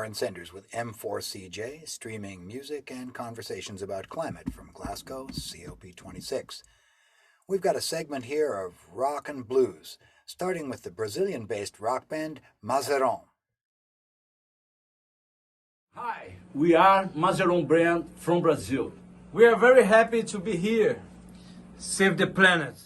Foreign Centers with M4CJ, streaming music and conversations about climate from Glasgow, COP26. We've got a segment here of rock and blues, starting with the Brazilian-based rock band Mazeiron. Hi, we are Mazeiron brand from Brazil. We are very happy to be here. Save the planet.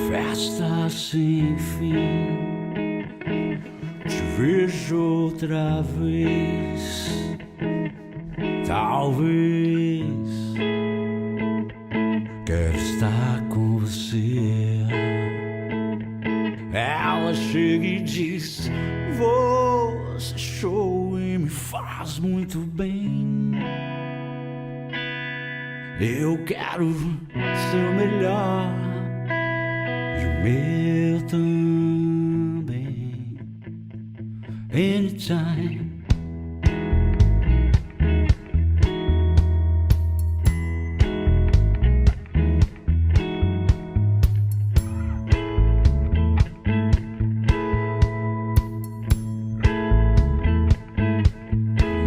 Festa sem fim, te vejo outra vez. Talvez quero estar com você. Ela chega e diz: você show e me faz muito bem. Eu quero ser o melhor. E o meu também. Anytime.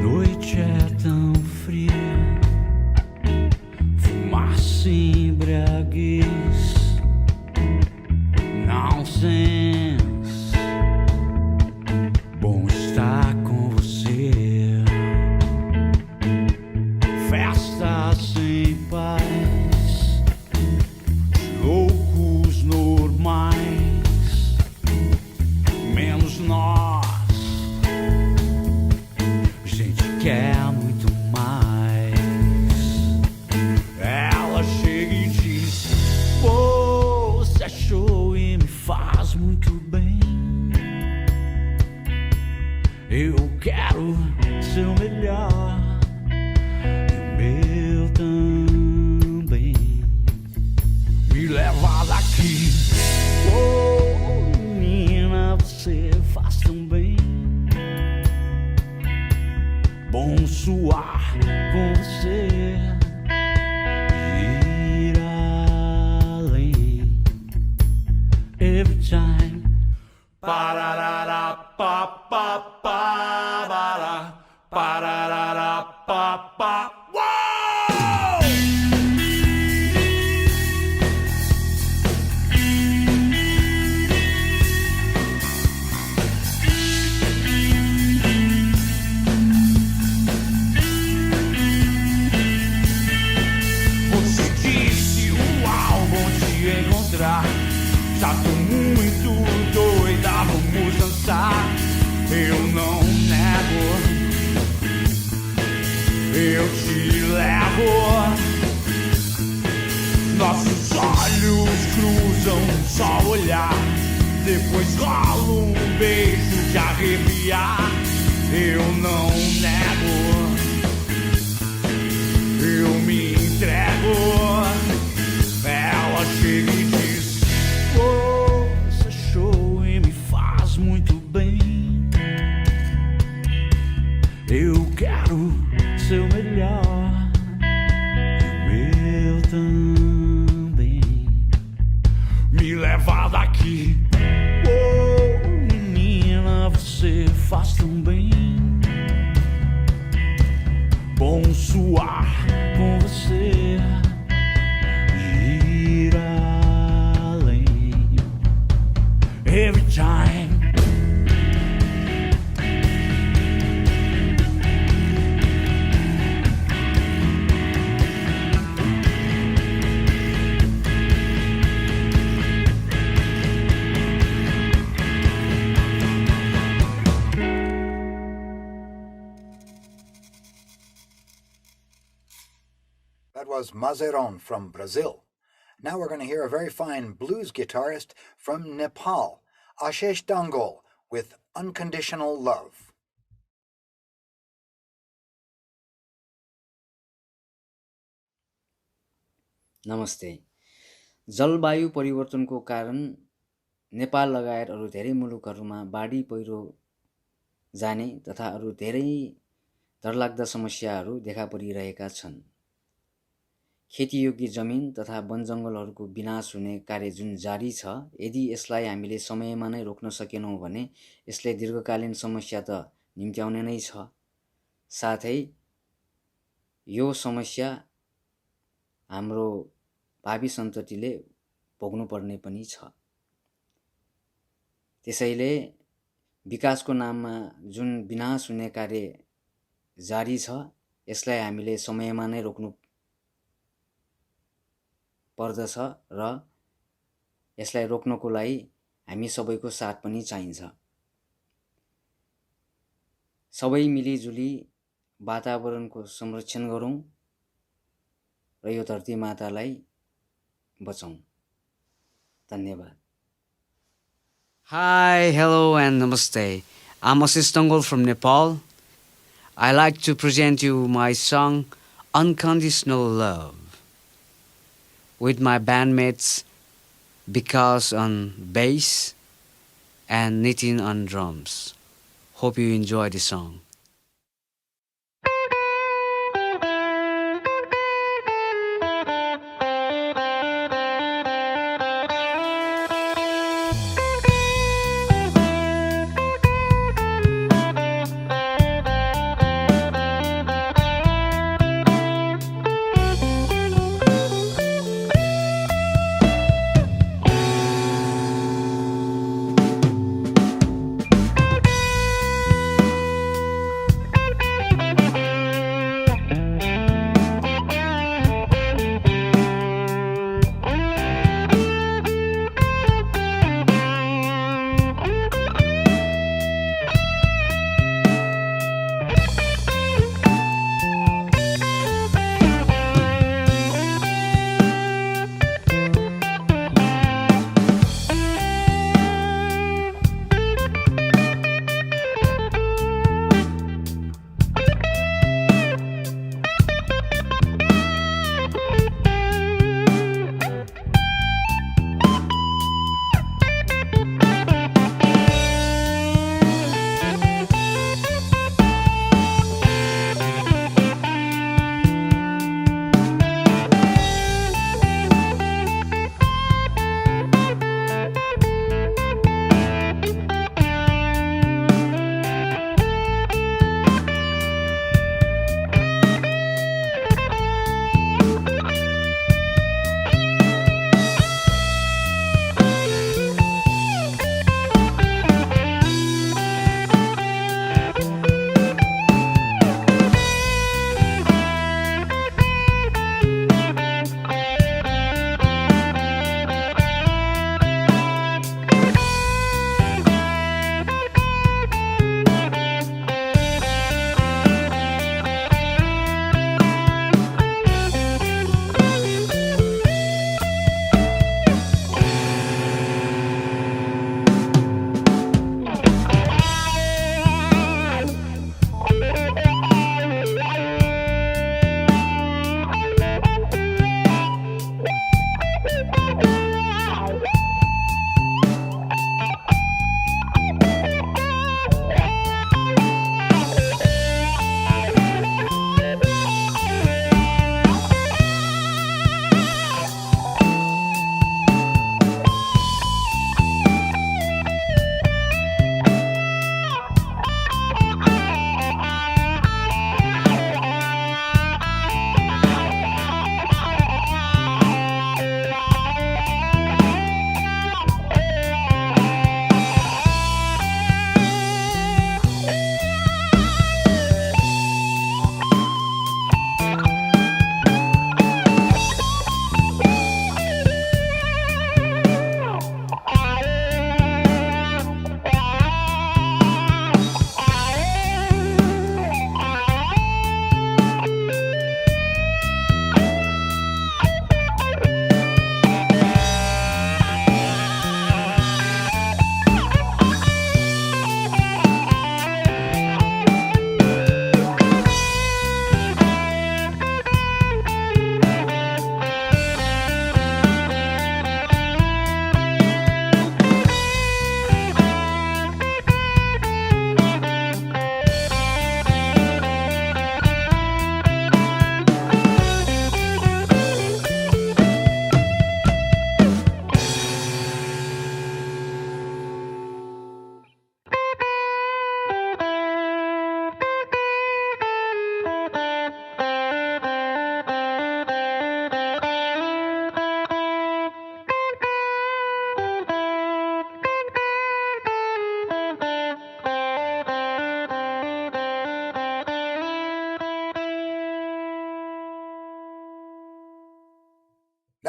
Noite é tão fria, fumaça e embriaguez. Nonsense. Bom estar com você. Festa sem paz, loucos normais, menos nós. Gente quer muito mais. Ela chega e diz: você achou e me faz muito bem. Eu quero ser o melhor. E o meu também. Me leva daqui. Oh, menina, você faz tão bem. Bom suar com você. Ir além. Every time. Pararara pa pa pa bara. Pararara pa pa. Uou! Você disse: uau, bom te encontrar. Já tô muito doida, vamos dançar. Eu não nego, eu te levo. Nossos olhos cruzam, só olhar. Depois rola um beijo de arrepiar. Eu não nego, eu me entrego. Ela chega e diz: você show e me faz muito bem. Eu quero ser o melhor. E o meu também. Me leva daqui. Oh, menina, você faz tão bem. Bom suar com você. Ir além. Every time. That was Mazeiron from Brazil. Now we're going to hear a very fine blues guitarist from Nepal, Ashish Dangol, with Unconditional Love. नमस्ते। जलवायु परिवर्तनको कारण नेपाल लगायत अरू धेरै मुलुकहरूमा बाढी पहिरो जाने तथा अरू धेरै डरलाग्दा समस्याहरू देखा परिरहेका छन्। खेतीयोग्य जमिन तथा वनजङ्गलहरूको विनाश हुने कार्य जुन जारी छ, यदि यसलाई हामीले समयमा नै रोक्न सकेनौँ भने यसले दीर्घकालीन समस्या त निम्त्याउने नै छ, साथै यो समस्या हाम्रो भावी सन्ततिले भोग्नुपर्ने पनि छ। त्यसैले विकासको नाममा जुन विनाश हुने कार्य जारी छ, यसलाई हामीले समयमा नै रोक्नु पर्दछ र यसलाई रोक्नको लागि हामी सबैको साथ पनि चाहिन्छ। सबै मिलिजुली वातावरणको संरक्षण गरौँ र यो धरती मातालाई बचाउँ। धन्यवाद। Hi, hello, and namaste. I'm Asis Tongol from Nepal. I like to present you my song Unconditional Love with my bandmates Vikas on bass and Nitin on drums. Hope you enjoy the song.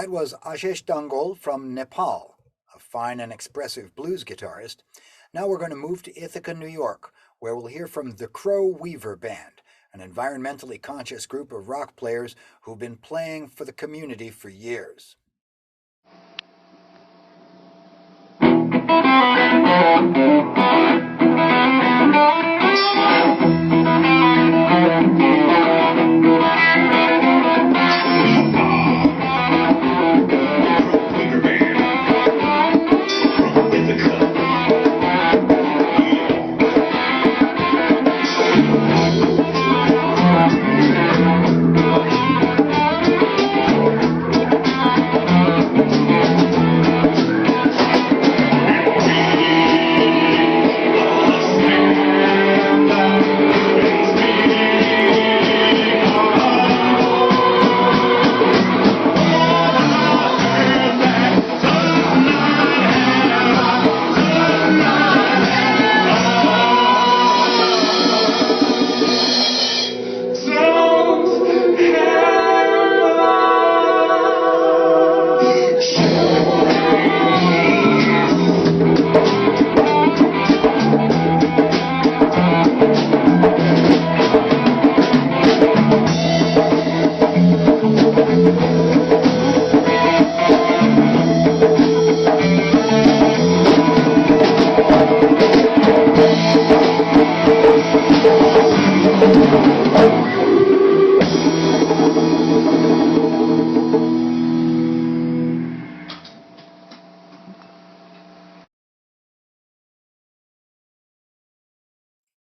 That was Ashish Dangal from Nepal, a fine and expressive blues guitarist. Now we're going to move to Ithaca, New York, where we'll hear from the Crow Weaver Band, an environmentally conscious group of rock players who've been playing for the community for years.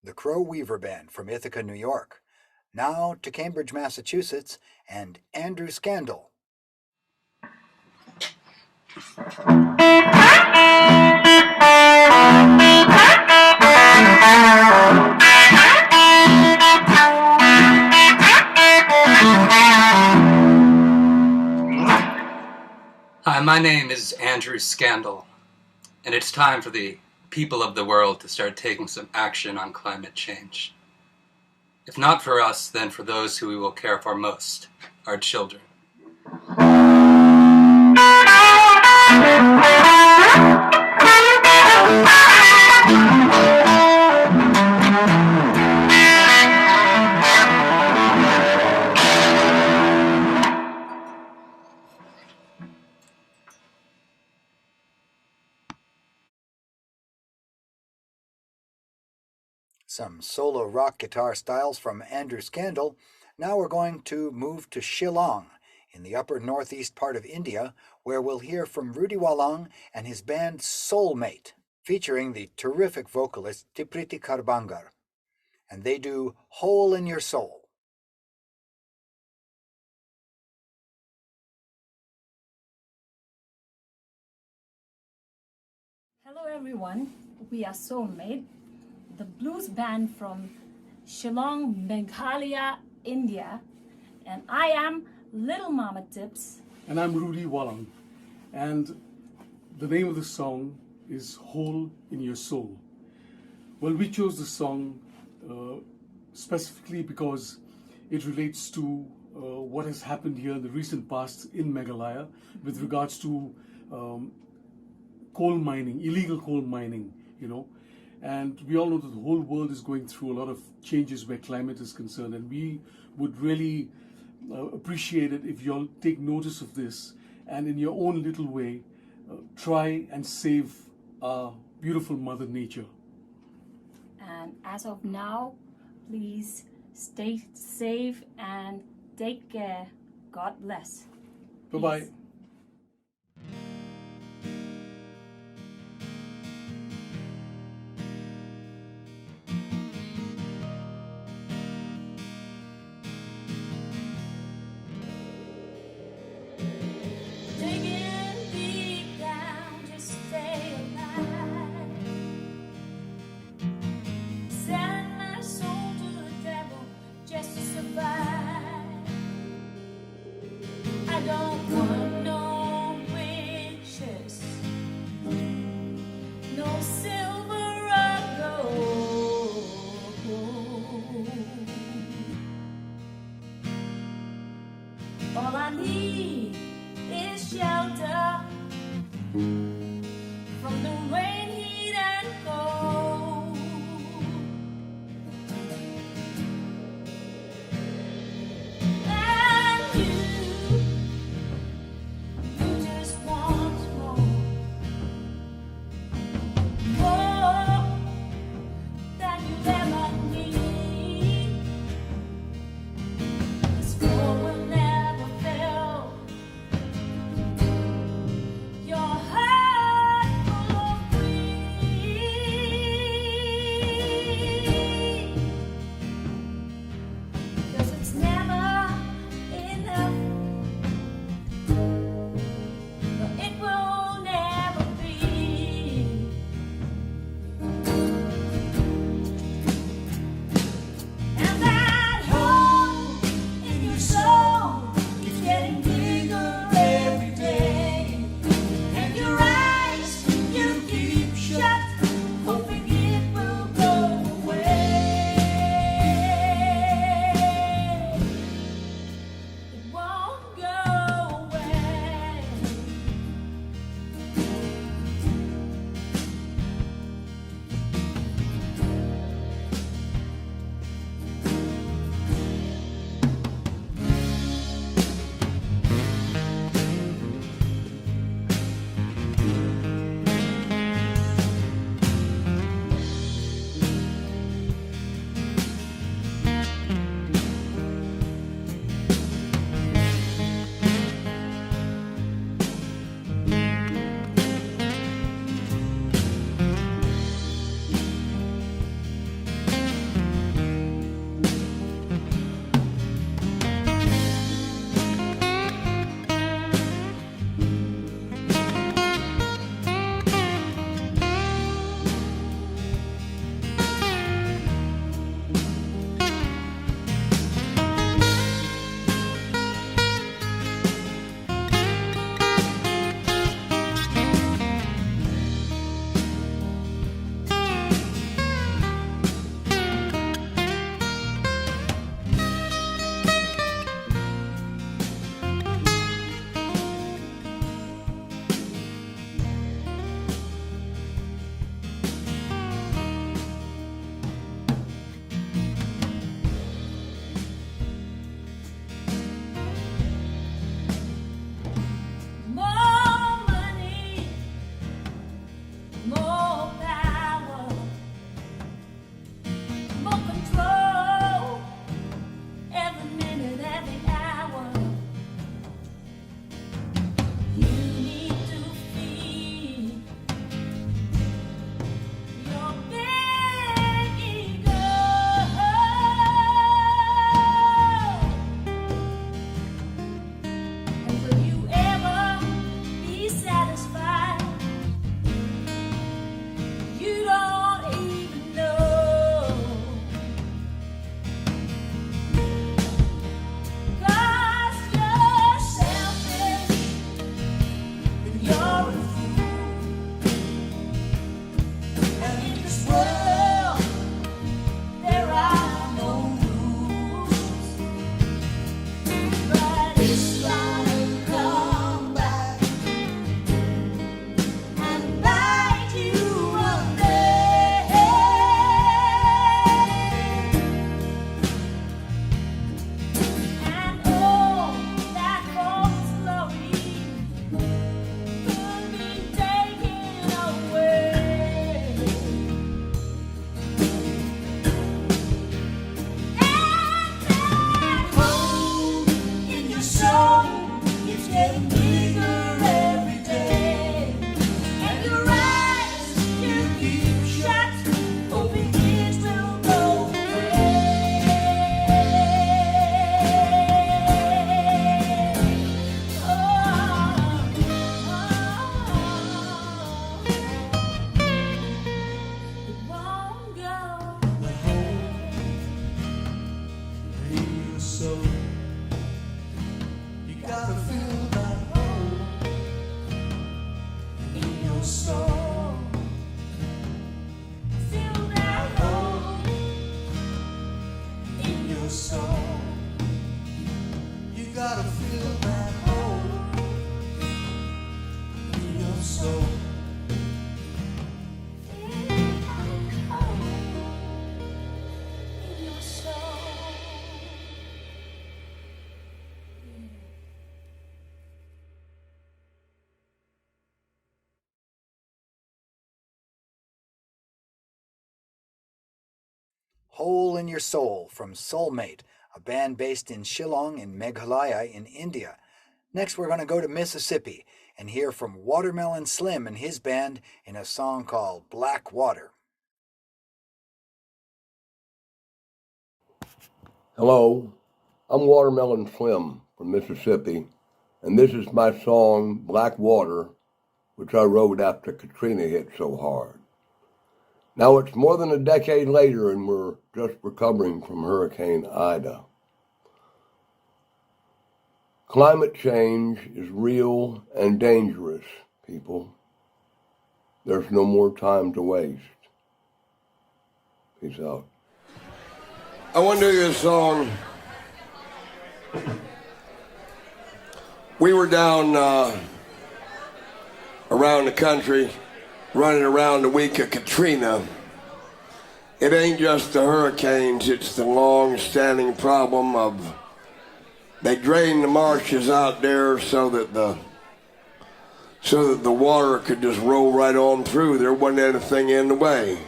The Crow Weaver Band from Ithaca, New York. Now to Cambridge, Massachusetts, and Andrew Scandal. Hi, my name is Andrew Scandal, and it's time for the people of the world to start taking some action on climate change. If not for us, then for those who we will care for most, our children. Some solo rock guitar styles from Andrew Scandal. Now we're going to move to Shillong in the upper northeast part of India, where we'll hear from Rudy Wallang and his band Soulmate, featuring the terrific vocalist Tipriti Karbangar. And they do Hole in Your Soul. Hello everyone, we are Soulmate, the blues band from Shillong, Meghalaya, India, and I am Little Mama Tips. And I'm Rudy Wallang, and the name of the song is Hole in Your Soul. Well, we chose the song specifically because it relates to what has happened here in the recent past in Meghalaya with regards to coal mining, illegal coal mining, and we all know that the whole world is going through a lot of changes where climate is concerned, and we would really appreciate it if you all take notice of this and in your own little way try and save our beautiful Mother Nature. And as of now, please stay safe and take care. God bless. Bye-bye. Peace. I don't want from the rain, heat, and cold. And you just want more than you ever need. This war will never fail. Your heart full of greed, 'cause it's never enough. No, it will never be. And that hole in your soul is getting bigger every day. And your eyes you keep shut, hoping it will go away. It won't go away. More money, more power, more control, every minute, every hour. You need to feed your big ego. And will you ever be satisfied? You don't even know. 'Cause you're selfish and you're a fool. And in this world there are no rules. But it's gonna come back and bite you one day. And all that false glory could be taken away. And that hole in your soul is getting bigger every day. And your eyes you keep shut, hoping it will go away. It won't go away. in your soul. You gotta feel that hole In your soul, feel that hole in your soul. You gotta feel that hole in your soul. Hole in Your Soul from Soulmate, a band based in Shillong in Meghalaya in India. Next, we're going to go to Mississippi and hear from Watermelon Slim and his band in a song called Black Water. Hello, I'm Watermelon Slim from Mississippi, and this is my song, Black Water, which I wrote after Katrina hit so hard. Now it's more than a decade later, and we're just recovering from Hurricane Ida. Climate change is real and dangerous, people. There's no more time to waste. Peace out. I want to do this song. We were down around the country, running around the week of Katrina. It ain't just the hurricanes, it's the long-standing problem of they drain the marshes out there so that the water could just roll right on through. There wasn't anything in the way.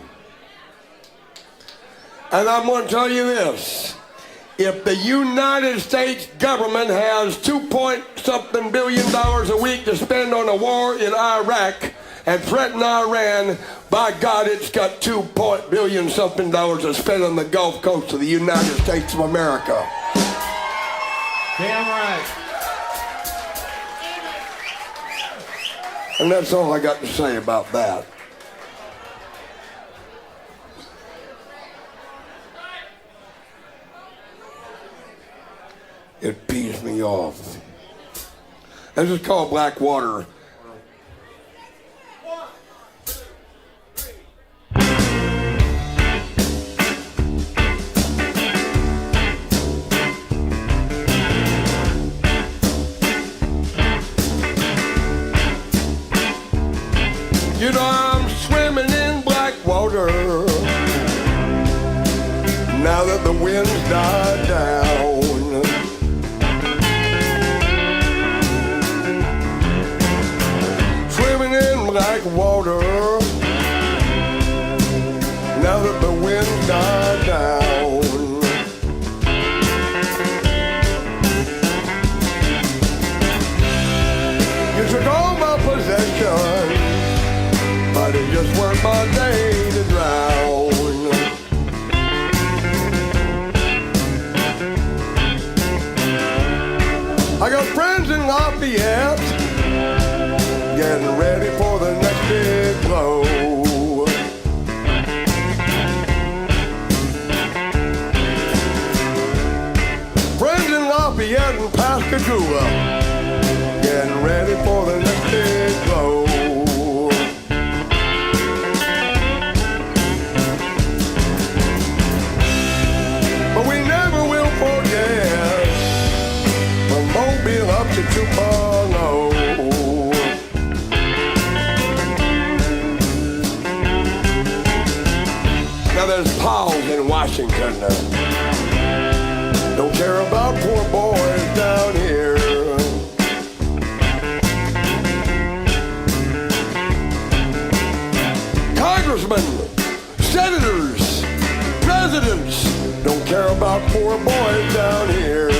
And I'm going to tell you this. If the United States government has $2-something billion a week to spend on a war in Iraq and threaten Iran, by God, it's got $2 billion something to spend on the Gulf Coast of the United States of America. Damn right. And that's all I got to say about that. It pees me off. This is called Black Water. You know I'm swimming in black water now that the wind's died down. Swimming in black water now that the wind's died down. You took all my possessions, but it just weren't my day to drown. I got friends in Lafayette getting ready for the next big blow. Friends in Lafayette and Pascagoula getting ready for the next big blow. But we never will forget from Mobile up to Tupelo. Now there's pals in Washington don't care about poor boys down here. Congressmen, senators, presidents don't care about poor boys down here.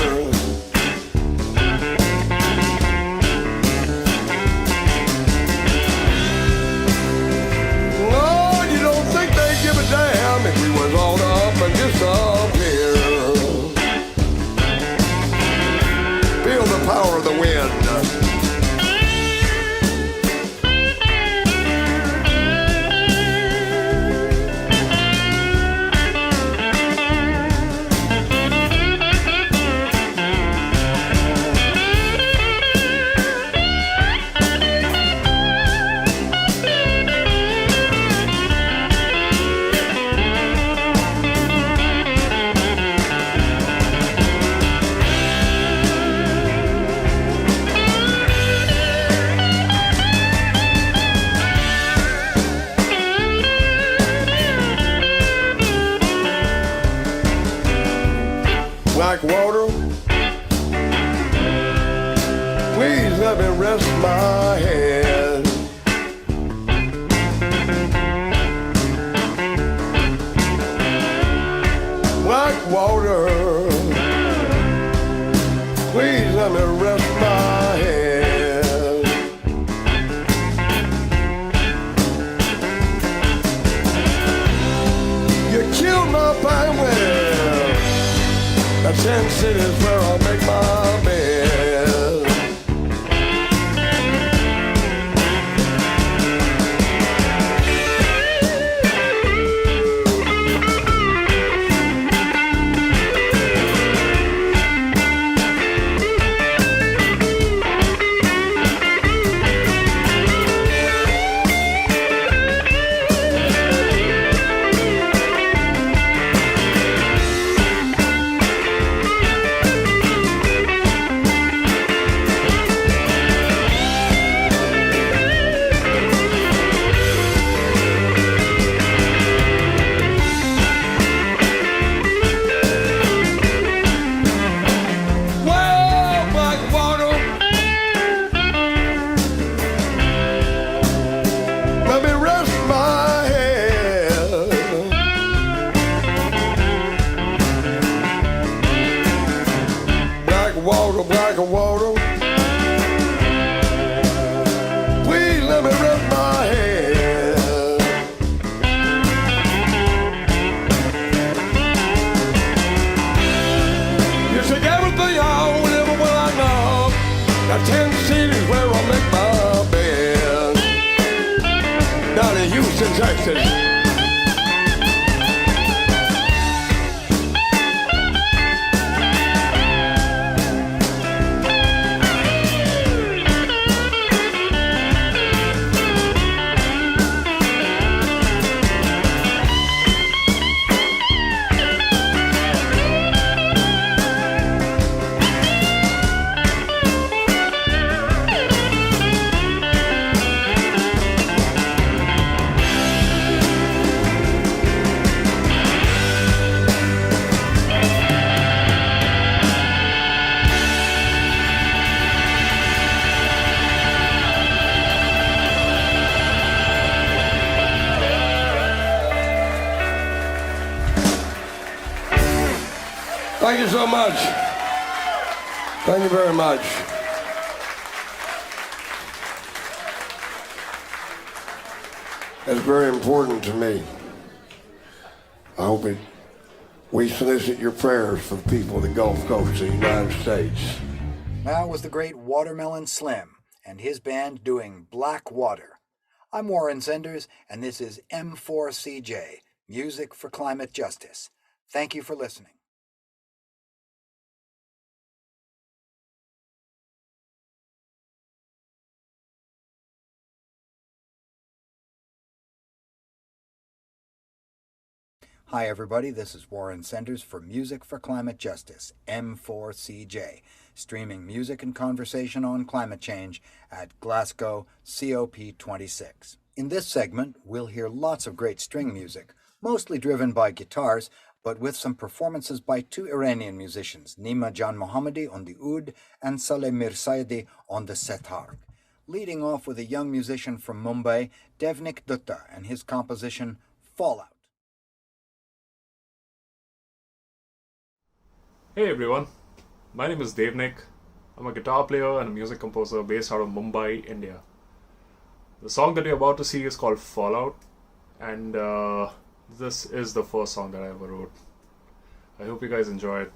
No, you don't think they give a damn if we was all up and disappear. Feel the power of the wind. Black water, please let me rest my head. city's where I'll make my bed. Black water. Please let me rest my head. You take everything I own, everywhere I know. Got 10 cities where I make my bed. Down in Houston, Texas. Thank you so much. Thank you very much. That's very important to me. I hope we solicit your prayers for the people of the Gulf Coast of the United States. That was the great Watermelon Slim and his band doing Black Water. I'm Warren Senders, and this is M4CJ, Music for Climate Justice. Thank you for listening. Hi everybody, this is Warren Senders for Music for Climate Justice, M4CJ, streaming music and conversation on climate change at Glasgow COP26. In this segment, we'll hear lots of great string music, mostly driven by guitars, but with some performances by two Iranian musicians, Nima Jan Mohammadi on the oud and Saleh Mirsaidi on the setar. Leading off with a young musician from Mumbai, Devnik Dutta, and his composition Fallout. Hey everyone, my name is Devnik. I'm a guitar player and a music composer based out of Mumbai, India. The song that you're about to see is called Fallout, and this is the first song that I ever wrote. I hope you guys enjoy it.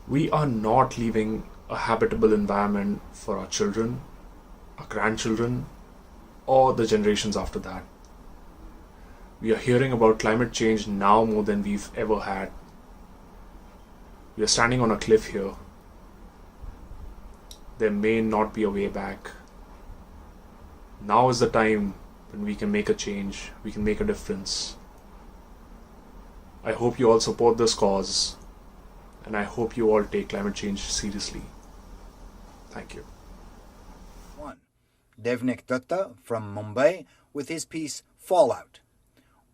we are not leaving a habitable environment for our children, our grandchildren, or the generations after that. We are hearing about climate change now more than we've ever had. We are standing on a cliff here. There may not be a way back. Now is the time when we can make a change, we can make a difference. I hope you all support this cause, and I hope you all take climate change seriously. Thank you. 1. Devnik Dutta from Mumbai with his piece Fallout.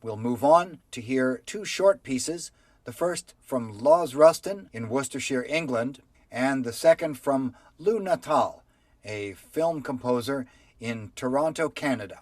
We'll move on to hear two short pieces, the first from Laws Rustin in Worcestershire, England, and the second from Lou Natal, a film composer in Toronto, Canada.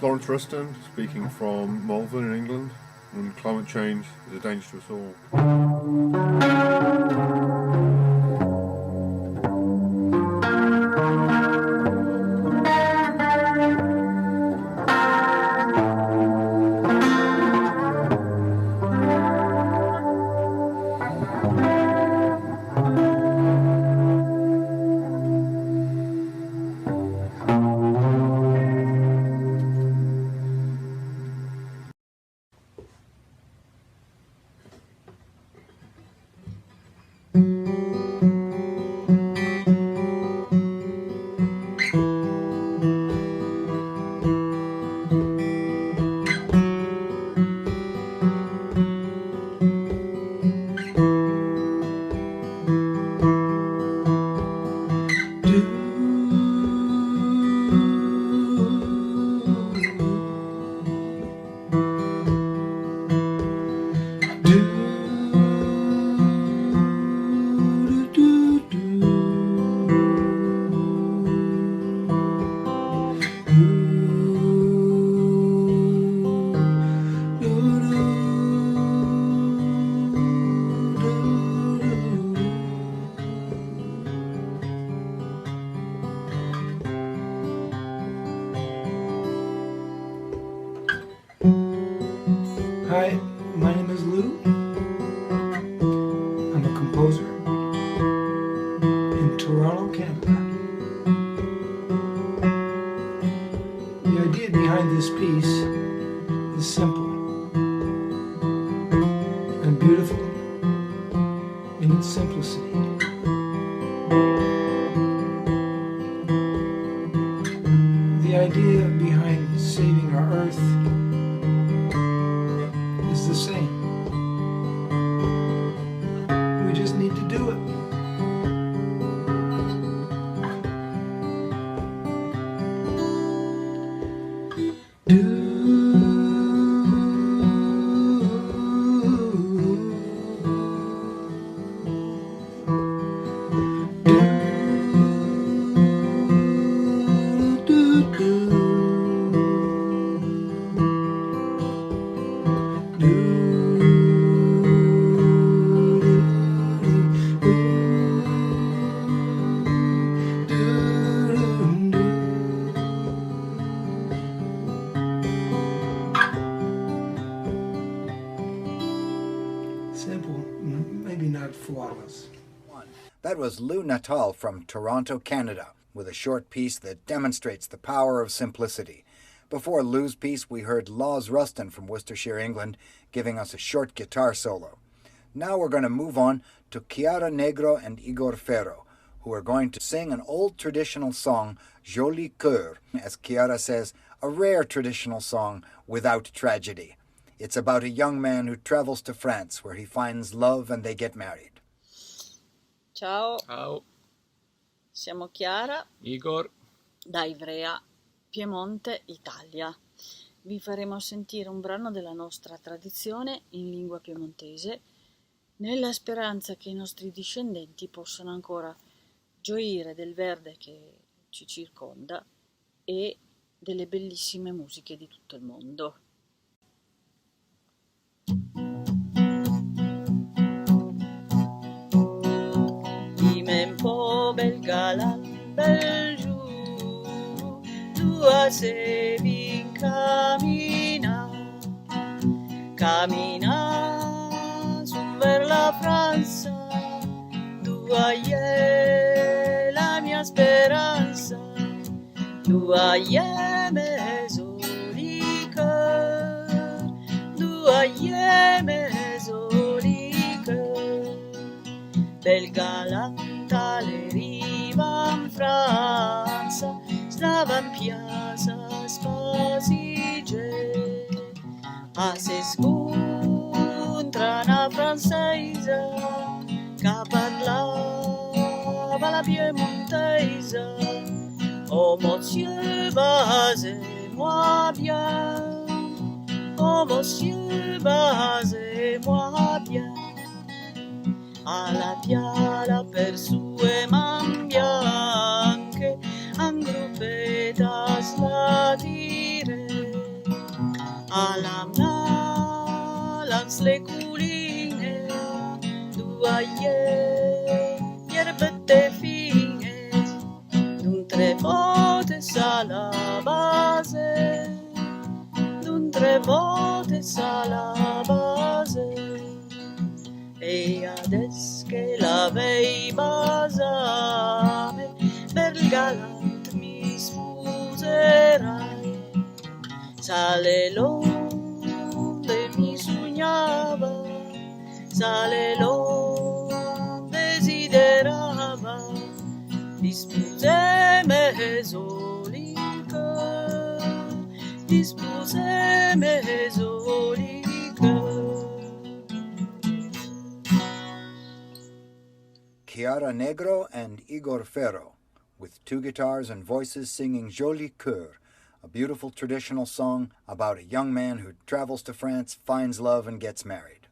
Lawrence Ruston, speaking from Malvern in England, and climate change is a danger to us all. Hi, my name is Lou. I'm a composer in Toronto, Canada. The idea behind this piece is simple and beautiful in its simplicity. The idea behind saving our Earth is the same. We just need to do it. Simple, maybe not flawless. That was Lou Natal from Toronto, Canada, with a short piece that demonstrates the power of simplicity. Before Lou's piece, we heard Laws Rustin from Worcestershire, England, giving us a short guitar solo. Now we're going to move on to Chiara Negro and Igor Ferro, who are going to sing an old traditional song, Joli Coeur, as Chiara says, a rare traditional song without tragedy. It's about a young man who travels to France where he finds love and they get married. Ciao, Ciao, siamo Chiara Igor. da Ivrea, Piemonte, Italia. Vi faremo sentire un brano della nostra tradizione in lingua piemontese nella speranza che i nostri discendenti possano ancora gioire del verde che ci circonda e delle bellissime musiche di tutto il mondo. Dime un po' bel galant, bel giù, tua se bin cammina, cammina su ver la Francia, tua è la mia speranza, tua è meso di cœur, tua è meso di cœur, bel galant alle riva in Francia, stava in piazza Spasige, a se scontra una francese che parlava la piemontese. Oh monsieur, basez-moi bien, oh monsieur, basez-moi bien, alla piala per sue man bianche, an gruppetas latire, alla nalans le culine, dua ierbette fine, d'un tre votes alla base, d'un tre votes alla base. E adesso che la vei basame, per il galant mi sposerai, sale l'onde mi sognava, sale l'onde desiderava, dispuse soli cœur, dispuse soli cœur. Chiara Negro and Igor Ferro, with two guitars and voices singing Joli Coeur, a beautiful traditional song about a young man who travels to France, finds love, and gets married.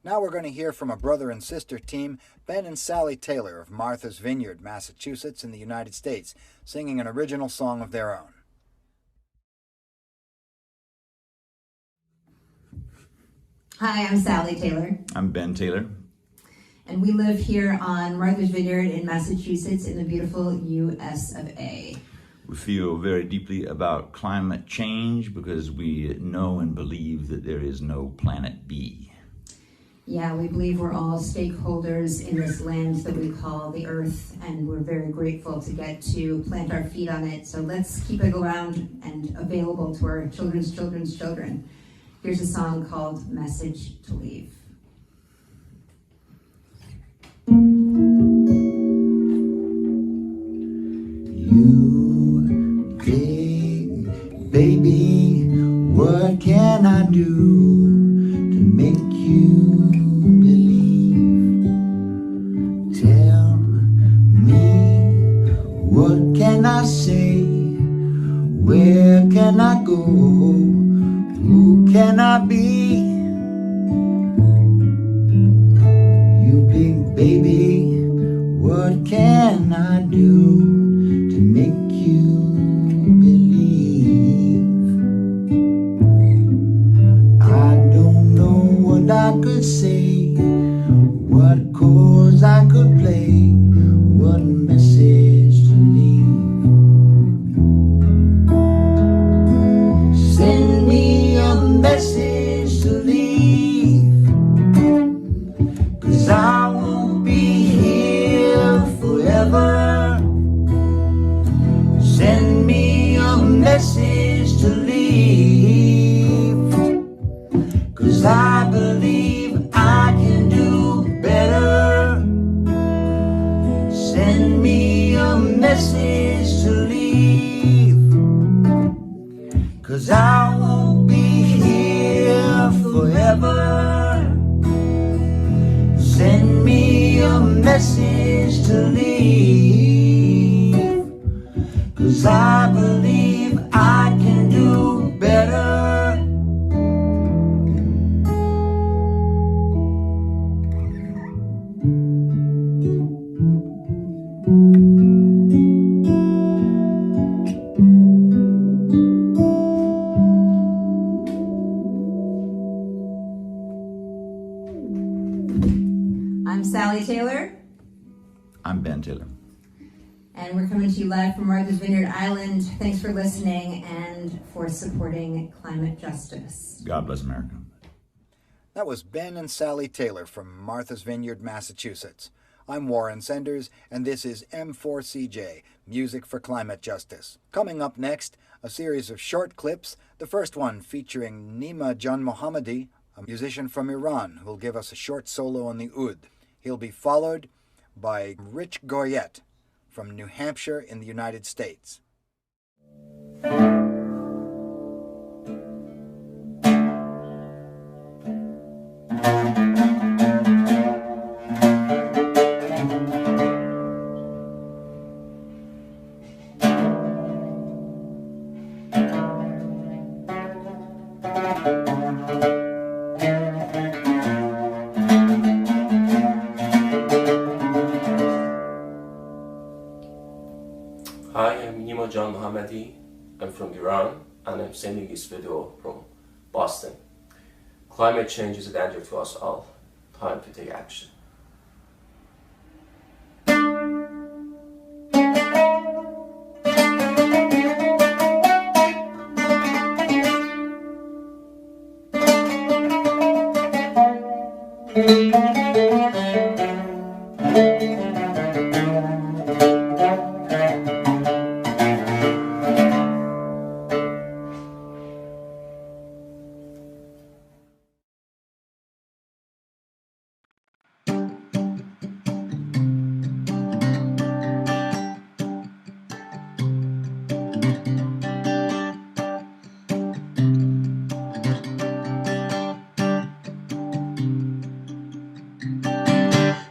Now we're going to hear from a brother and sister team, Ben and Sally Taylor of Martha's Vineyard, Massachusetts in the United States, singing an original song of their own. Hi, I'm Sally Taylor. I'm Ben Taylor. And we live here on Martha's Vineyard in Massachusetts in the beautiful US of A. We feel very deeply about climate change because we know and believe that there is no planet B. Yeah, we believe we're all stakeholders in this land that we call the Earth, and we're very grateful to get to plant our feet on it. So let's keep it around and available to our children's children's children. Here's a song called Message to Leave. You big baby, what can I do to make you believe? Tell me, what can I say? Where can I go? Who can I be? You big baby, what can I do to make you believe? I don't know what I could say, what chords I could play, what message to leave. Send me a message to leave, 'cause I won't be here forever. Send me a message to leave, 'cause I believe I can do better. Send me a message to leave, 'cause I won't be here forever. Send me a message to leave, 'cause I believe I can do better. you live from Martha's Vineyard Island. Thanks for listening and for supporting climate justice. God bless America. That was Ben and Sally Taylor from Martha's Vineyard, Massachusetts. I'm Warren Senders, and this is M4CJ, Music for Climate Justice. Coming up next, a series of short clips, the first one featuring Nima Janmohammadi, a musician from Iran who'll give us a short solo on the oud. He'll be followed by Rich Goyette from New Hampshire in the United States. Hi, I'm Nima Janmohammadi. I'm from Iran and I'm sending this video from Boston. Climate change is a danger to us all. Time to take action.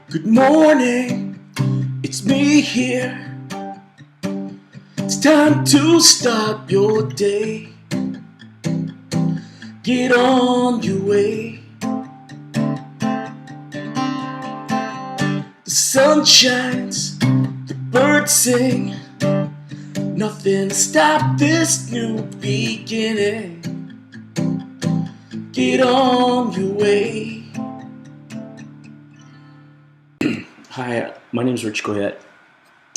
Good morning, it's me here. It's time to start your day. Get on your way. The sun shines, the birds sing. Nothing stop this new beginning. Get on your way. Hi, my name is Rich Goyette.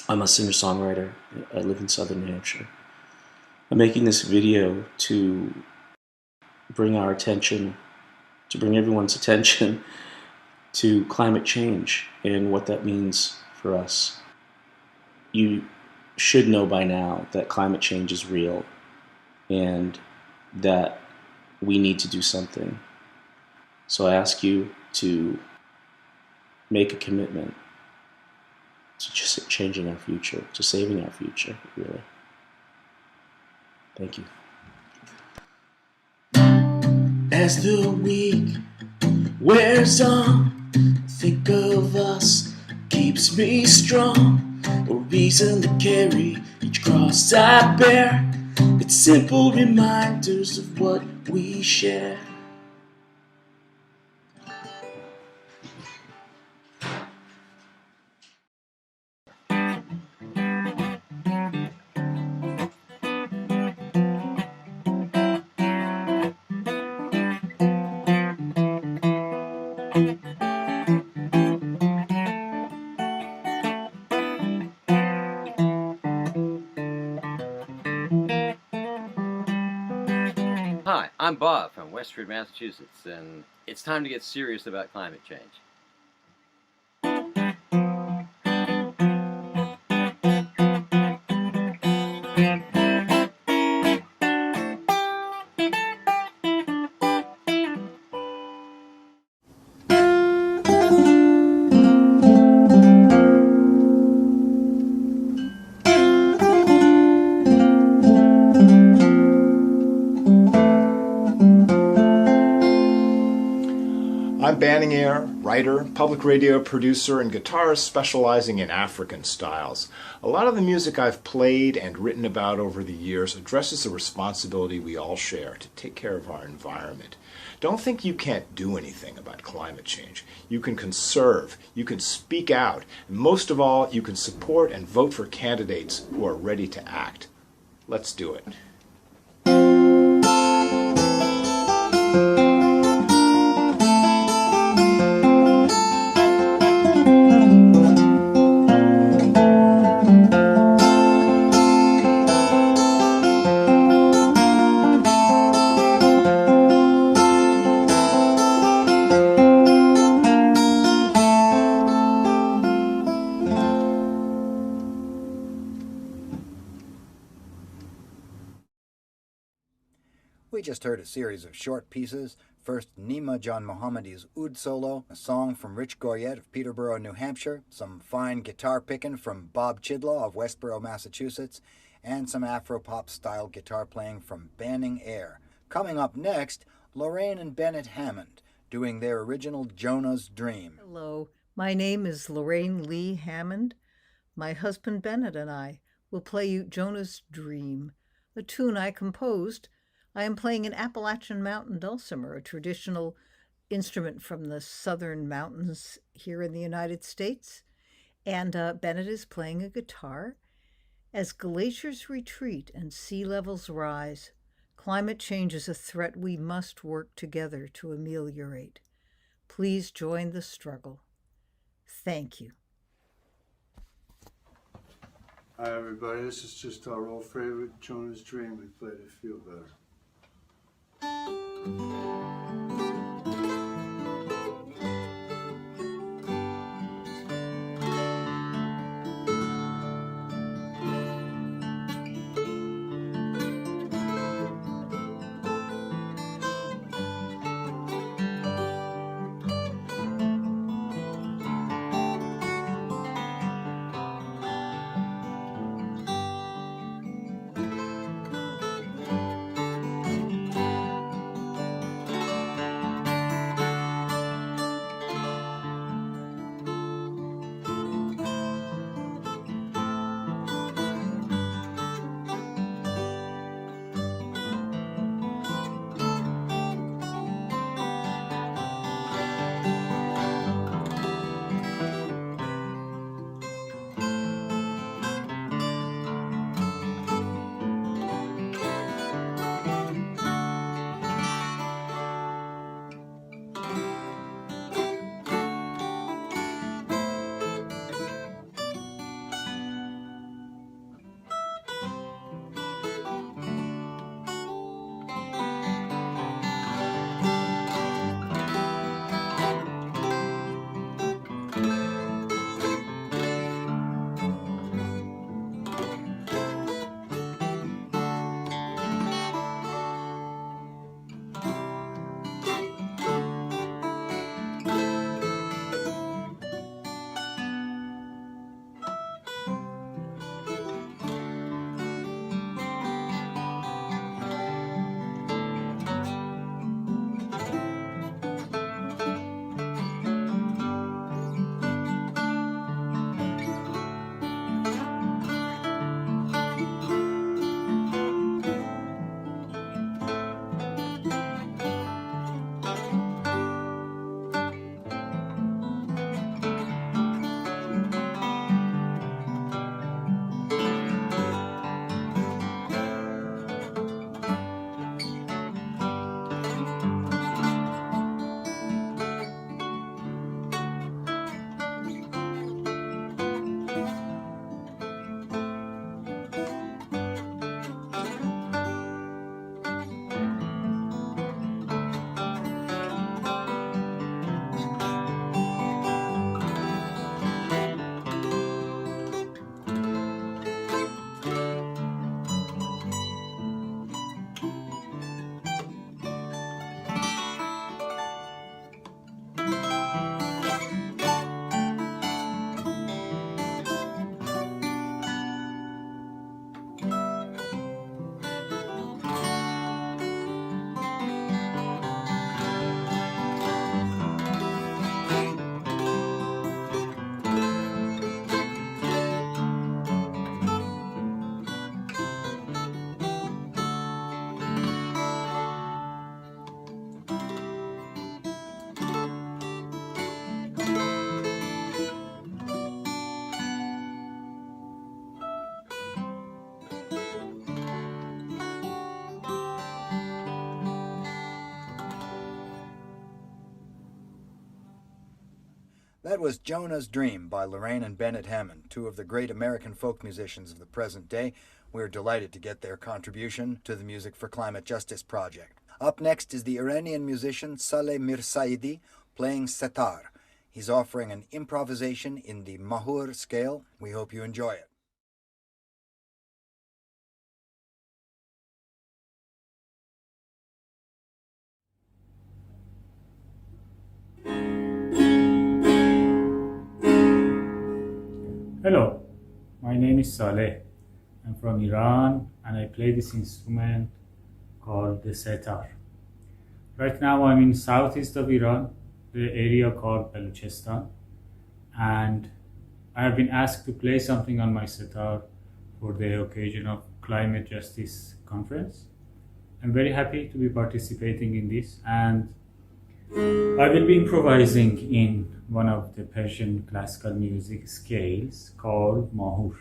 I'm a singer-songwriter. I live in southern New Hampshire. I'm making this video to bring our attention, to bring everyone's attention to climate change and what that means for us. You should know by now that climate change is real and that we need to do something. So I ask you to make a commitment to just changing our future, to saving our future, really. Thank you. As the week wears on, think of us keeps me strong. A reason to carry each cross I bear. It's simple reminders of what we share. Hi, I'm Bob from Westford, Massachusetts, and it's time to get serious about climate change. I'm Banninger, writer, public radio producer, and guitarist specializing in African styles. A lot of the music I've played and written about over the years addresses the responsibility we all share to take care of our environment. Don't think you can't do anything about climate change. You can conserve, you can speak out, and most of all, you can support and vote for candidates who are ready to act. Let's do it. We just heard a series of short pieces. First, Nima John Mohammadi's Oud Solo, a song from Rich Goyette of Peterborough, New Hampshire, some fine guitar picking from Bob Chidlaw of Westboro, Massachusetts, and some Afro-pop-style guitar playing from Banning Air. Coming up next, Lorraine and Bennett Hammond, doing their original Jonah's Dream. Hello, my name is Lorraine Lee Hammond. My husband Bennett and I will play you Jonah's Dream, a tune I composed. I am playing an Appalachian mountain dulcimer, a traditional instrument from the southern mountains here in the United States. And Bennett is playing a guitar. As glaciers retreat and sea levels rise, climate change is a threat we must work together to ameliorate. Please join the struggle. Thank you. Hi everybody, this is just our old favorite Jonah's Dream. We played it Feel Better. That was Jonah's Dream by Lorraine and Bennett Hammond, two of the great American folk musicians of the present day. We're delighted to get their contribution to the Music for Climate Justice project. Up next is the Iranian musician Saleh Mirsaidi playing setar. He's offering an improvisation in the Mahur scale. We hope you enjoy it. Hello, my name is Saleh. I'm from Iran and I play this instrument called the setar. Right now I'm in southeast of Iran, the area called Baluchistan, and I have been asked to play something on my setar for the occasion of Climate Justice Conference. I'm very happy to be participating in this, and I will be improvising in one of the Persian classical music scales called Mahur.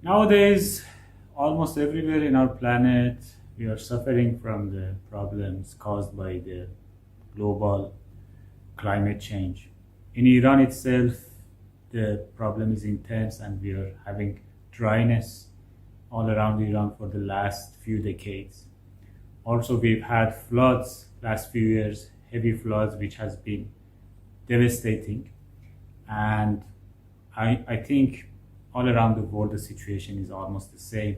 Nowadays, almost everywhere in our planet, we are suffering from the problems caused by the global climate change. In Iran itself, the problem is intense and we are having dryness all around Iran for the last few decades. Also, we've had floods last few years, heavy floods, which has been devastating. And I think all around the world, the situation is almost the same.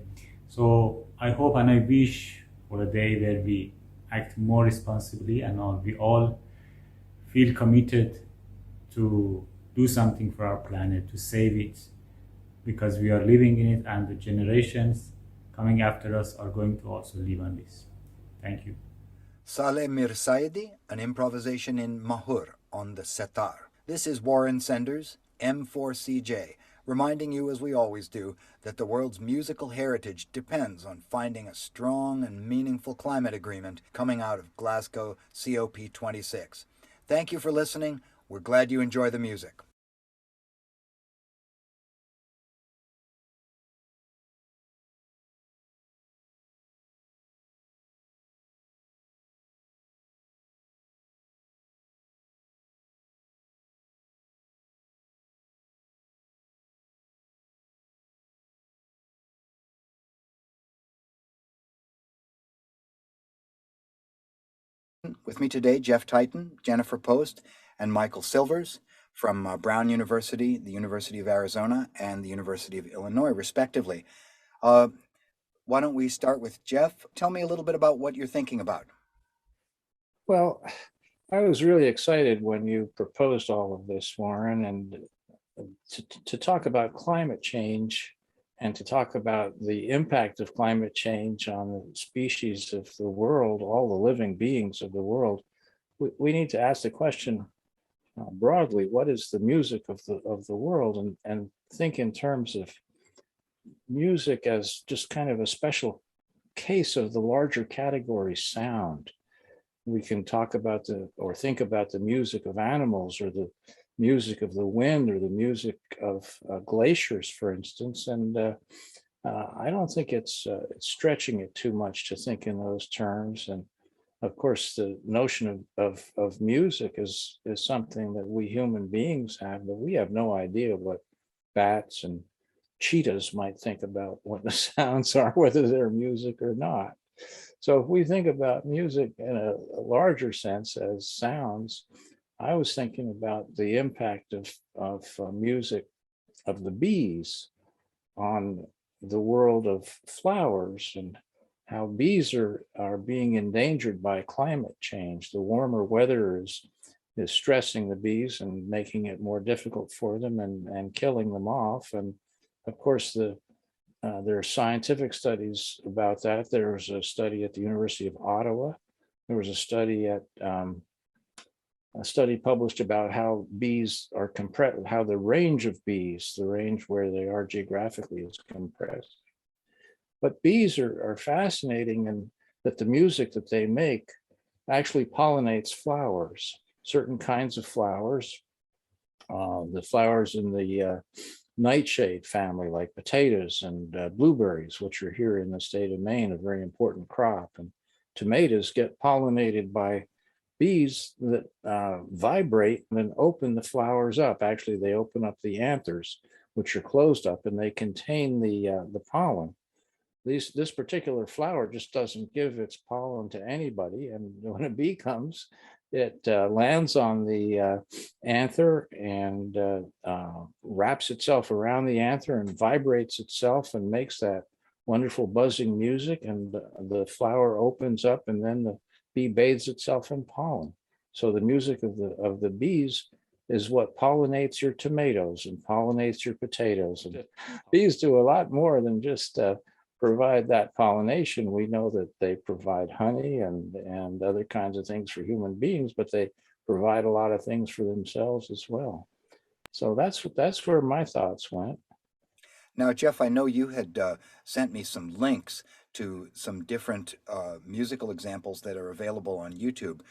So I hope and I wish for a day where we act more responsibly and we all feel committed to do something for our planet, to save it, because we are living in it and the generations coming after us are going to also live on this. Thank you. Saleh Mirsaidi, an improvisation in Mahur on the setar. This is Warren Senders, M4CJ, reminding you, as we always do, that the world's musical heritage depends on finding a strong and meaningful climate agreement coming out of Glasgow COP26. Thank you for listening. We're glad you enjoy the music. With me today, Jeff Titan, Jennifer Post, and Michael Silvers from Brown University, the University of Arizona, and the University of Illinois, respectively. Why don't we start with Jeff? Tell me a little bit about what you're thinking about. Well, I was really excited when you proposed all of this, Warren, and to talk about climate change and to talk about the impact of climate change on the species of the world, all the living beings of the world. We need to ask the question broadly, what is the music of the world, and think in terms of music as just kind of a special case of the larger category sound. We can talk about or think about the music of animals, or the music of the wind, or the music of glaciers, for instance. And I don't think it's stretching it too much to think in those terms. And of course, the notion of music is something that we human beings have, but we have no idea what bats and cheetahs might think about what the sounds are, whether they're music or not. So if we think about music in a larger sense as sounds, I was thinking about the impact of music of the bees on the world of flowers, and how bees are being endangered by climate change. The warmer weather is stressing the bees and making it more difficult for them, and killing them off. And of course, there are scientific studies about that. There was a study at the University of Ottawa. There was a study published about how bees are compressed, how the range of bees, the range where they are geographically, is compressed. But bees are fascinating in that the music that they make actually pollinates flowers, certain kinds of flowers. The flowers in the nightshade family, like potatoes and blueberries, which are here in the state of Maine, a very important crop. And tomatoes get pollinated by bees that vibrate and then open the flowers up. Actually, they open up the anthers, which are closed up, and they contain the pollen. This particular flower just doesn't give its pollen to anybody, and when a bee comes, it lands on the anther and wraps itself around the anther and vibrates itself and makes that wonderful buzzing music, and the flower opens up, and then the bee bathes itself in pollen. So the music of the bees is what pollinates your tomatoes and pollinates your potatoes. And bees do a lot more than just provide that pollination. We know that they provide honey and other kinds of things for human beings, but they provide a lot of things for themselves as well. So that's where my thoughts went. Now, Jeff, I know you had sent me some links to some different musical examples that are available on YouTube.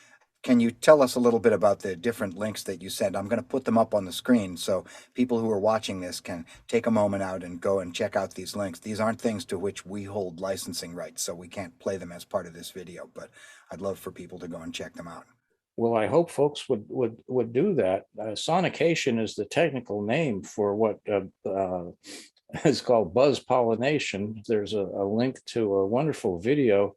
Can you tell us a little bit about the different links that you sent? I'm going to put them up on the screen so people who are watching this can take a moment out and go and check out these links. These aren't things to which we hold licensing rights, so we can't play them as part of this video, but I'd love for people to go and check them out. Well, I hope folks would do that. Sonication is the technical name for what is called buzz pollination. There's a link to a wonderful video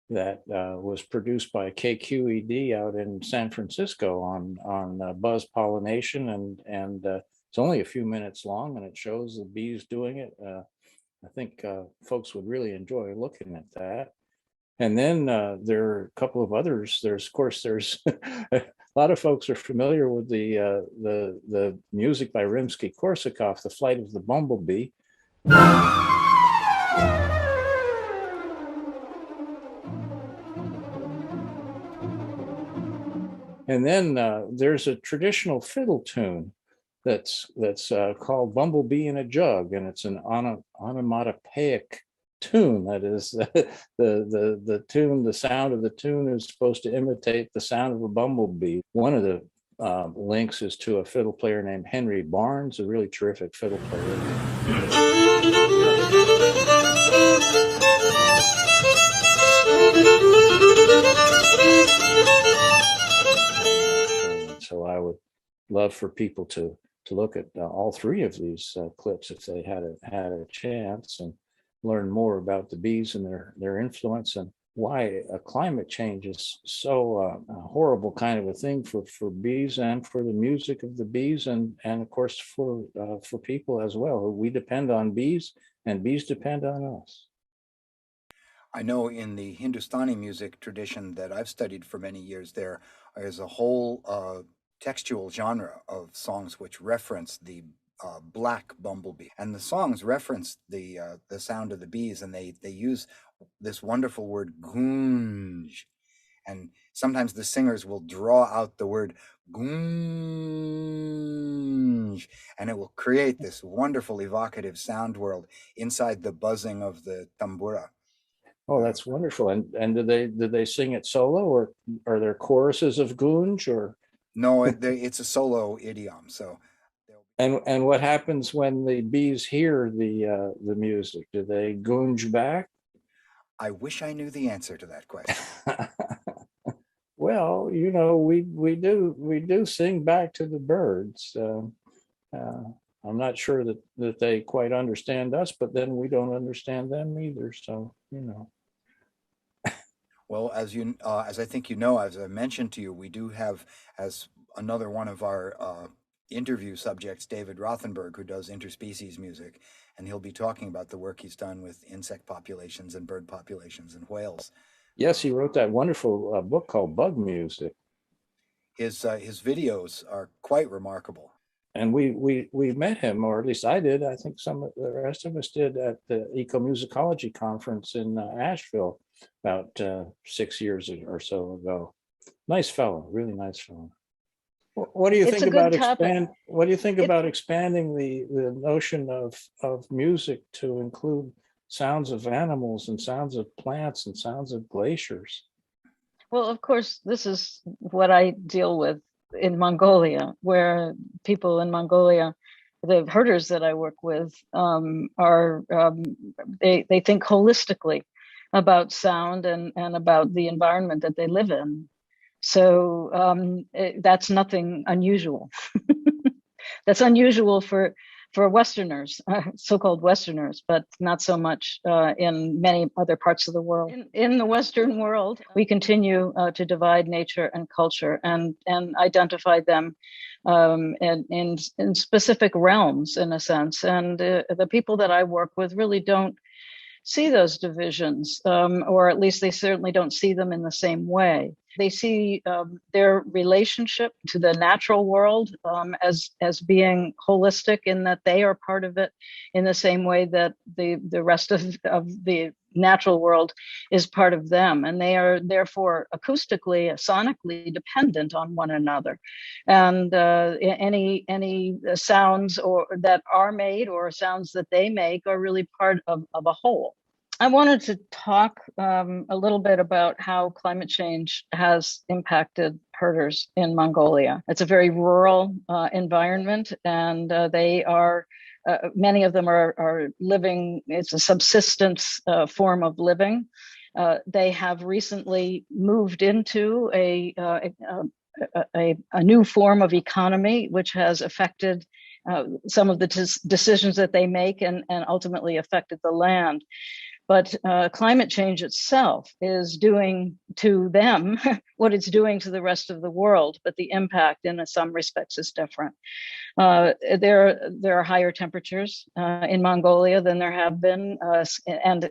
that was produced by KQED out in San Francisco on buzz pollination, and it's only a few minutes long, and it shows the bees doing it. I think folks would really enjoy looking at that. And then there are a couple of others. There's a lot of folks are familiar with the music by Rimsky-Korsakov, The Flight of the Bumblebee. And then there's a traditional fiddle tune that's called Bumblebee in a Jug, and it's an onomatopoeic tune. That is, the tune, the sound of the tune is supposed to imitate the sound of a bumblebee. One of the links is to a fiddle player named Henry Barnes, a really terrific fiddle player. So I would love for people to look at all three of these clips if they had a chance, and learn more about the bees and their influence, and why climate change is so a horrible kind of a thing for bees, and for the music of the bees, and of course for people as well. We depend on bees, and bees depend on us. I know in the Hindustani music tradition that I've studied for many years, there is a whole textual genre of songs which reference the black bumblebee, and the songs reference the sound of the bees, and they use this wonderful word gunj, and sometimes the singers will draw out the word gunj, and it will create this wonderful evocative sound world inside the buzzing of the tambura. Oh, that's wonderful. And did they sing it solo, or are there choruses of gunj, or? No, it's a solo idiom. So. And what happens when the bees hear the music? Do they gunj back? I wish I knew the answer to that question. Well, you know, we do sing back to the birds. I'm not sure that they quite understand us, but then we don't understand them either. So, you know. Well, as I think you know, as I mentioned to you, we do have as another one of our interview subjects, David Rothenberg, who does interspecies music, and he'll be talking about the work he's done with insect populations and bird populations and whales. Yes, he wrote that wonderful book called Bug Music. His videos are quite remarkable. And we met him, or at least I did. I think some of the rest of us did, at the Ecomusicology conference in Asheville about 6 years or so ago. Nice fellow, really nice fellow. What do you think about expanding the notion of music to include sounds of animals and sounds of plants and sounds of glaciers? Well, of course, this is what I deal with in Mongolia, where people in Mongolia, the herders that I work with, they think holistically about sound and about the environment that they live in. So that's nothing unusual. That's unusual for Westerners, so-called Westerners, but not so much in many other parts of the world. In the Western world, we continue to divide nature and culture and identify them in specific realms, in a sense. And the people that I work with really don't see those divisions, or at least they certainly don't see them in the same way. They see their relationship to the natural world as being holistic, in that they are part of it in the same way that the rest of the natural world is part of them. And they are therefore acoustically, sonically dependent on one another. And any sounds that are made, or sounds that they make, are really part of a whole. I wanted to talk a little bit about how climate change has impacted herders in Mongolia. It's a very rural environment, and they are, many of them are living, it's a subsistence form of living. They have recently moved into a new form of economy, which has affected some of the decisions that they make, and ultimately affected the land. But climate change itself is doing to them what it's doing to the rest of the world, but the impact in some respects is different. There are higher temperatures in Mongolia than there have been, and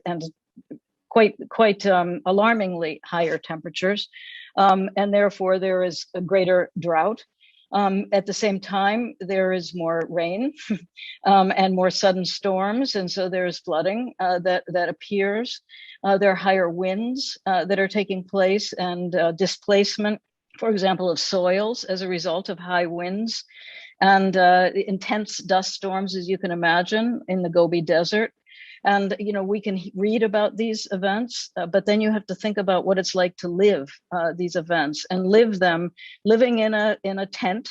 quite alarmingly higher temperatures, and therefore there is a greater drought. At the same time, there is more rain and more sudden storms, and so there is flooding that appears. There are higher winds that are taking place, and displacement, for example, of soils as a result of high winds and intense dust storms, as you can imagine, in the Gobi Desert. And, you know, we can read about these events, but then you have to think about what it's like to live these events and live them, living in a tent,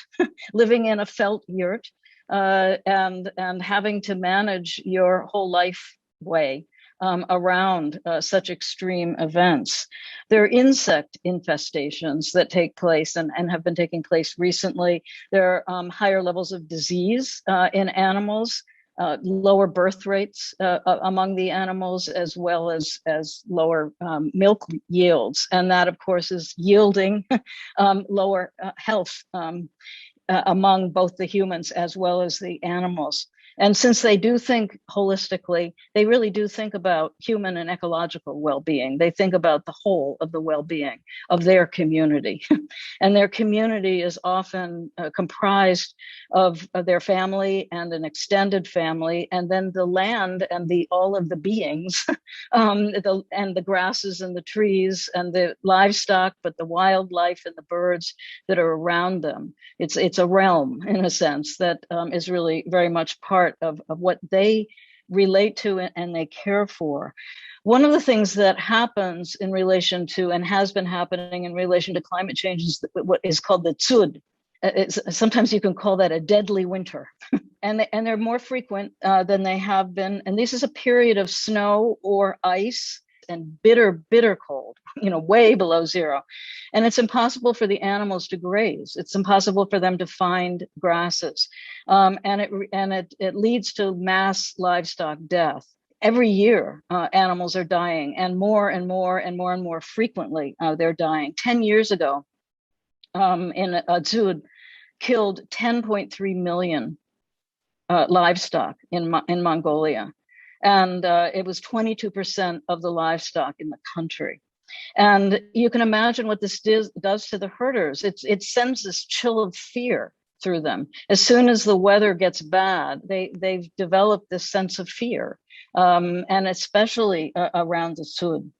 living in a felt yurt, and having to manage your whole life way around such extreme events. There are insect infestations that take place and have been taking place recently. There are higher levels of disease in animals. Lower birth rates among the animals, as well as lower milk yields. And that, of course, is yielding lower health among both the humans as well as the animals. And since they do think holistically, they really do think about human and ecological well-being. They think about the whole of the well-being of their community. And their community is often comprised of their family and an extended family, and then the land and all of the beings, and the grasses and the trees and the livestock, but the wildlife and the birds that are around them. It's a realm, in a sense, that is really very much part of what they relate to and they care for. One of the things that happens in relation to, and has been happening in relation to climate change, is what is called the tsud. Sometimes you can call that a deadly winter. And they're more frequent than they have been. And this is a period of snow or ice and bitter cold, you know, way below zero. And it's impossible for the animals to graze. It's impossible for them to find grasses. And it leads to mass livestock death. Every year, animals are dying, and more and more frequently, they're dying. 10 years ago, in Tsud, killed 10.3 million livestock in Mongolia. And it was 22% of the livestock in the country. And you can imagine what this does to the herders. It sends this chill of fear through them. As soon as the weather gets bad, they've developed this sense of fear, and especially around the Tsud.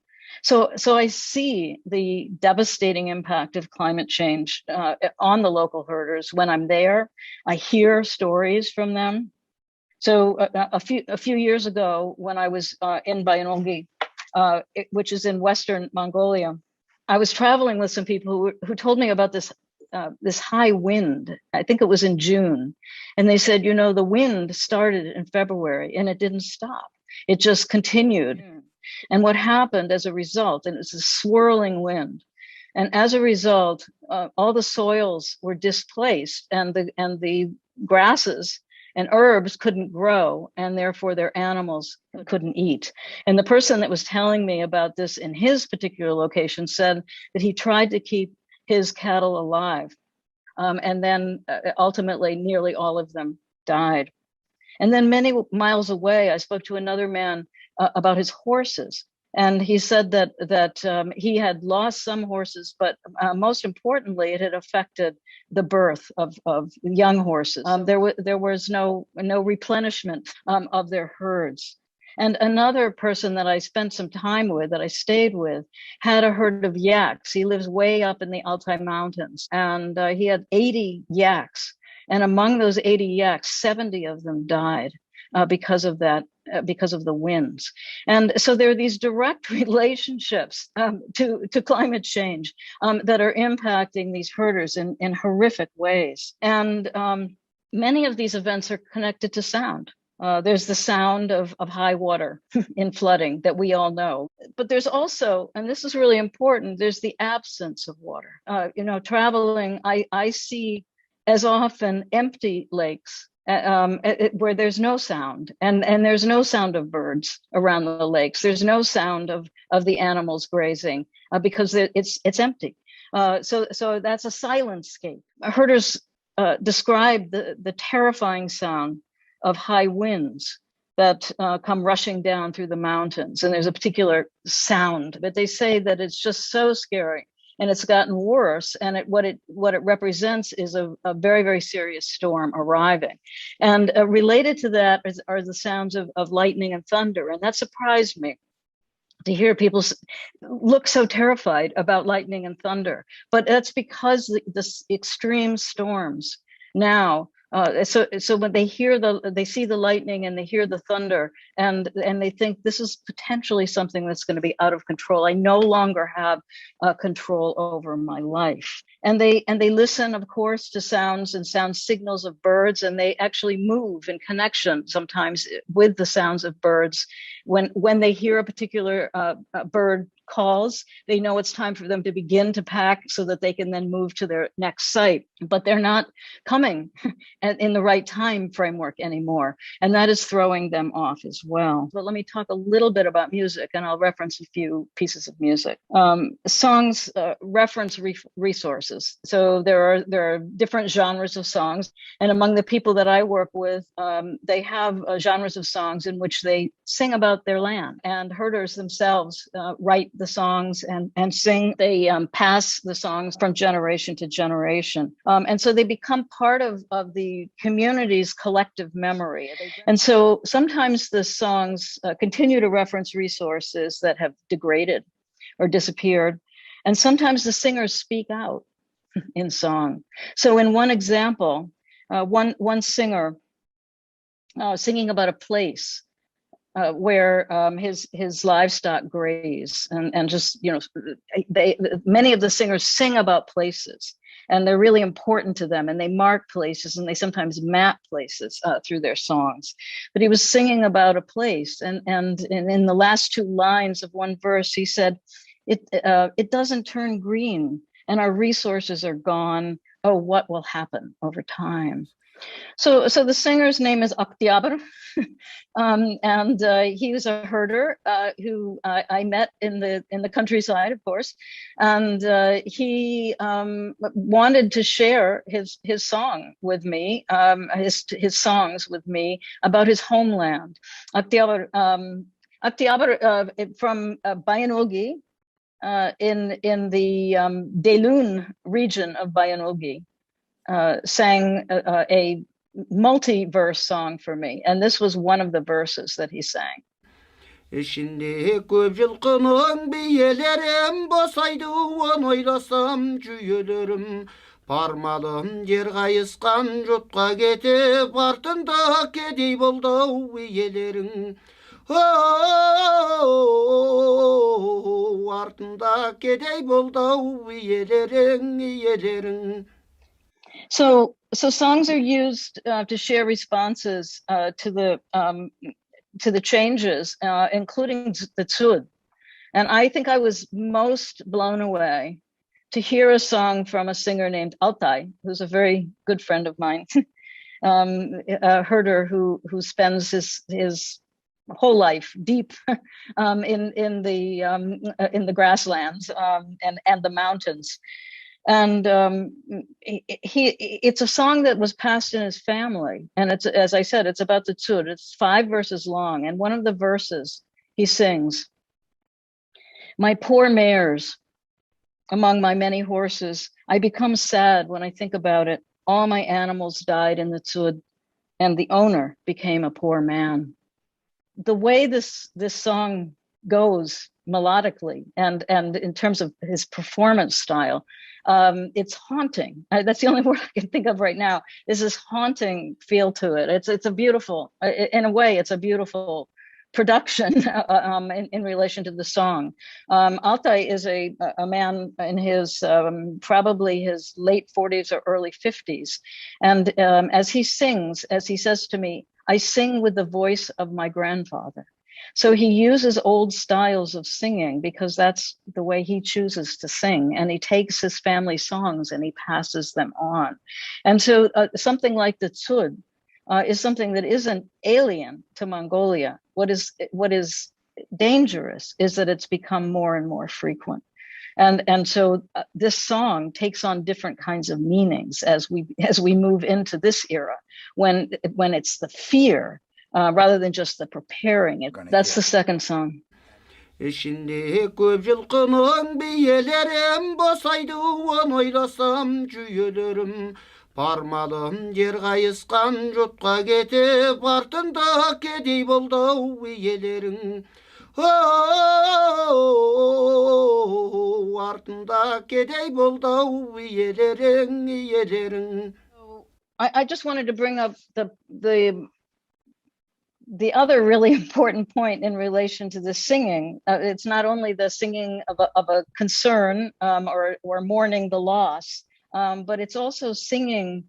So I see the devastating impact of climate change on the local herders when I'm there. I hear stories from them. So a few years ago, when I was in Bayanolgi, which is in Western Mongolia, I was traveling with some people who told me about this high wind. I think it was in June. And they said, you know, the wind started in February and it didn't stop. It just continued. And what happened as a result, and it's a swirling wind. And as a result, all the soils were displaced, and the grasses and herbs couldn't grow, and therefore their animals couldn't eat. And the person that was telling me about this in his particular location said that he tried to keep his cattle alive. And then ultimately, nearly all of them died. And then many miles away, I spoke to another man about his horses. And he said that he had lost some horses, but most importantly, it had affected the birth of young horses. There was no replenishment of their herds. And another person that I spent some time with, that I stayed with, had a herd of yaks. He lives way up in the Altai Mountains, and he had 80 yaks. And among those 80 yaks, 70 of them died because of that. Because of the winds. And so there are these direct relationships to climate change that are impacting these herders in horrific ways. And many of these events are connected to sound. There's the sound of high water in flooding that we all know. But there's also, and this is really important, there's the absence of water. Traveling, I see as often empty lakes where there's no sound, and there's no sound of birds around the lakes. There's no sound of the animals grazing because it's empty. So that's a silence-scape. Herders describe the terrifying sound of high winds that come rushing down through the mountains, and there's a particular sound, but they say that it's just so scary. And it's gotten worse, and what it represents is a very, very serious storm arriving. And related to that are the sounds of lightning and thunder, and that surprised me to hear people look so terrified about lightning and thunder. But that's because the extreme storms now So when they see the lightning and they hear the thunder, and they think this is potentially something that's going to be out of control. I no longer have control over my life. And they listen, of course, to sounds and sound signals of birds, and they actually move in connection sometimes with the sounds of birds. When they hear a particular bird calls, they know it's time for them to begin to pack so that they can then move to their next site. But they're not coming in the right time framework anymore. And that is throwing them off as well. But let me talk a little bit about music, and I'll reference a few pieces of music. Songs reference resources. So there are different genres of songs. And among the people that I work with, they have genres of songs in which they sing about their land, and herders themselves write the songs and sing. They pass the songs from generation to generation. And so they become part of the community's collective memory. And so sometimes the songs continue to reference resources that have degraded or disappeared. And sometimes the singers speak out in song. So in one example, one singer singing about a place where his livestock graze, and just, you know, many of the singers sing about places, and they're really important to them, and they mark places, and they sometimes map places through their songs. But he was singing about a place, and in the last two lines of one verse, he said, "It doesn't turn green, and our resources are gone. Oh, what will happen over time?" So the singer's name is October, and he was a herder who I met in the countryside, of course, and he wanted to share his song with me, his songs with me about his homeland. October from Bayanogi, in the Delun region of Bayanogi. Sang a multi-verse song for me, and this was one of the verses that he sang. Eşinde köp yılkının biyelerim bosaydı onu oylasam cüyelerim. Parmalım yer kayıskan jutka ketip артында kedey boldu biyelerin. Артында kedey boldu biyelerin. So songs are used to share responses to the changes, including the tzud. And I think I was most blown away to hear a song from a singer named Altai, who's a very good friend of mine, a herder who spends his whole life deep in the grasslands and the mountains. And it's a song that was passed in his family. And it's, as I said, it's about the tzud. It's 5 verses long. And one of the verses he sings, "My poor mares, among my many horses, I become sad when I think about it. All my animals died in the tzud, and the owner became a poor man." The way this song goes melodically and in terms of his performance style, it's haunting. That's the only word I can think of right now. There's this haunting feel to it. It's a beautiful, in a way, it's a beautiful production in relation to the song. Altai is a man in his probably his late 40s or early 50s. And as he sings, as he says to me, "I sing with the voice of my grandfather." So he uses old styles of singing because that's the way he chooses to sing. And he takes his family songs and he passes them on. And so something like the tzud is something that isn't alien to Mongolia. What is dangerous is that it's become more and more frequent. And so this song takes on different kinds of meanings as we move into this era, when it's the fear rather than just the preparing it. That's the second song. Eşinde köp yılkının biyelerim bosaydı onu oylasam cüyelerim. Parmalım yer kayıskan jutka ketip артында kedey boldu biyelerin. Артында kedey boldu biyelerin. I just wanted to bring up the other really important point in relation to the singing. It's not only the singing of a concern or mourning the loss, but it's also singing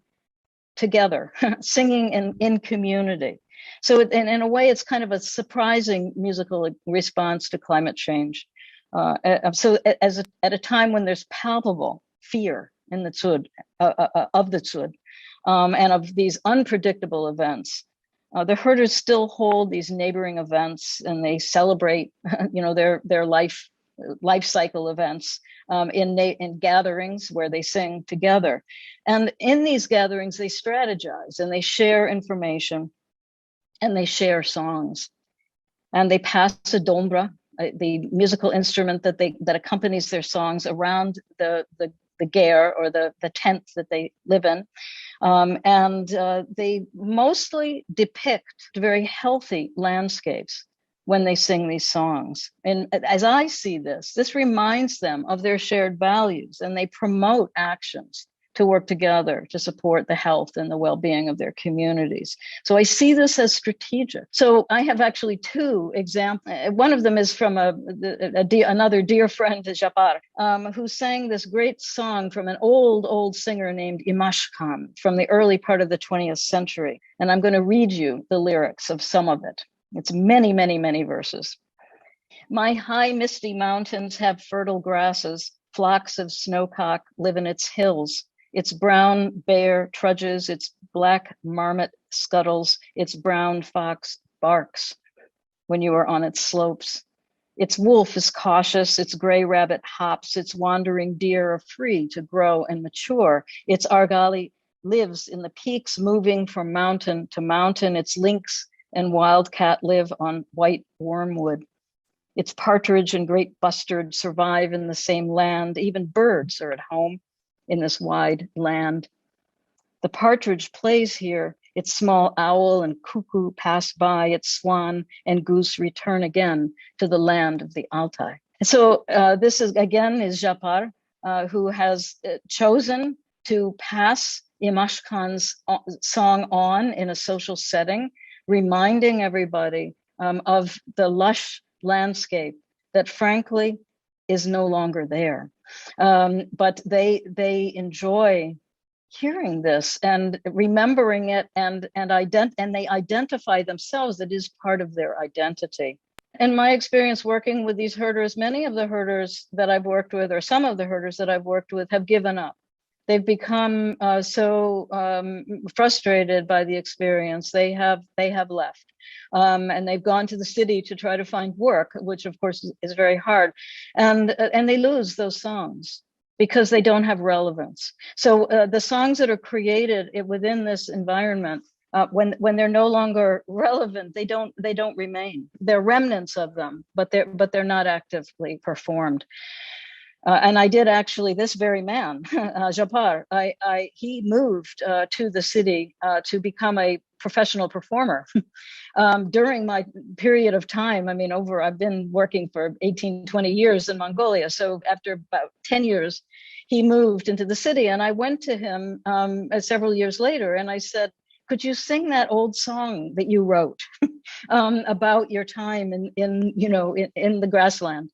together, singing in community. So in a way, it's kind of a surprising musical response to climate change. At a time when there's palpable fear in the Tsud, of the Tsud, and of these unpredictable events, the herders still hold these neighboring events, and they celebrate, their life cycle events in gatherings where they sing together. And in these gatherings, they strategize and they share information and they share songs. And they pass a dombra, the musical instrument that accompanies their songs, around the ger, or the tent that they live in. They mostly depict very healthy landscapes when they sing these songs. And as I see this reminds them of their shared values, and they promote actions to work together to support the health and the well-being of their communities. So I see this as strategic. So I have actually two examples. One of them is from another dear friend, Japar, who sang this great song from an old singer named Imash Khan from the early part of the 20th century. And I'm going to read you the lyrics of some of it. It's many, many, many verses. My high misty mountains have fertile grasses. Flocks of snowcock live in its hills. Its brown bear trudges, its black marmot scuttles, its brown fox barks when you are on its slopes. Its wolf is cautious, its gray rabbit hops, its wandering deer are free to grow and mature. Its argali lives in the peaks, moving from mountain to mountain. Its lynx and wildcat live on white wormwood. Its partridge and great bustard survive in the same land. Even birds are at home in this wide land. The partridge plays here. Its small owl and cuckoo pass by. Its swan and goose return again to the land of the Altai. So this is Japar, who has chosen to pass Imash Khan's song on in a social setting, reminding everybody of the lush landscape that frankly is no longer there. But they enjoy hearing this and remembering it, and they identify themselves. That is part of their identity. In my experience working with these herders, many of the herders that I've worked with, or some of the herders that I've worked with, have given up. They've become so frustrated by the experience. They have left, and they've gone to the city to try to find work, which of course is very hard, and they lose those songs because they don't have relevance. So the songs that are created within this environment, when they're no longer relevant, they don't remain. They're remnants of them, but they're not actively performed. And I did actually, this very man, Japar, he moved to the city to become a professional performer. During my period of time, I've been working for 18, 20 years in Mongolia. So after about 10 years, he moved into the city, and I went to him several years later, and I said, could you sing that old song that you wrote about your time in the grassland?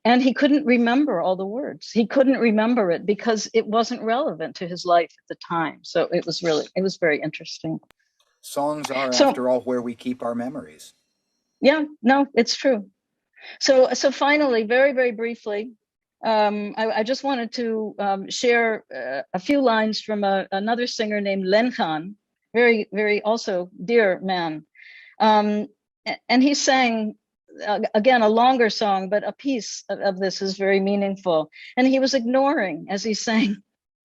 And he couldn't remember all the words. He couldn't remember it because it wasn't relevant to his life at the time. So it was very interesting. Songs are, after all, where we keep our memories. Yeah, no, it's true. So finally, very, very briefly, I just wanted to share a few lines from another singer named Len Khan, very, very also dear man. And he sang, again, a longer song, but a piece of this is very meaningful. And he was ignoring, as he sang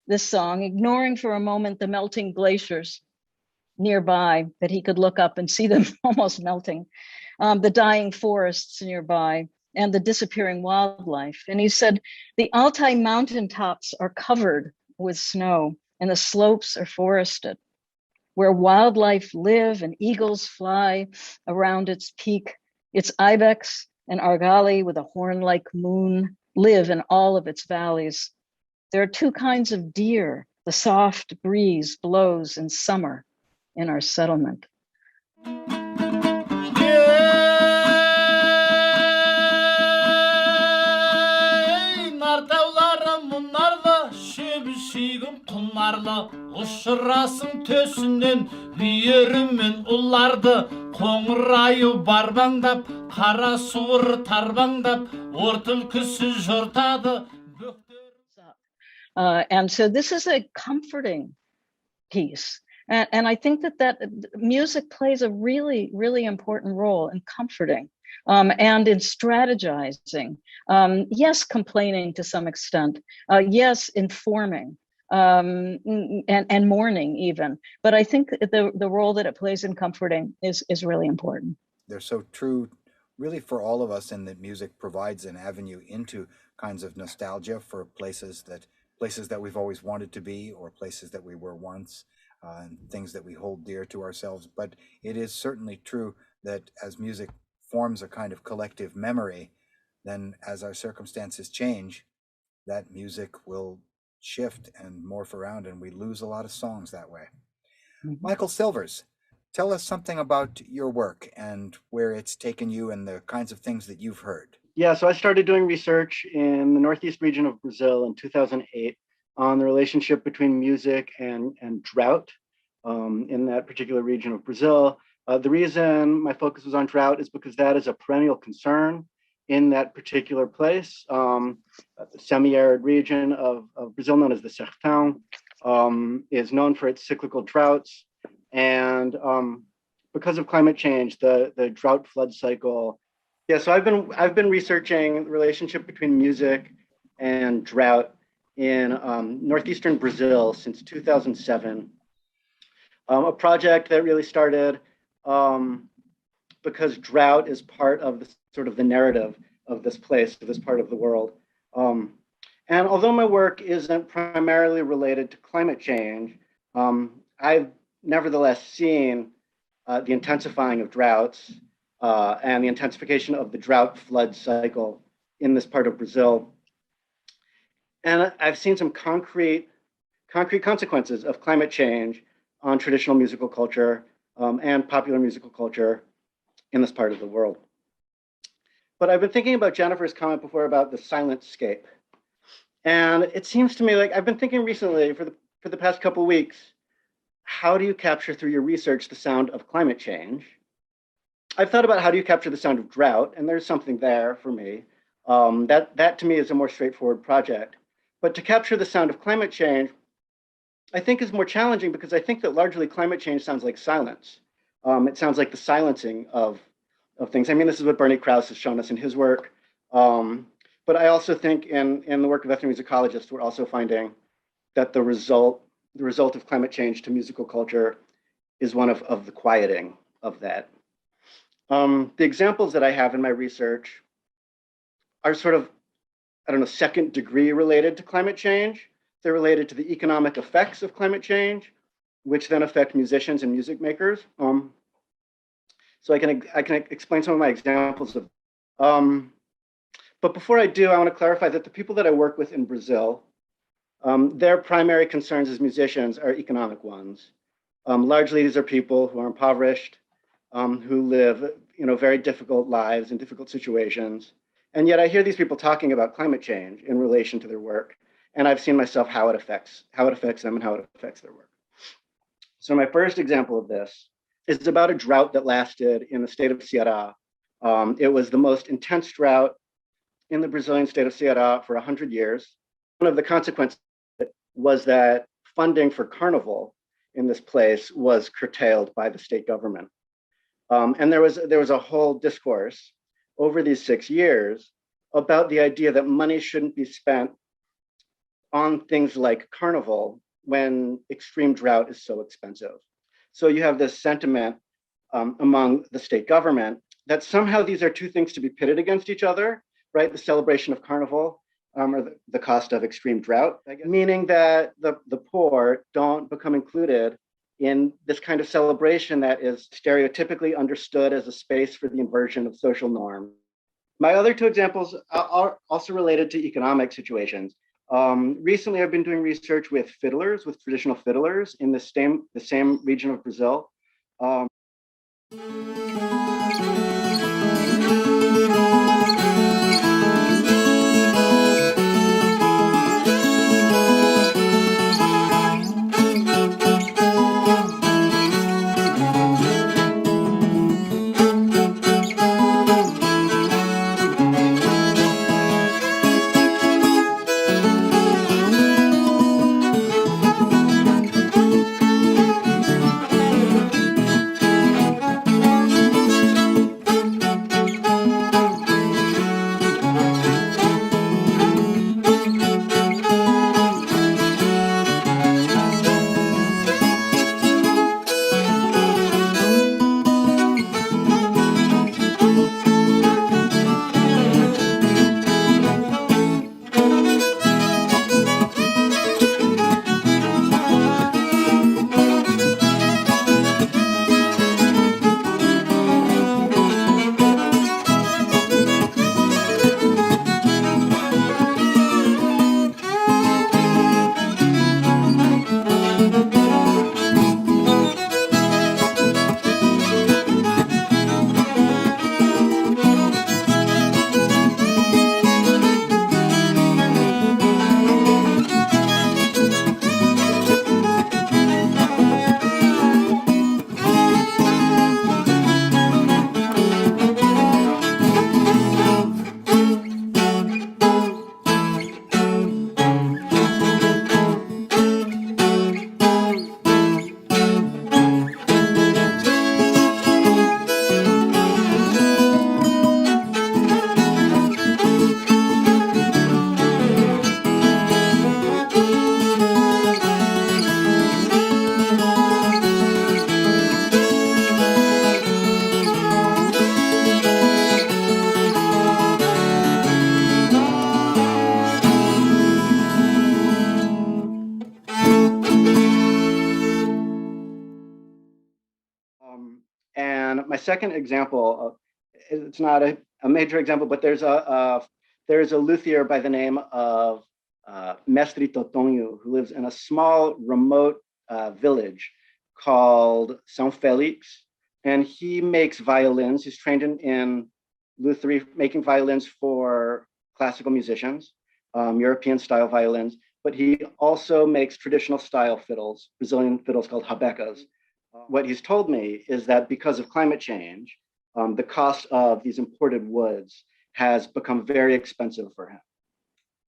this song, ignoring for a moment the melting glaciers nearby, that he could look up and see them almost melting, the dying forests nearby, and the disappearing wildlife. And he said, the Altai mountaintops are covered with snow, and the slopes are forested, where wildlife live and eagles fly around its peak. Its ibex and argali with a horn-like moon live in all of its valleys. There are two kinds of deer The soft breeze blows in summer in our settlement. Ұшырасың төсінен үйірімен ұларды, қоңырайы барбаңдап, қара суыр тарбаңдап, ор түлкісі жортады. And so this is a comforting piece. And I think that music plays a really, really important role in comforting and in strategizing. Yes, complaining to some extent. Yes, informing. And mourning even. But I think the role that it plays in comforting is really important. They're so true, really, for all of us, in that music provides an avenue into kinds of nostalgia for places that we've always wanted to be, or places that we were once, and things that we hold dear to ourselves. But it is certainly true that as music forms a kind of collective memory, then as our circumstances change, that music will shift and morph around, and we lose a lot of songs that way. Michael Silvers, tell us something about your work and where it's taken you and the kinds of things that you've heard. Yeah, so I started doing research in the northeast region of Brazil in 2008 on the relationship between music and drought in that particular region of Brazil. The reason my focus was on drought is because that is a perennial concern in that particular place. The semi-arid region of Brazil, known as the Sertão, is known for its cyclical droughts. And because of climate change, the drought flood cycle. Yeah, so I've been researching the relationship between music and drought in northeastern Brazil since 2007. A project that really started because drought is part of the sort of the narrative of this place, of this part of the world. And although my work isn't primarily related to climate change, I've nevertheless seen the intensifying of droughts and the intensification of the drought flood cycle in this part of Brazil. And I've seen some concrete consequences of climate change on traditional musical culture and popular musical culture in this part of the world. But I've been thinking about Jennifer's comment before about the silent scape. And it seems to me like I've been thinking recently for the past couple of weeks, how do you capture through your research the sound of climate change? I've thought about how do you capture the sound of drought, and there's something there for me. That to me is a more straightforward project. But to capture the sound of climate change, I think is more challenging because I think that largely climate change sounds like silence. It sounds like the silencing of things. I mean, this is what Bernie Krause has shown us in his work. But I also think in the work of ethnomusicologists, we're also finding that the result of climate change to musical culture is one of the quieting of that. The examples that I have in my research are sort of, I don't know, second degree related to climate change. They're related to the economic effects of climate change, which then affect musicians and music makers. So I can explain some of my examples of. But before I do, I want to clarify that the people that I work with in Brazil, their primary concerns as musicians are economic ones. Largely, these are people who are impoverished, who live, very difficult lives in difficult situations. And yet I hear these people talking about climate change in relation to their work. And I've seen myself how it affects them and how it affects their work. So my first example of this is about a drought that lasted in the state of Ceará. It was the most intense drought in the Brazilian state of Ceará for 100 years. One of the consequences was that funding for carnival in this place was curtailed by the state government. And there was a whole discourse over these 6 years about the idea that money shouldn't be spent on things like carnival when extreme drought is so expensive. So you have this sentiment among the state government that somehow these are two things to be pitted against each other, right? The celebration of carnival or the cost of extreme drought, meaning that the poor don't become included in this kind of celebration that is stereotypically understood as a space for the inversion of social norms. My other two examples are also related to economic situations. Recently, I've been doing research with fiddlers, with traditional fiddlers in the same region of Brazil. And my second example, it's not a major example, but there's a luthier by the name of Mestre Totonho, who lives in a small remote village called São Felix, and he makes violins. He's trained in lutherie, making violins for classical musicians, European style violins, but he also makes traditional style fiddles, Brazilian fiddles called rabecas. What he's told me is that because of climate change, the cost of these imported woods has become very expensive for him.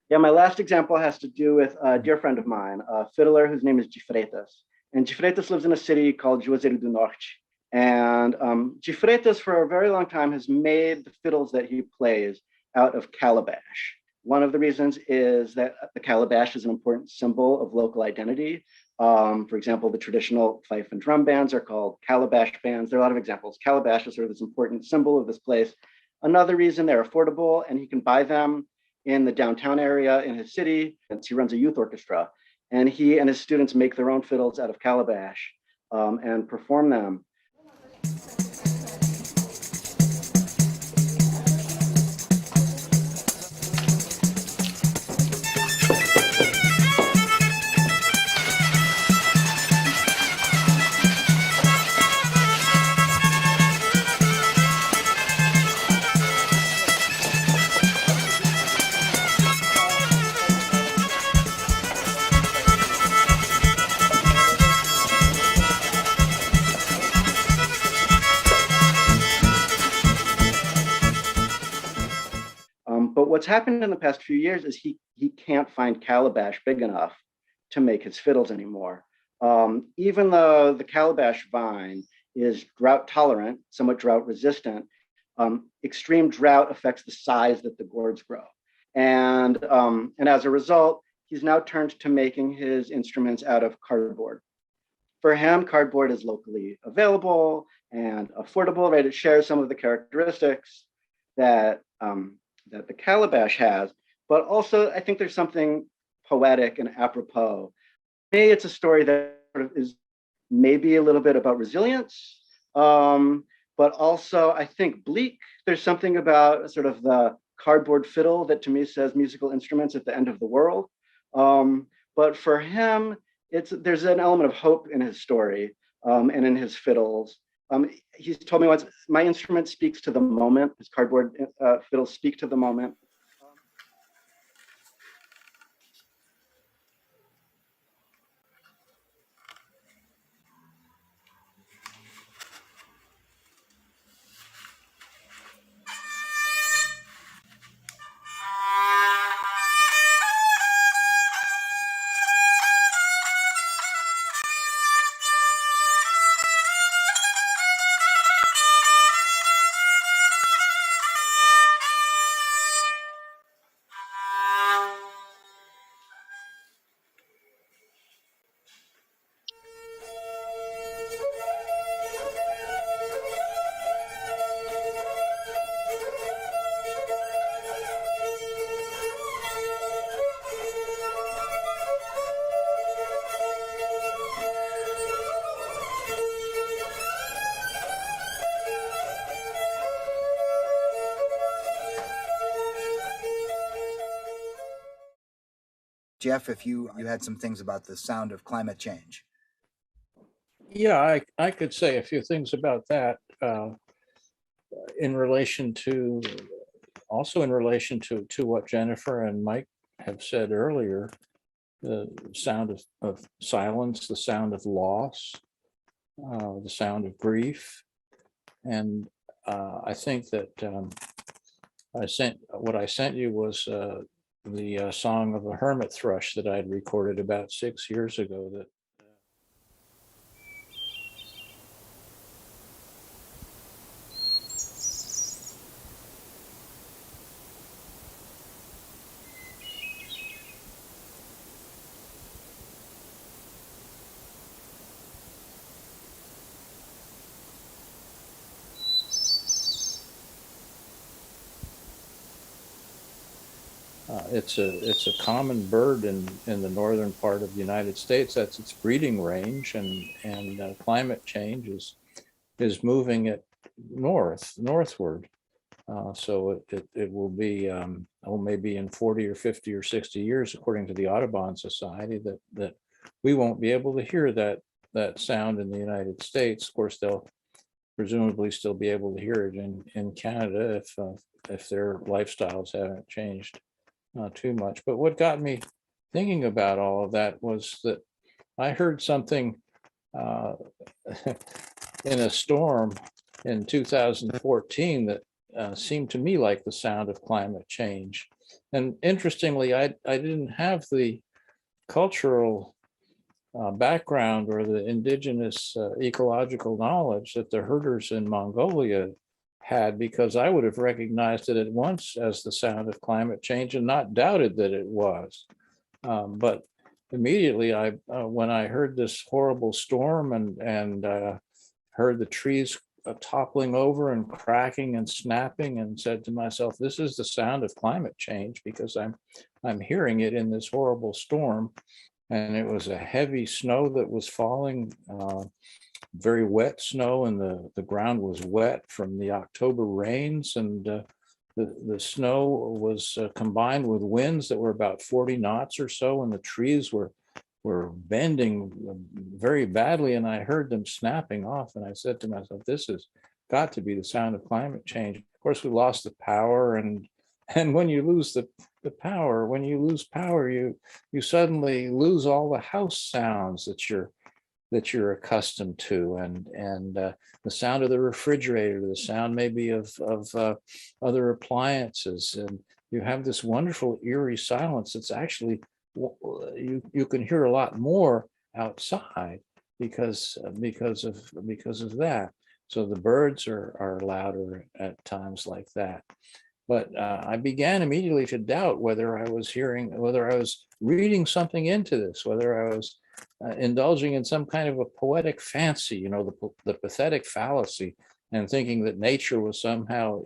Yeah, my last example has to do with a dear friend of mine, a fiddler whose name is Gifreitas. And Gifreitas lives in a city called Juazeiro do Norte. And Gifreitas, for a very long time, has made the fiddles that he plays out of calabash. One of the reasons is that the calabash is an important symbol of local identity. For example, the traditional fife and drum bands are called calabash bands. There are a lot of examples. Calabash is sort of this important symbol of this place. Another reason they're affordable, and he can buy them in the downtown area in his city. And he runs a youth orchestra, and he and his students make their own fiddles out of calabash and perform them. But what's happened in the past few years is he can't find calabash big enough to make his fiddles anymore. Even though the calabash vine is drought tolerant, somewhat drought resistant, extreme drought affects the size that the gourds grow. And as a result, he's now turned to making his instruments out of cardboard. For him, cardboard is locally available and affordable, right? It shares some of the characteristics that that the calabash has, but also I think there's something poetic and apropos. For me, it's a story that sort of is maybe a little bit about resilience, but also I think bleak. There's something about sort of the cardboard fiddle that to me says musical instruments at the end of the world. But for him, there's an element of hope in his story and in his fiddles. He's told me once, my instrument speaks to the moment. His cardboard fiddles speak to the moment. Jeff, if you had some things about the sound of climate change. Yeah, I could say a few things about that in relation to, also in relation to what Jennifer and Mike have said earlier, the sound of silence, the sound of loss, the sound of grief. And I think that what I sent you was the song of a hermit thrush that I'd recorded about 6 years ago. That it's a common bird in the northern part of the United States. That's its breeding range, and climate change is moving it northward. So it will be maybe in 40 or 50 or 60 years, according to the Audubon Society, that we won't be able to hear that sound in the United States. Of course, they'll presumably still be able to hear it in Canada if their lifestyles haven't changed too much. But what got me thinking about all of that was that I heard something in a storm in 2014 that seemed to me like the sound of climate change. And interestingly, I didn't have the cultural background or the indigenous ecological knowledge that the herders in Mongolia had, because I would have recognized it at once as the sound of climate change and not doubted that it was. But immediately, when I heard this horrible storm and heard the trees toppling over and cracking and snapping, and said to myself, this is the sound of climate change, because I'm hearing it in this horrible storm. And it was a heavy snow that was falling, very wet snow, and the ground was wet from the October rains, and the snow was combined with winds that were about 40 knots or so, and the trees were bending very badly, and I heard them snapping off, and I said to myself, this has got to be the sound of climate change. Of course, we lost the power, and when you lose the power, you suddenly lose all the house sounds that you're accustomed to, and the sound of the refrigerator, the sound maybe of other appliances, and you have this wonderful eerie silence. It's actually, you can hear a lot more outside because of that. So the birds are louder at times like that. But I began immediately to doubt whether I was reading something into this, whether I was indulging in some kind of a poetic fancy, the pathetic fallacy, and thinking that nature was somehow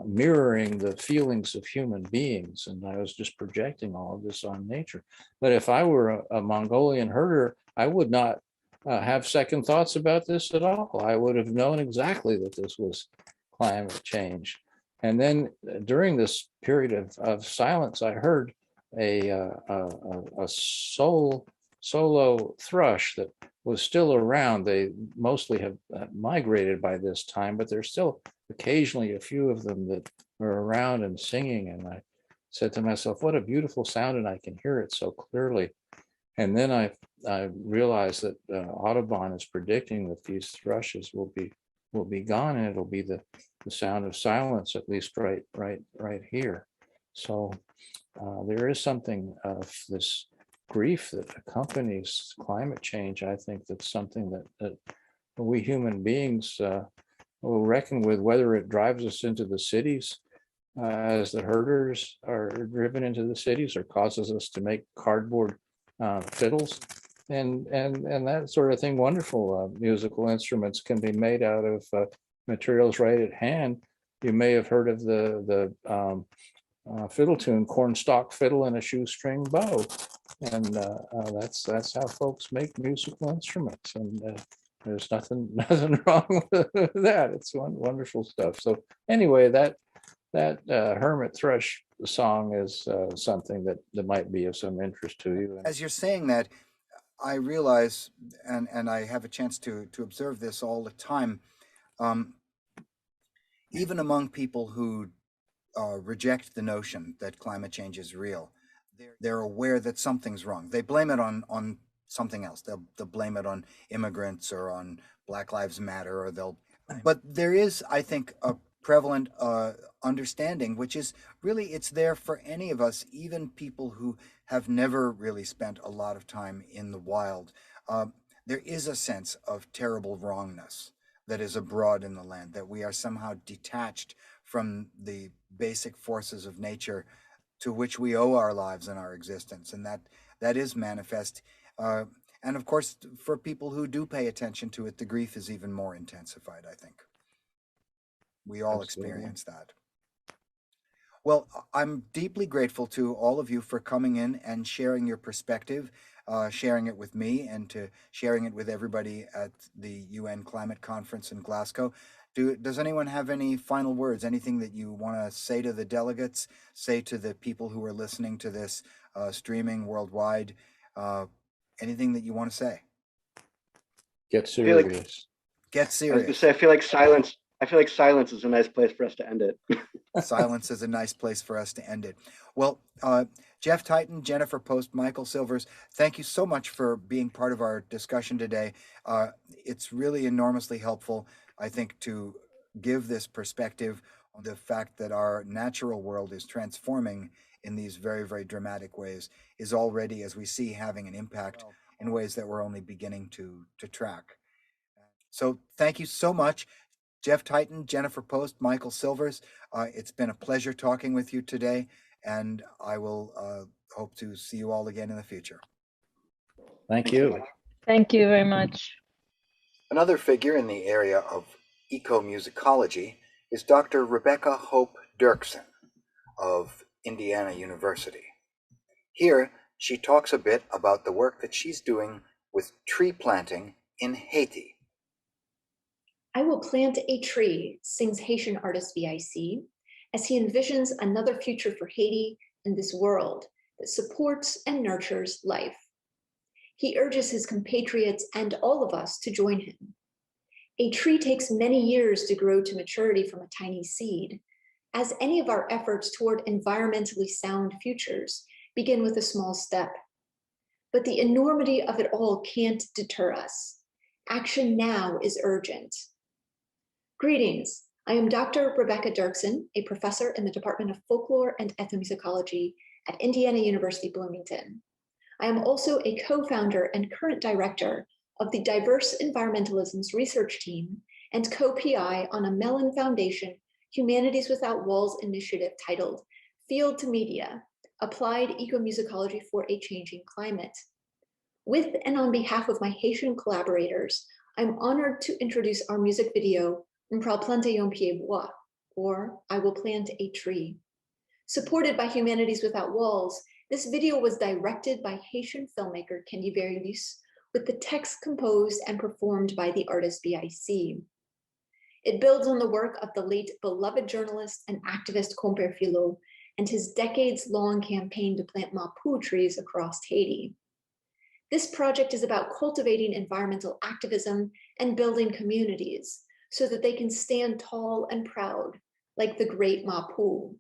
mirroring the feelings of human beings, and I was just projecting all of this on nature. But if I were a Mongolian herder, I would not have second thoughts about this at all. I would have known exactly that this was climate change. And then during this period of silence, I heard a solo thrush that was still around. They mostly have migrated by this time, but there's still occasionally a few of them that are around and singing. And I said to myself, what a beautiful sound, and I can hear it so clearly. And then I realized that Audubon is predicting that these thrushes will be gone, and it'll be the sound of silence, at least right here. So there is something of this grief that accompanies climate change. I think that's something that we human beings will reckon with, whether it drives us into the cities as the herders are driven into the cities, or causes us to make cardboard fiddles and that sort of thing. Wonderful musical instruments can be made out of materials right at hand. You may have heard of the fiddle tune, cornstalk fiddle and a shoestring bow, and that's how folks make musical instruments. And there's nothing wrong with that. It's wonderful stuff. So anyway, that hermit thrush song is something that might be of some interest to you. As you're saying that, I realize, and I have a chance to observe this all the time, even among people who reject the notion that climate change is real, they're aware that something's wrong. They blame it on something else. They'll blame it on immigrants or on Black Lives Matter, or but there is, I think, a prevalent understanding, which is really, it's there for any of us, even people who have never really spent a lot of time in the wild. There is a sense of terrible wrongness that is abroad in the land, that we are somehow detached from the basic forces of nature to which we owe our lives and our existence, and that is manifest. And of course, for people who do pay attention to it, the grief is even more intensified, I think. We all experience that. Well, I'm deeply grateful to all of you for coming in and sharing your perspective, sharing it with me, and to sharing it with everybody at the UN Climate Conference in Glasgow. Does anyone have any final words, anything that you want to say to the delegates, say to the people who are listening to this streaming worldwide? Anything that you want to say? Get serious. Get serious. I was going to say, I feel like silence is a nice place for us to end it. Silence is a nice place for us to end it. Well, Jeff Titus, Jennifer Post, Michael Silvers, thank you so much for being part of our discussion today. It's really enormously helpful, I think, to give this perspective on the fact that our natural world is transforming in these very, very dramatic ways, is already, as we see, having an impact in ways that we're only beginning to track. So thank you so much. Jeff Titus, Jennifer Post, Michael Silvers, it's been a pleasure talking with you today, and I will hope to see you all again in the future. Thank you. Thank you very much. Another figure in the area of ecomusicology is Dr. Rebecca Hope Dirksen of Indiana University. Here, she talks a bit about the work that she's doing with tree planting in Haiti. I will plant a tree, sings Haitian artist VIII, as he envisions another future for Haiti and this world that supports and nurtures life. He urges his compatriots and all of us to join him. A tree takes many years to grow to maturity from a tiny seed, as any of our efforts toward environmentally sound futures begin with a small step. But the enormity of it all can't deter us. Action now is urgent. Greetings, I am Dr. Rebecca Dirksen, a professor in the Department of Folklore and Ethnomusicology at Indiana University Bloomington. I am also a co-founder and current director of the Diverse Environmentalisms Research Team and co-PI on a Mellon Foundation Humanities Without Walls initiative titled Field to Media, Applied Ecomusicology for a Changing Climate. With and on behalf of my Haitian collaborators, I'm honored to introduce our music video, On peut planter un pied bois, or I Will Plant a Tree. Supported by Humanities Without Walls, this video was directed by Haitian filmmaker Kendi Berulus, with the text composed and performed by the artist VIII. It builds on the work of the late beloved journalist and activist Comper Philo and his decades-long campaign to plant mapu trees across Haiti. This project is about cultivating environmental activism and building communities so that they can stand tall and proud, like the great mapu.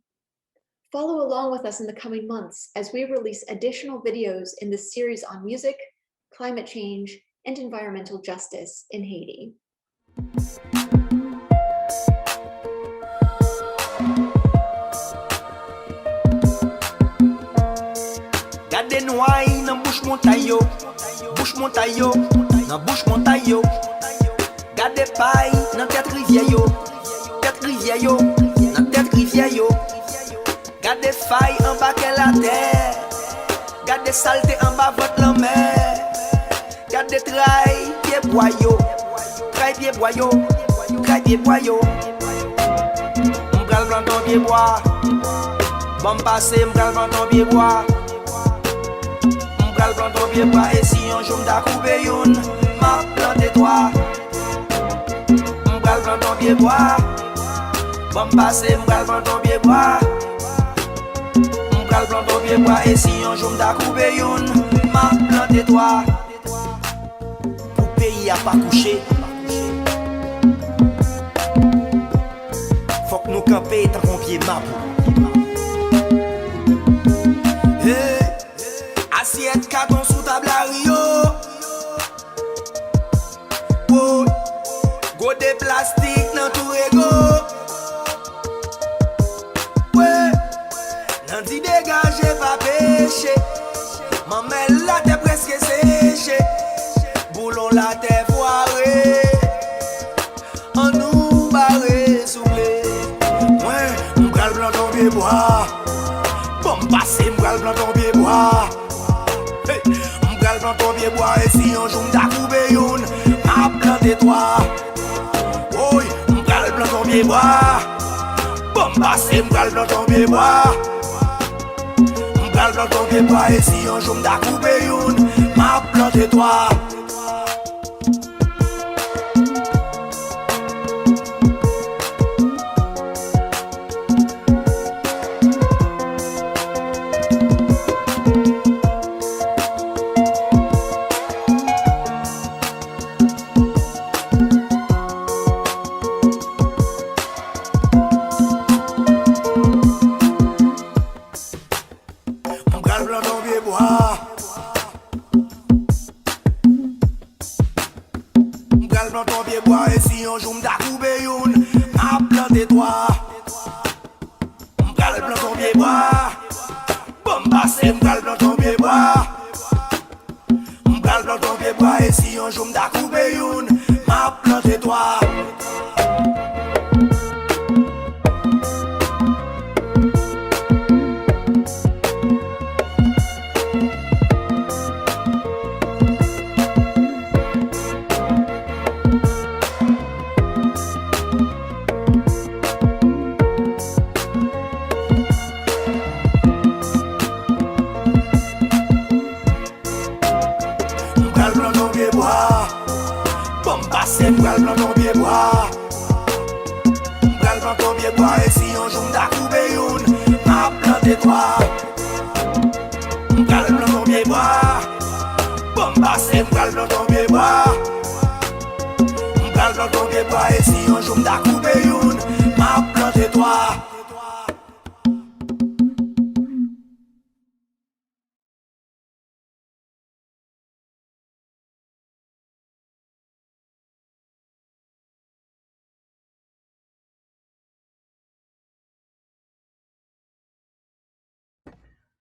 Follow along with us in the coming months as we release additional videos in this series on music, climate change, and environmental justice in Haiti. Gade noy nan bouche montagne yo, nan bouche montagne yo. Gade pay nan tête rivière yo, nan tête rivière yo. Gade fay en bas que la terre, gade saleté en bas votre la mer. Gade trail pied boyo, trail pied boyo, trail pied boyo. M'gal blanc ton pied bois, bon passé m'gal blanc ton pied bois. M'gal blanc ton pied bois et si un jour m'da coupé youn, m'a planté toi. M'gal blanc ton pied bois, bon passé m'gal blanc ton pied bois. M'gal blanc ton pied bois et si un jour m'da coupé youn, m'a planté toi. Pour pays a pas couché, faut que nous camper tant qu'on pied mapou. Assiette carton sous table à Rio. Oh, go de plastique dans tout ego. Ouais, nan di dégagé pas péché. Maman la t'es presque séché. Boulon la t'es foiré. En nous barré soufflé. Ouais, m'gal blanc ton pied bois. Bon passé m'gal blanc ton pied bois. M'gal blanc ton pied bois et si un jour m'da coupé youn, m'a planté toi. Oui, m'gal blanc ton pied bois. Bon passé m'gal blanc ton pied bois. M'gal blanc ton pied bois et si un jour m'da coupé youn, m'a planté toi.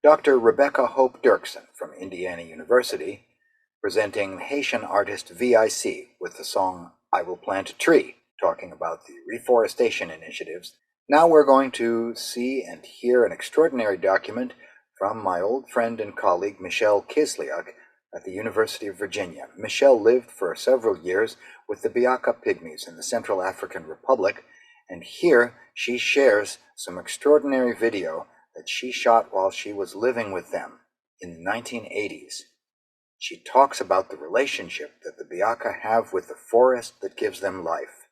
Dr. Rebecca Hope Dirksen from Indiana University, presenting Haitian artist VIII with the song I Will Plant a Tree, talking about the reforestation initiatives. Now we're going to see and hear an extraordinary document from my old friend and colleague Michelle Kislyak at the University of Virginia. Michelle lived for several years with the Biaka Pygmies in the Central African Republic, and here she shares some extraordinary video that she shot while she was living with them in the 1980s. She talks about the relationship that the Biaka have with the forest that gives them life,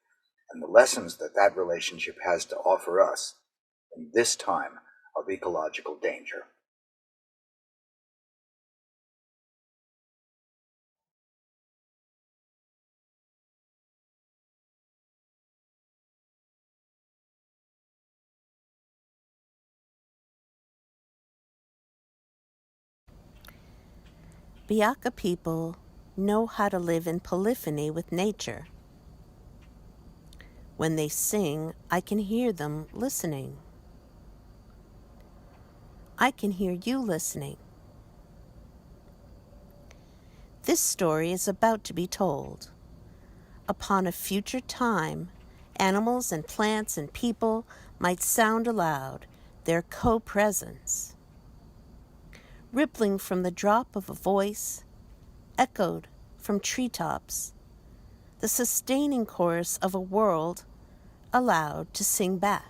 and the lessons that that relationship has to offer us in this time of ecological danger. Biaka people know how to live in polyphony with nature. When they sing, I can hear them listening. I can hear you listening. This story is about to be told. Upon a future time, animals and plants and people might sound aloud their co-presence. Rippling from the drop of a voice, echoed from treetops, the sustaining chorus of a world allowed to sing back.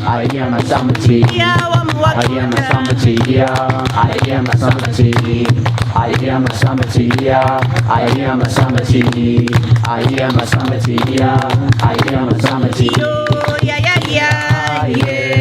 I am a somebody. I am a somebody. I am a somebody. I am a somebody. I am a somebody. I am a somebody. I am a somebody. Yeah, yeah, yeah, yeah.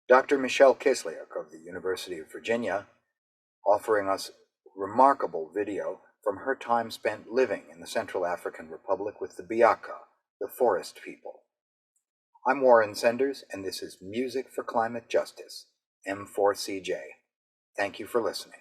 Dr. Michelle Kisliak of the University of Virginia, offering us remarkable video from her time spent living in the Central African Republic with the Biaka, the forest people. I'm Warren Senders, and this is Music for Climate Justice, M4CJ. Thank you for listening.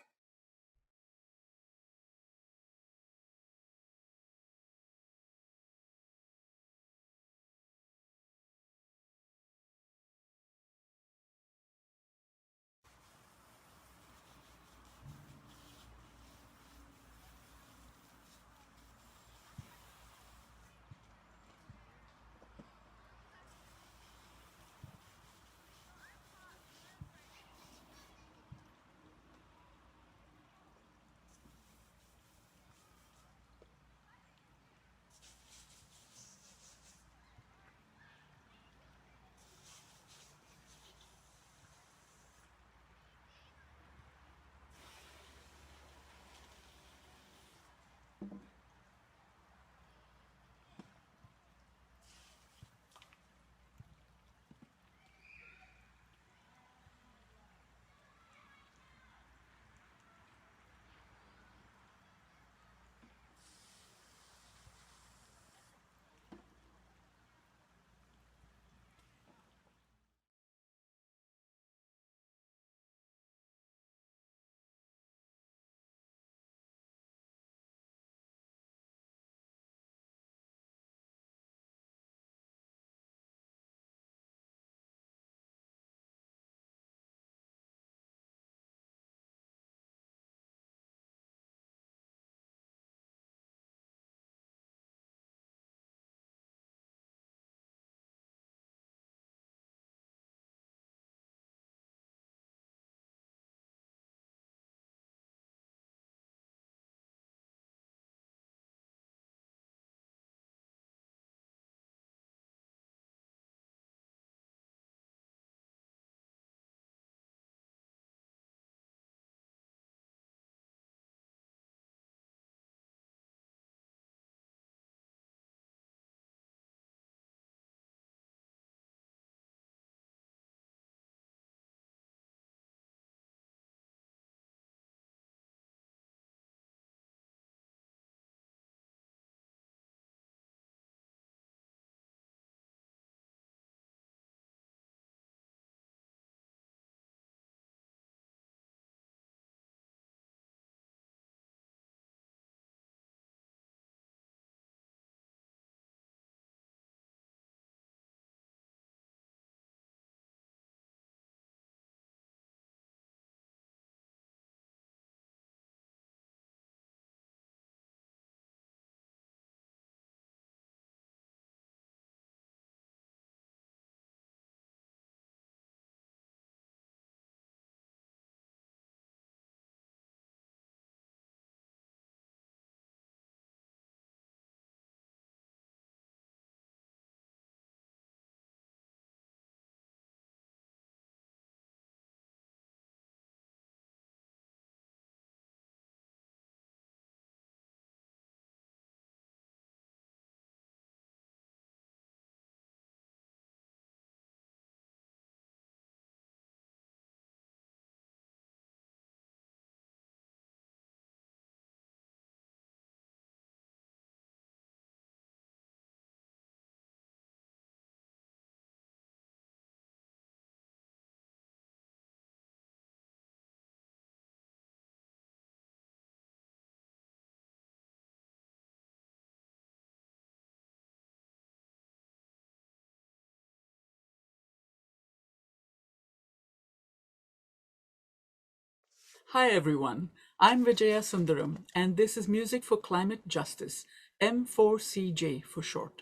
Hi everyone, I'm Vijaya Sundaram, and this is Music for Climate Justice, M4CJ for short.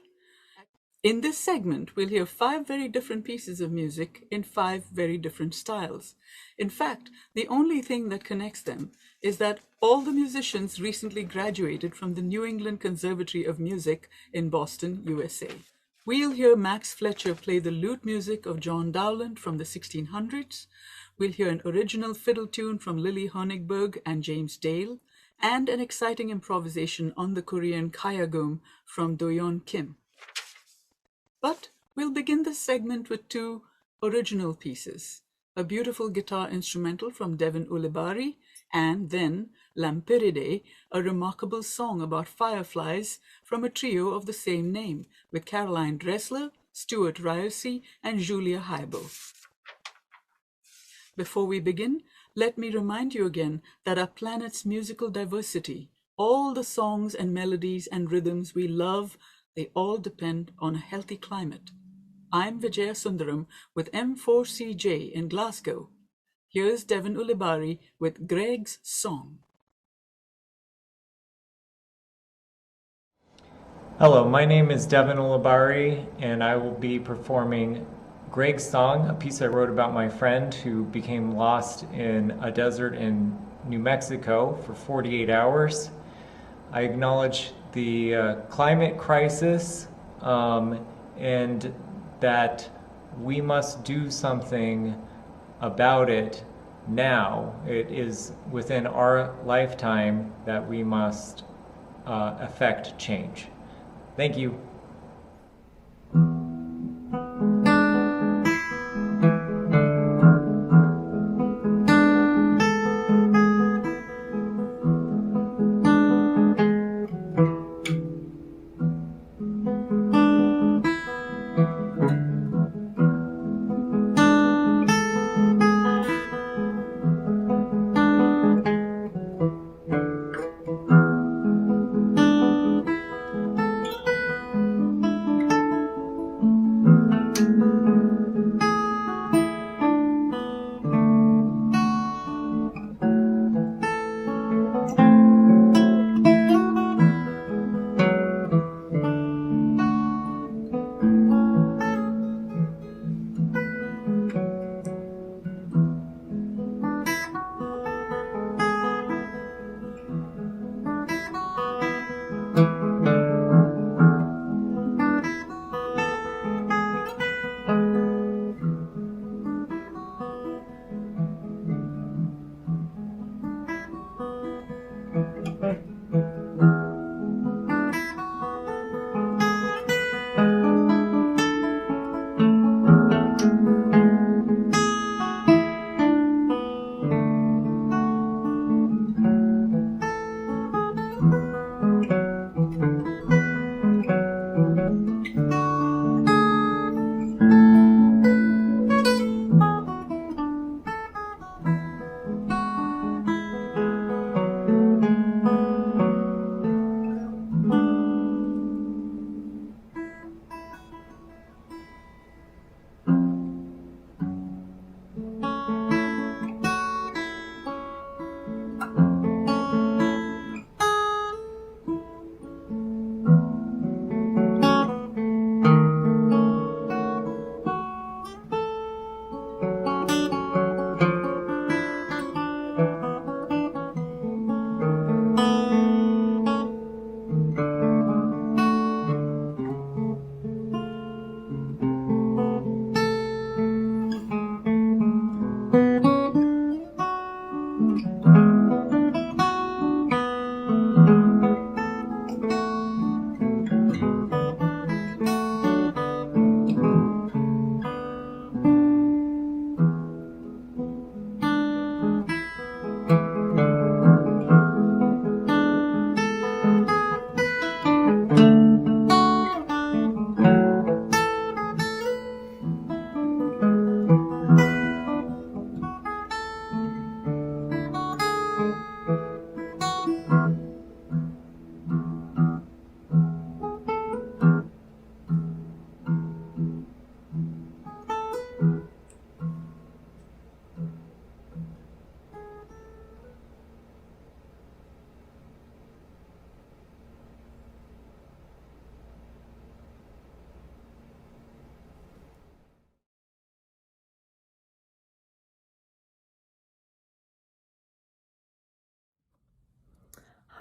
In this segment, we'll hear 5 very different pieces of music in 5 very different styles. In fact, the only thing that connects them is that all the musicians recently graduated from the New England Conservatory of Music in Boston, USA. We'll hear Max Fletcher play the lute music of John Dowland from the 1600s. We'll hear an original fiddle tune from Lily Honigberg and James Dale, and an exciting improvisation on the Korean kayagum from Do-yeon Kim. But we'll begin this segment with 2 original pieces. a beautiful guitar instrumental from Devin Ulibarri, and then Lampyridae, a remarkable song about fireflies from a trio of the same name with Caroline Dressler, Stuart Ryersey, and Julia Heibel. Before we begin, let me remind you again that our planet's musical diversity, all the songs and melodies and rhythms we love, they all depend on a healthy climate. I'm Vijaya Sundaram with M4CJ in Glasgow. Here's Devin Ulibarri with Greg's Song. Hello, my name is Devin Ulibarri, and I will be performing Greg's Song, a piece I wrote about my friend who became lost in a desert in New Mexico for 48 hours. I acknowledge the climate crisis and that we must do something about it now. It is within our lifetime that we must affect change. Thank you.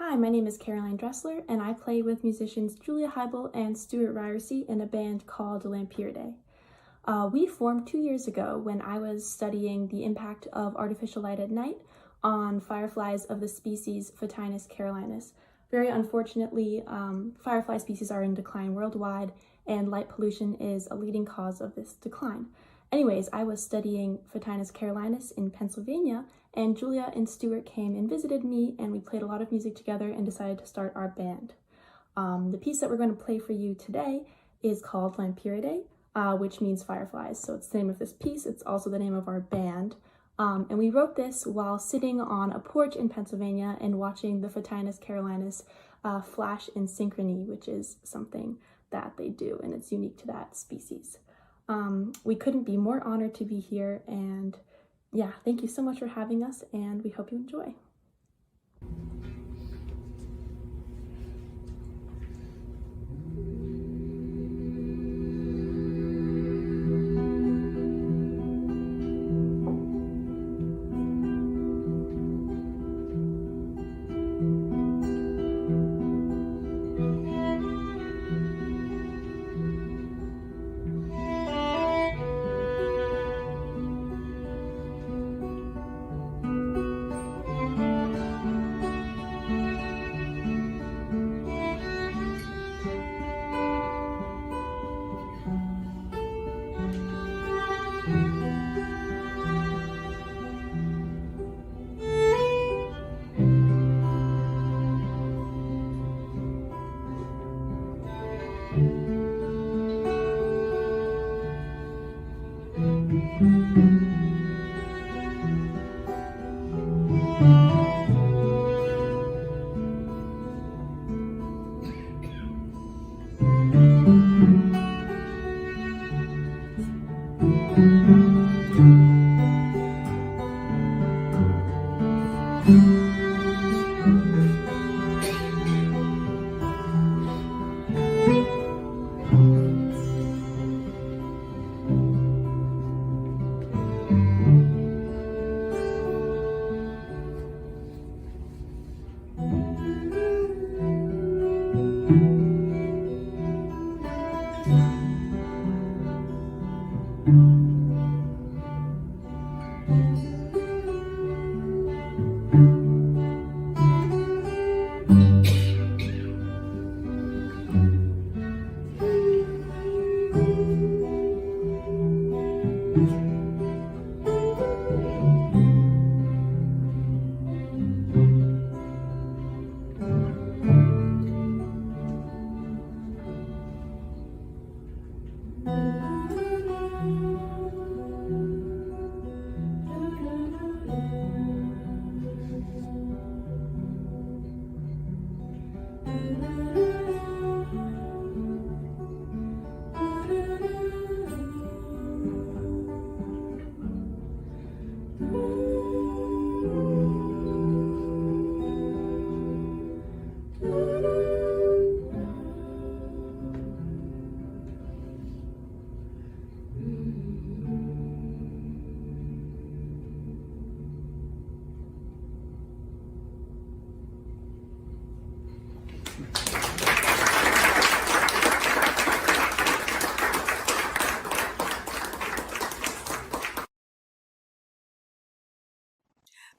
Hi, my name is Caroline Dressler, and I play with musicians Julia Heibel and Stuart Ryersey in a band called Lampyridae. We formed 2 years ago when I was studying the impact of artificial light at night on fireflies of the species Photinus carolinus. Very unfortunately, firefly species are in decline worldwide, and light pollution is a leading cause of this decline. Anyways, I was studying Photinus carolinus in Pennsylvania, and Julia and Stuart came and visited me, and we played a lot of music together and decided to start our band. The piece that we're going to play for you today is called Lampyridae, which means fireflies. So it's the name of this piece. It's also the name of our band. And we wrote this while sitting on a porch in Pennsylvania and watching the Photinus carolinus flash in synchrony, which is something that they do, and it's unique to that species. We couldn't be more honored to be here, and yeah, thank you so much for having us, and we hope you enjoy.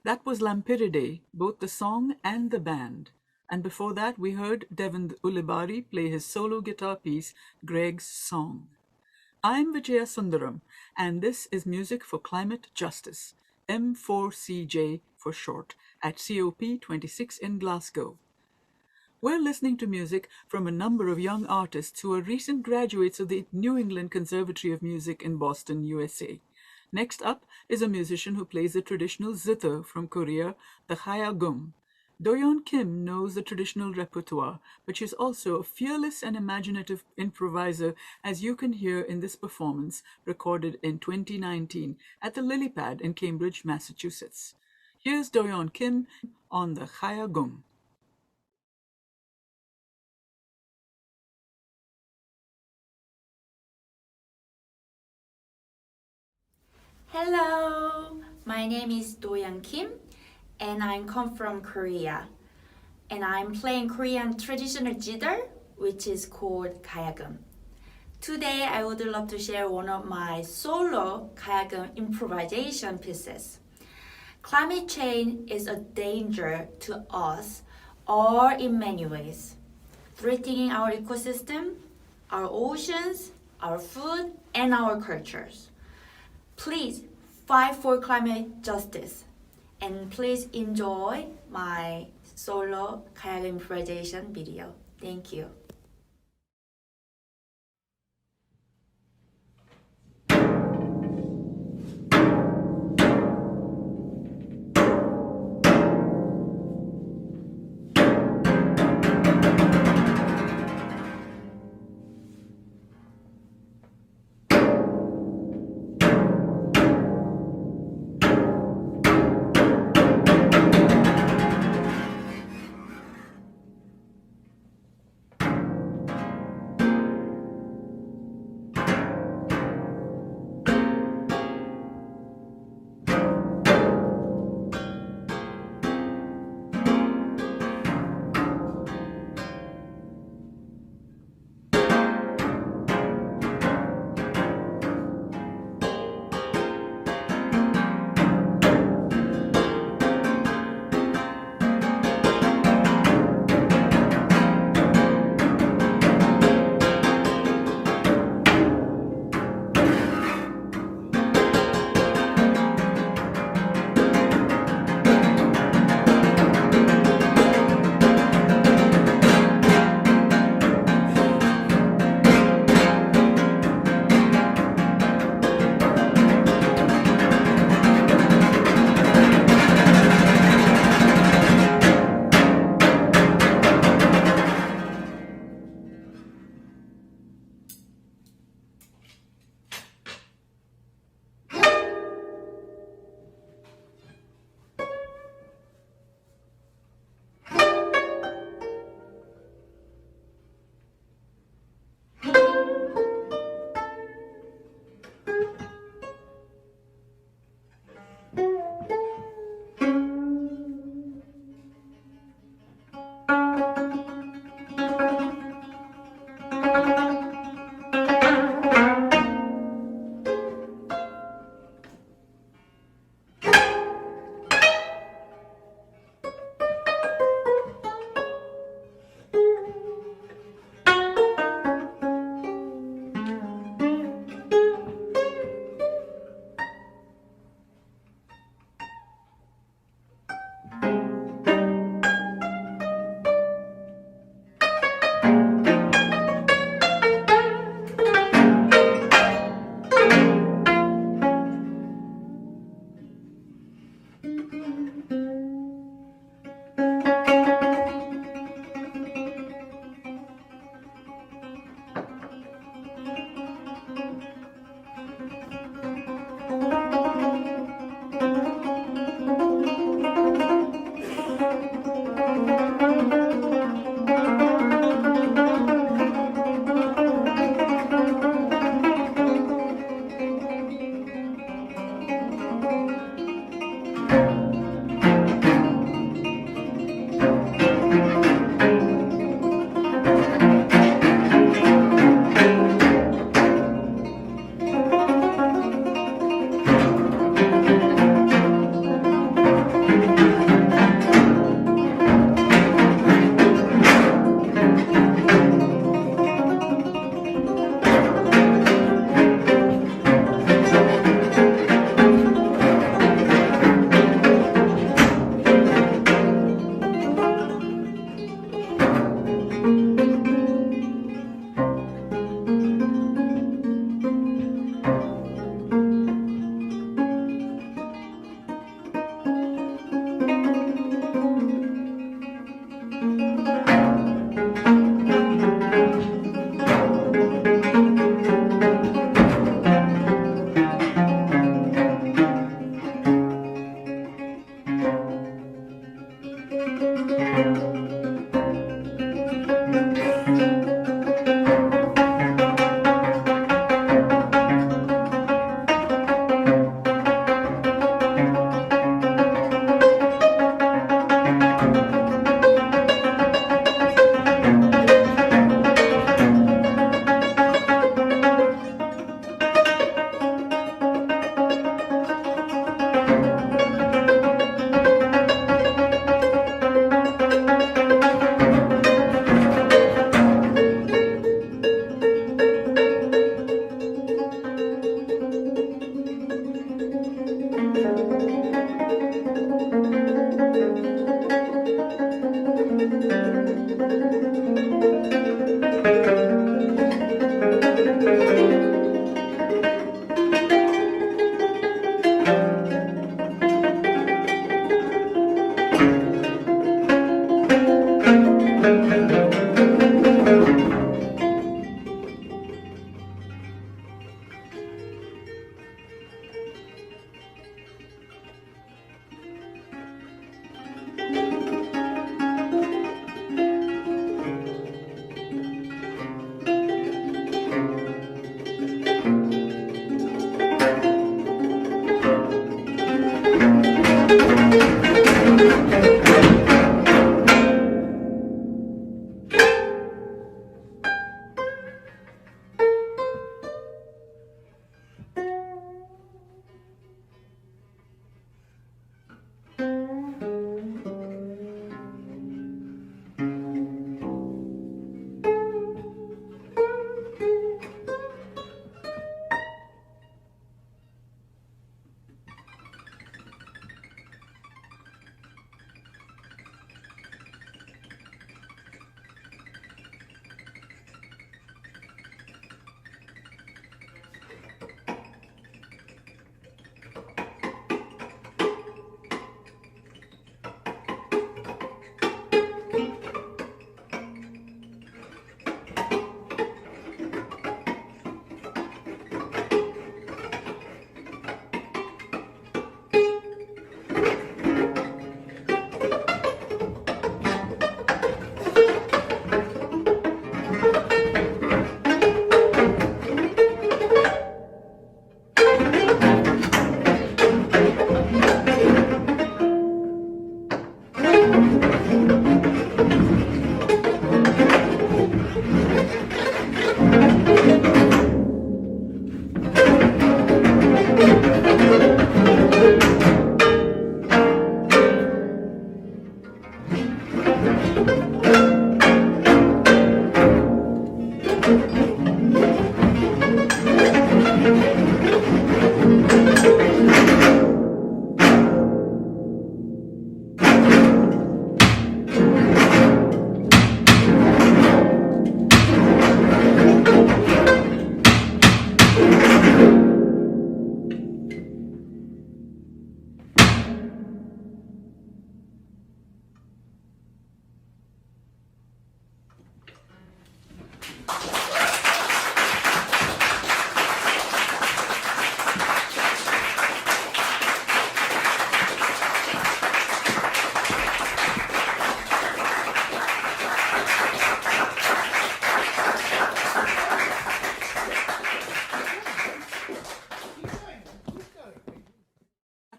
That was Lampyridae, both the song and the band. And before that, we heard Devin Ulibari play his solo guitar piece, Greg's Song. I'm Vijaya Sundaram, and this is Music for Climate Justice, M4CJ for short, at COP26 in Glasgow. We're listening to music from a number of young artists who are recent graduates of the New England Conservatory of Music in Boston, USA. Next up is a musician who plays the traditional zither from Korea, the hayagum. Do-yeon Kim knows the traditional repertoire, but she's also a fearless and imaginative improviser, as you can hear in this performance recorded in 2019 at the Lily Pad in Cambridge, Massachusetts. Here's Do-yeon Kim on the hayagum. Hello, my name is Do-yeon Kim, and I come from Korea. And I'm playing Korean traditional zither, which is called hayagum. Today, I would love to share one of my solo hayagum improvisation pieces. Climate change is a danger to us, or in many ways, threatening our ecosystem, our oceans, our food, and our cultures. Please fight for climate justice, and please enjoy my solo kayak improvisation video. Thank you.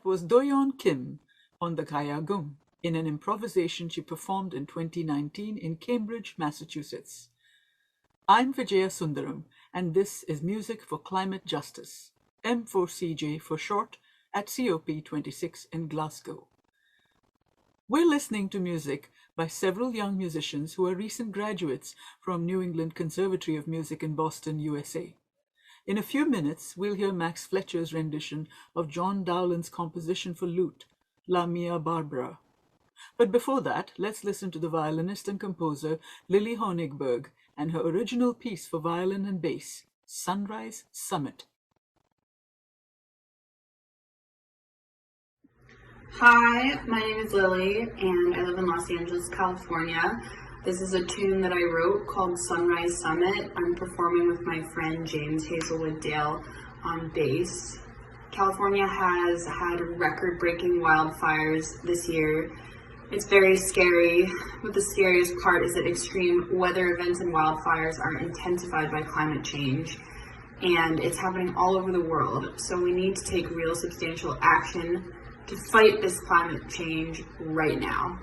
Was Do-yeon Kim on the Kayagum in an improvisation she performed in 2019 in Cambridge, Massachusetts. I'm Vijaya Sundaram, and this is Music for Climate Justice, M4CJ for short, at COP26 in Glasgow. We're listening to music by several young musicians who are recent graduates from New England Conservatory of Music in Boston, USA. In a few minutes, we'll hear Max Fletcher's rendition of John Dowland's composition for lute, La Mia Barbara. But before that, let's listen to the violinist and composer Lily Honigberg and her original piece for violin and bass, Sunrise Summit. Hi, my name is Lily, and I live in Los Angeles, California. This is a tune that I wrote called Sunrise Summit. I'm performing with my friend James Hazelwood Dale on bass. California has had record-breaking wildfires this year. It's very scary, but the scariest part is that extreme weather events and wildfires are intensified by climate change, and it's happening all over the world. So we need to take real substantial action to fight this climate change right now.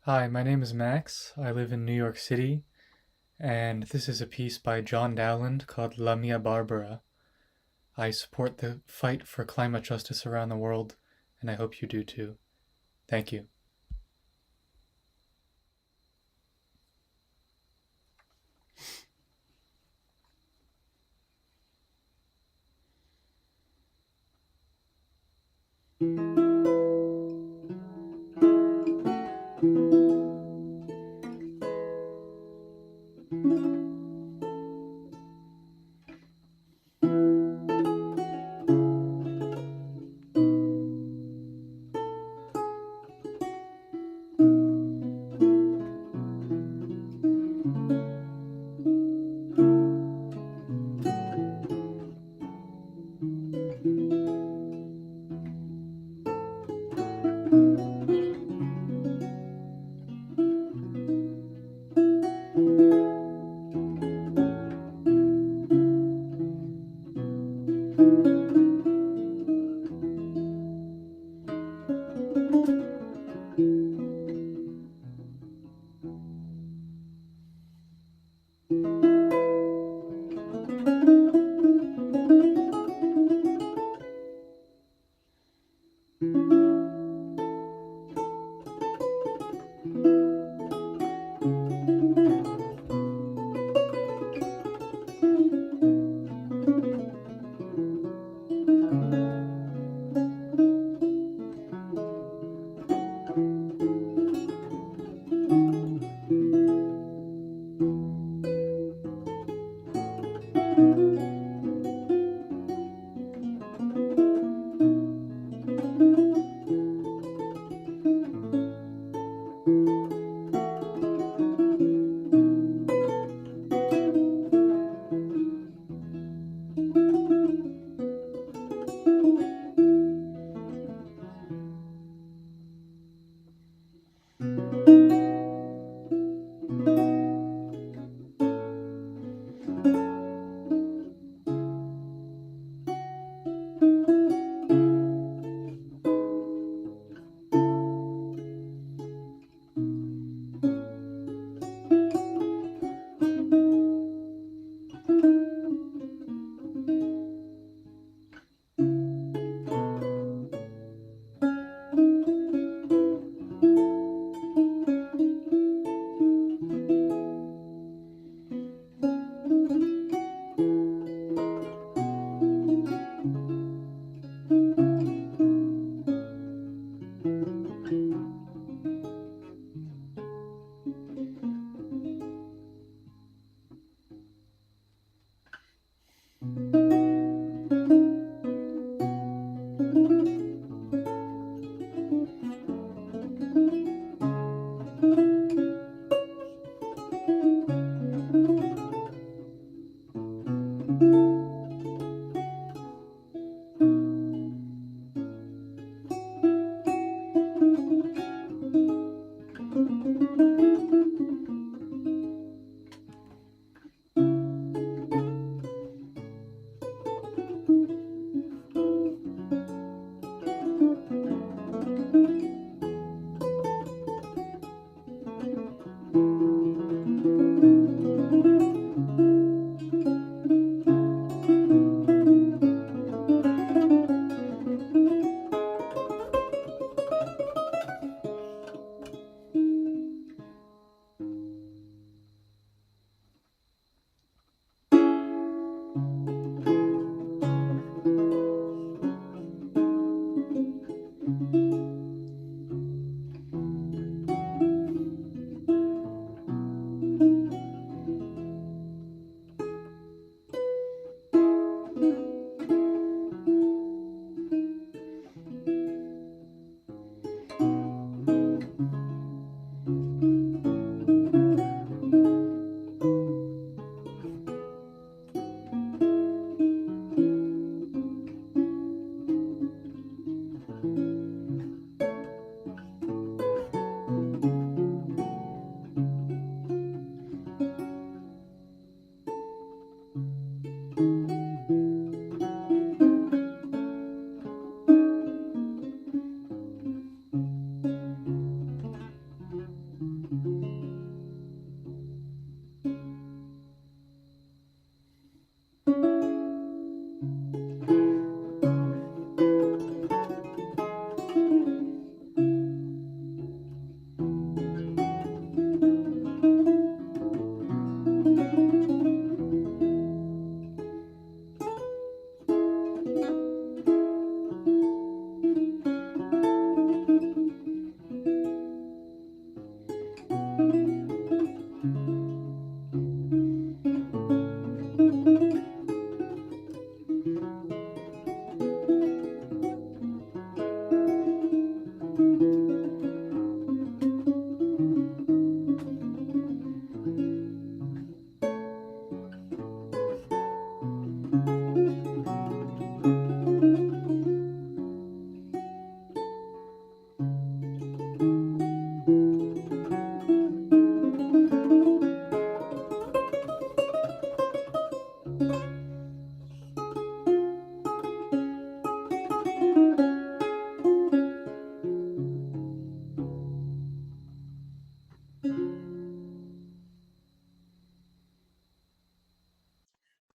Hi, my name is Max. I live in New York City, and this is a piece by John Dowland called La Mia Barbara. I support the fight for climate justice around the world, and I hope you do too. Thank you.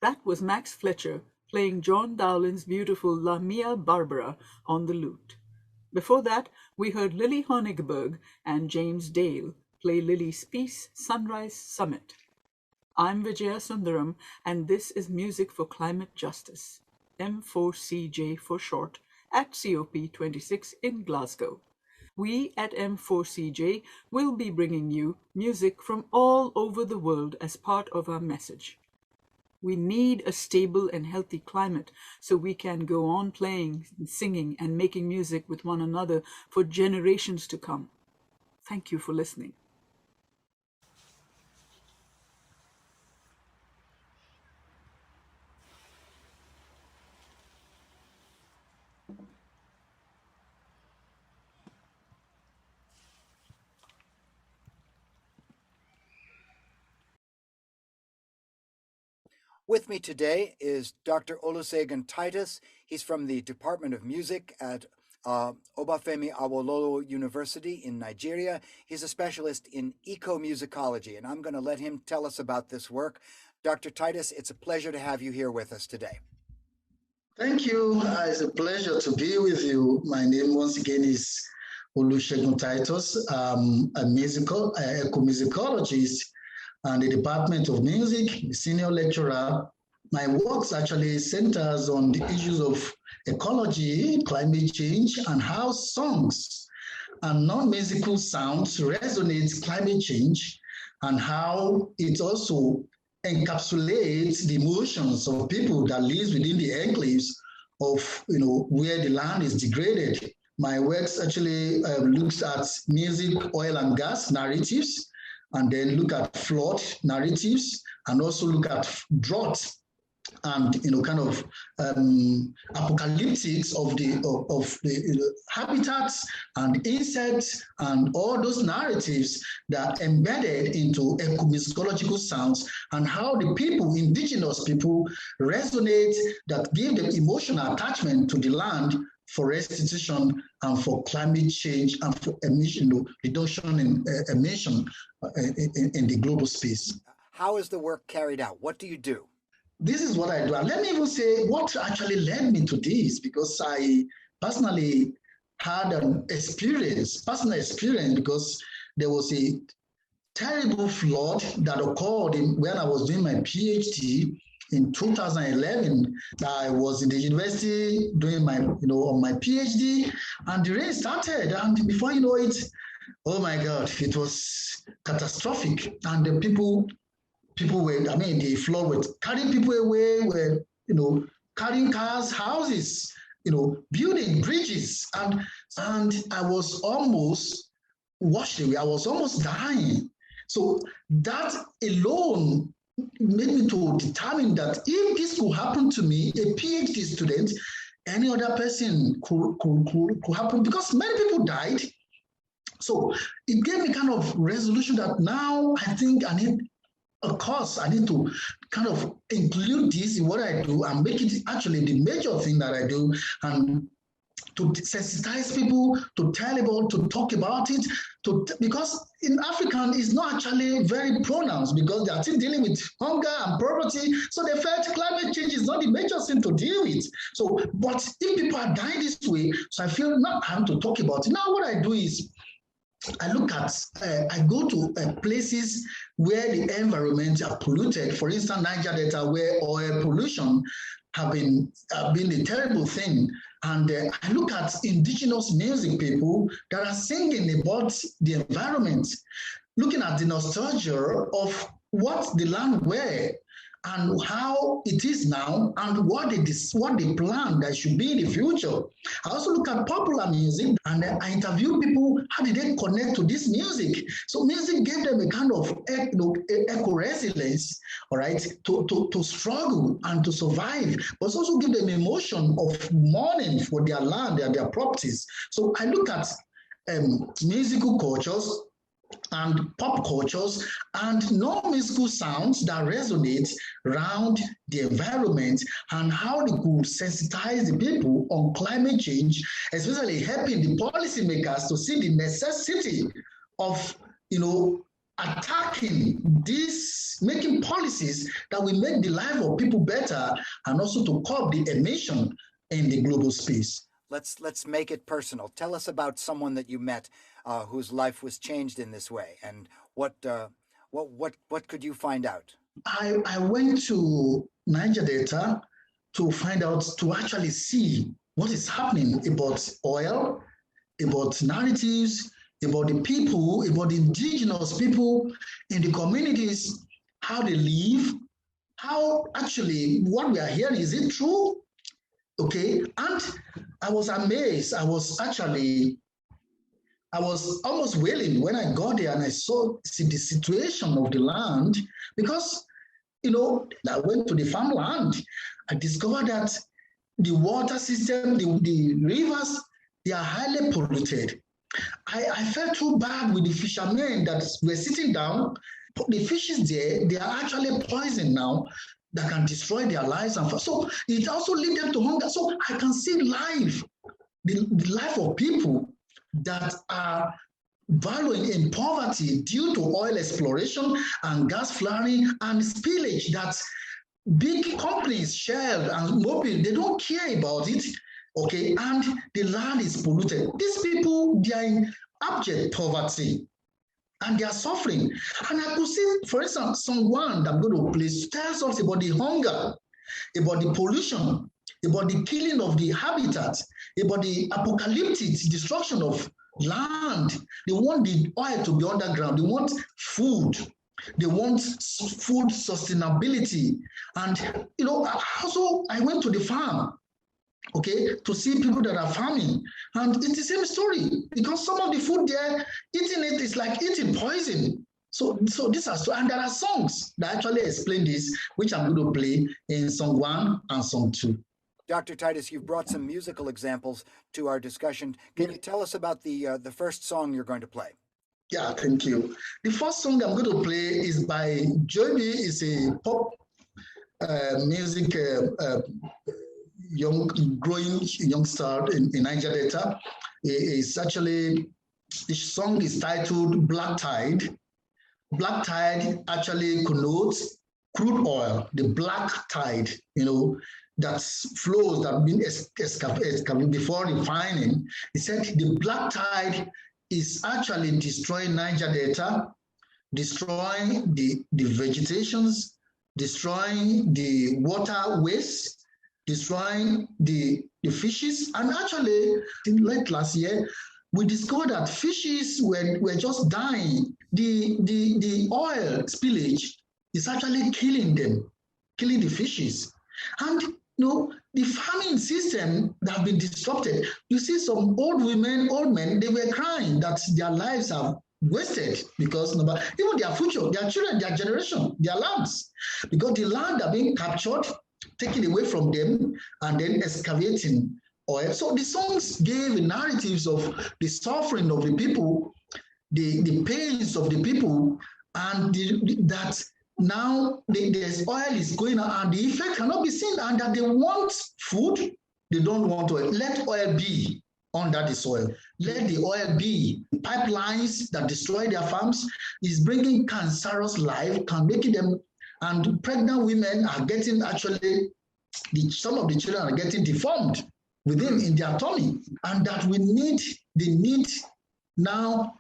That was Max Fletcher playing John Dowland's beautiful La Mia Barbara on the lute. Before that, we heard Lily Honigberg and James Dale play Lily's piece, Sunrise Summit. I'm Vijaya Sundaram, and this is Music for Climate Justice, M4CJ for short, at COP26 in Glasgow. We at M4CJ will be bringing you music from all over the world as part of our message. We need a stable and healthy climate so we can go on playing, singing, and making music with one another for generations to come. Thank you for listening. With me today is Dr. Olusegun Titus. He's from the Department of Music at Obafemi Awolowo University in Nigeria. He's a specialist in ecomusicology, and I'm going to let him tell us about this work. Dr. Titus, it's a pleasure to have you here with us today. Thank you. It's a pleasure to be with you. My name once again is Olusegun Titus. I'm a ecomusicologist and the Department of Music, senior lecturer. My work actually centers on the issues of ecology, climate change, and how songs and non-musical sounds resonate climate change, and how it also encapsulates the emotions of people that live within the enclaves of, where the land is degraded. My work actually looks at music, oil and gas narratives, and then look at flood narratives, and also look at drought and apocalyptics of the habitats and insects and all those narratives that are embedded into ecomusicological sounds, and how the people, indigenous people, resonate, that give them emotional attachment to the land for restitution and for climate change and for emission reduction in emission in the global space. How is the work carried out? What do you do? This is what I do. And let me even say what actually led me to this, because I personally had an personal experience, because there was a terrible flood that occurred when I was doing my PhD in 2011. I was in the university doing my, on my PhD, and the rain started, and before you know it, oh my God, it was catastrophic. And the people were, the flood was carrying people away, were, carrying cars, houses, building bridges, and I was almost washed away. I was almost dying. So that alone made me to determine that if this could happen to me, a PhD student, any other person could happen, because many people died. So it gave me kind of resolution that now I think I need a course. I need to kind of include this in what I do and make it actually the major thing that I do, and to sensitize people, to tell about, to talk about it, because in African it's not actually very pronounced, because they are still dealing with hunger and poverty. So they felt climate change is not the major thing to deal with. So, but if people are dying this way, so I feel not I have to talk about it. Now what I do is I look at, I go to places where the environment are polluted. For instance, Niger Delta, where oil pollution have been a terrible thing. And I look at indigenous music people that are singing about the environment, looking at the nostalgia of what the land were and how it is now, and what they plan that should be in the future. I also look at popular music, and I interview people, how did they connect to this music? So music gave them a kind of eco-resilience, all right, to struggle and to survive, but also give them emotion of mourning for their land and their properties. So I look at musical cultures and pop cultures and non-musical sounds that resonate around the environment, and how they could sensitize the people on climate change, especially helping the policymakers to see the necessity of, attacking this, making policies that will make the life of people better and also to curb the emission in the global space. Let's make it personal. Tell us about someone that you met whose life was changed in this way, and what could you find out? I went to Niger Delta to find out, to actually see what is happening about oil, about narratives, about the people, about the indigenous people in the communities, how they live, how actually what we are hearing, is it true? Okay, and I was amazed. I was almost wailing when I got there and I saw the situation of the land, because, you know, I went to the farmland. I discovered that the water system, the rivers, they are highly polluted. I felt too bad with the fishermen that were sitting down. The fishes there, they are actually poisoned now that can destroy their lives. And so it also leads them to hunger. So I can see life, the life of people that are valuing in poverty due to oil exploration and gas flaring and spillage that big companies, Shell and Mobil, they don't care about it. Okay, and the land is polluted. These people, they are in abject poverty and they are suffering. And I could see, for instance, someone that I'm going to play tells us about the hunger, about the pollution, about the killing of the habitat, about the apocalyptic destruction of land. They want the oil to be underground. They want food. They want food sustainability. And, you know, also I went to the farm, okay, to see people that are farming. And it's the same story, because some of the food there, eating it is like eating poison. So these are, and there are songs that actually explain this, which I'm going to play in Song 1 and Song 2. Dr. Titus, you've brought some musical examples to our discussion. Can you tell us about the first song you're going to play? Yeah, thank you. The first song I'm going to play is by Joby. It's a pop music growing youngster in Niger Delta. It's actually, the song is titled Black Tide. Black Tide actually connotes crude oil, the black tide, you know, that flows, that have been excavated before refining. He said the black tide is actually destroying Niger Delta, destroying the vegetations, destroying the water waste, destroying the fishes. And actually, in late last year, we discovered that fishes were just dying. The oil spillage is actually killing them, killing the fishes. And you know, the farming system that have been disrupted. You see some old women, old men, they were crying that their lives are wasted because even their future, their children, their generation, their lands, because the land are being captured, taken away from them, and then excavating oil. So the songs gave narratives of the suffering of the people, the pains of the people, and that now the oil is going on and the effect cannot be seen, and that they want food, they don't want oil. Let oil be under the soil. Let the oil be. Pipelines that destroy their farms is bringing cancerous life, can make them, and pregnant women are getting actually, some of the children are getting deformed within in their tummy, and that they need now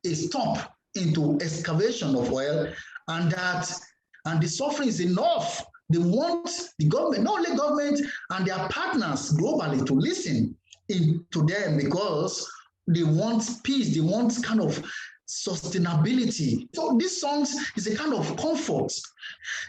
a stop into excavation of oil, and the suffering is enough. They want the government, not only government and their partners globally, to listen to them, because they want peace, they want kind of sustainability. So this song is a kind of comfort.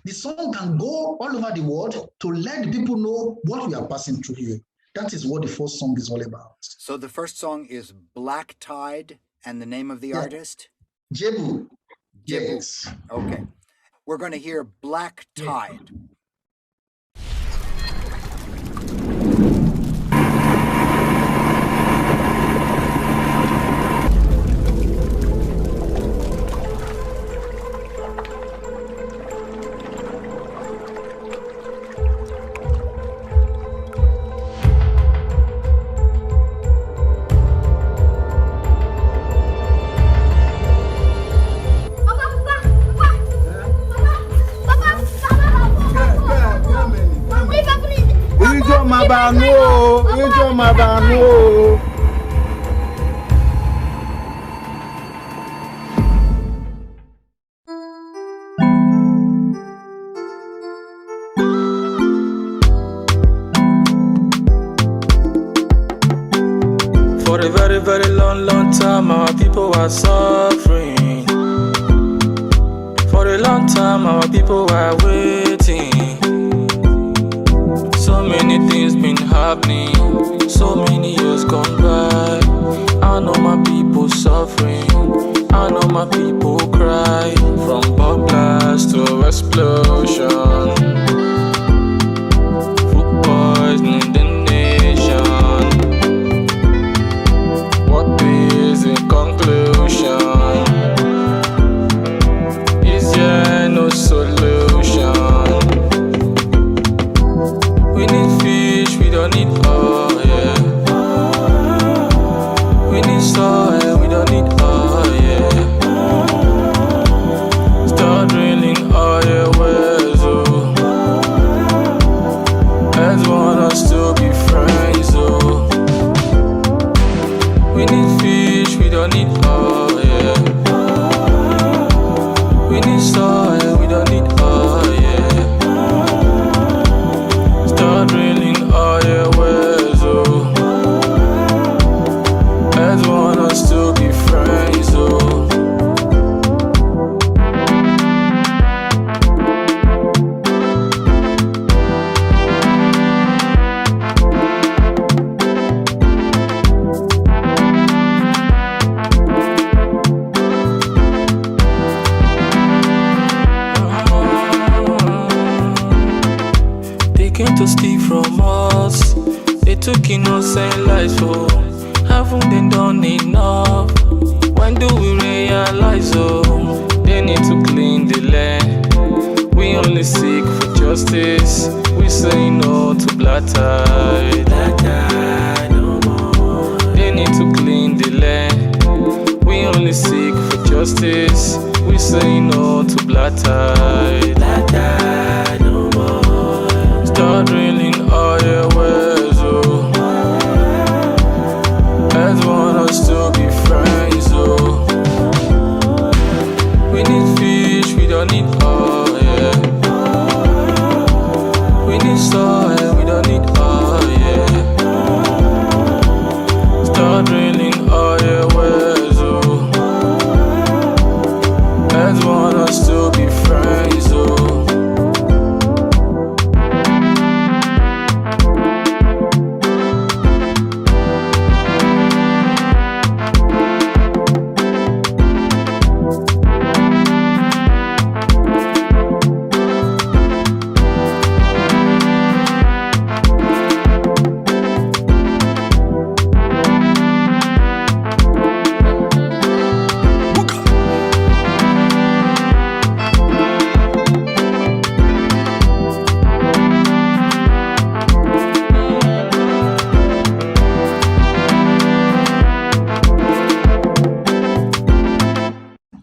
The song can go all over the world to let the people know what we are passing through here. That is what the first song is all about. So the first song is Black Tide, and the name of the artist? Jebu. Yes. Okay. We're going to hear Black Tide. Papa, For a very, very long, long time, our people were suffering. For a long time, our people were waiting. So many things been happening, so many years gone by. I know my people suffering, I know my people cry. From bomb blast to explosion, food poisoning the nation. What is the conclusion? Is there no solution? We need fish, we don't need oil. We need soil, we don't need oil. Start drilling oil wells, oh. Earth want us to be friends, oh. We need fish, we don't need oil. We need soil, we don't need oil. Start drilling oil wells, oh. Earth want us to be friends, oh. They came to steal from us. They took innocent lives, oh. Haven't they done enough? When do we realize, oh? They need to clean the land. We only seek for justice. We say no to black tide. No more. They need to clean the land. We only seek for justice. We say no to black tide. No more. Start drilling oil wells, oh. Earth want us to be friends, oh. We need fish, we don't need oil. We need soil, we don't need oil. Start drilling oil wells, oh. Earth want us to be friends, oh.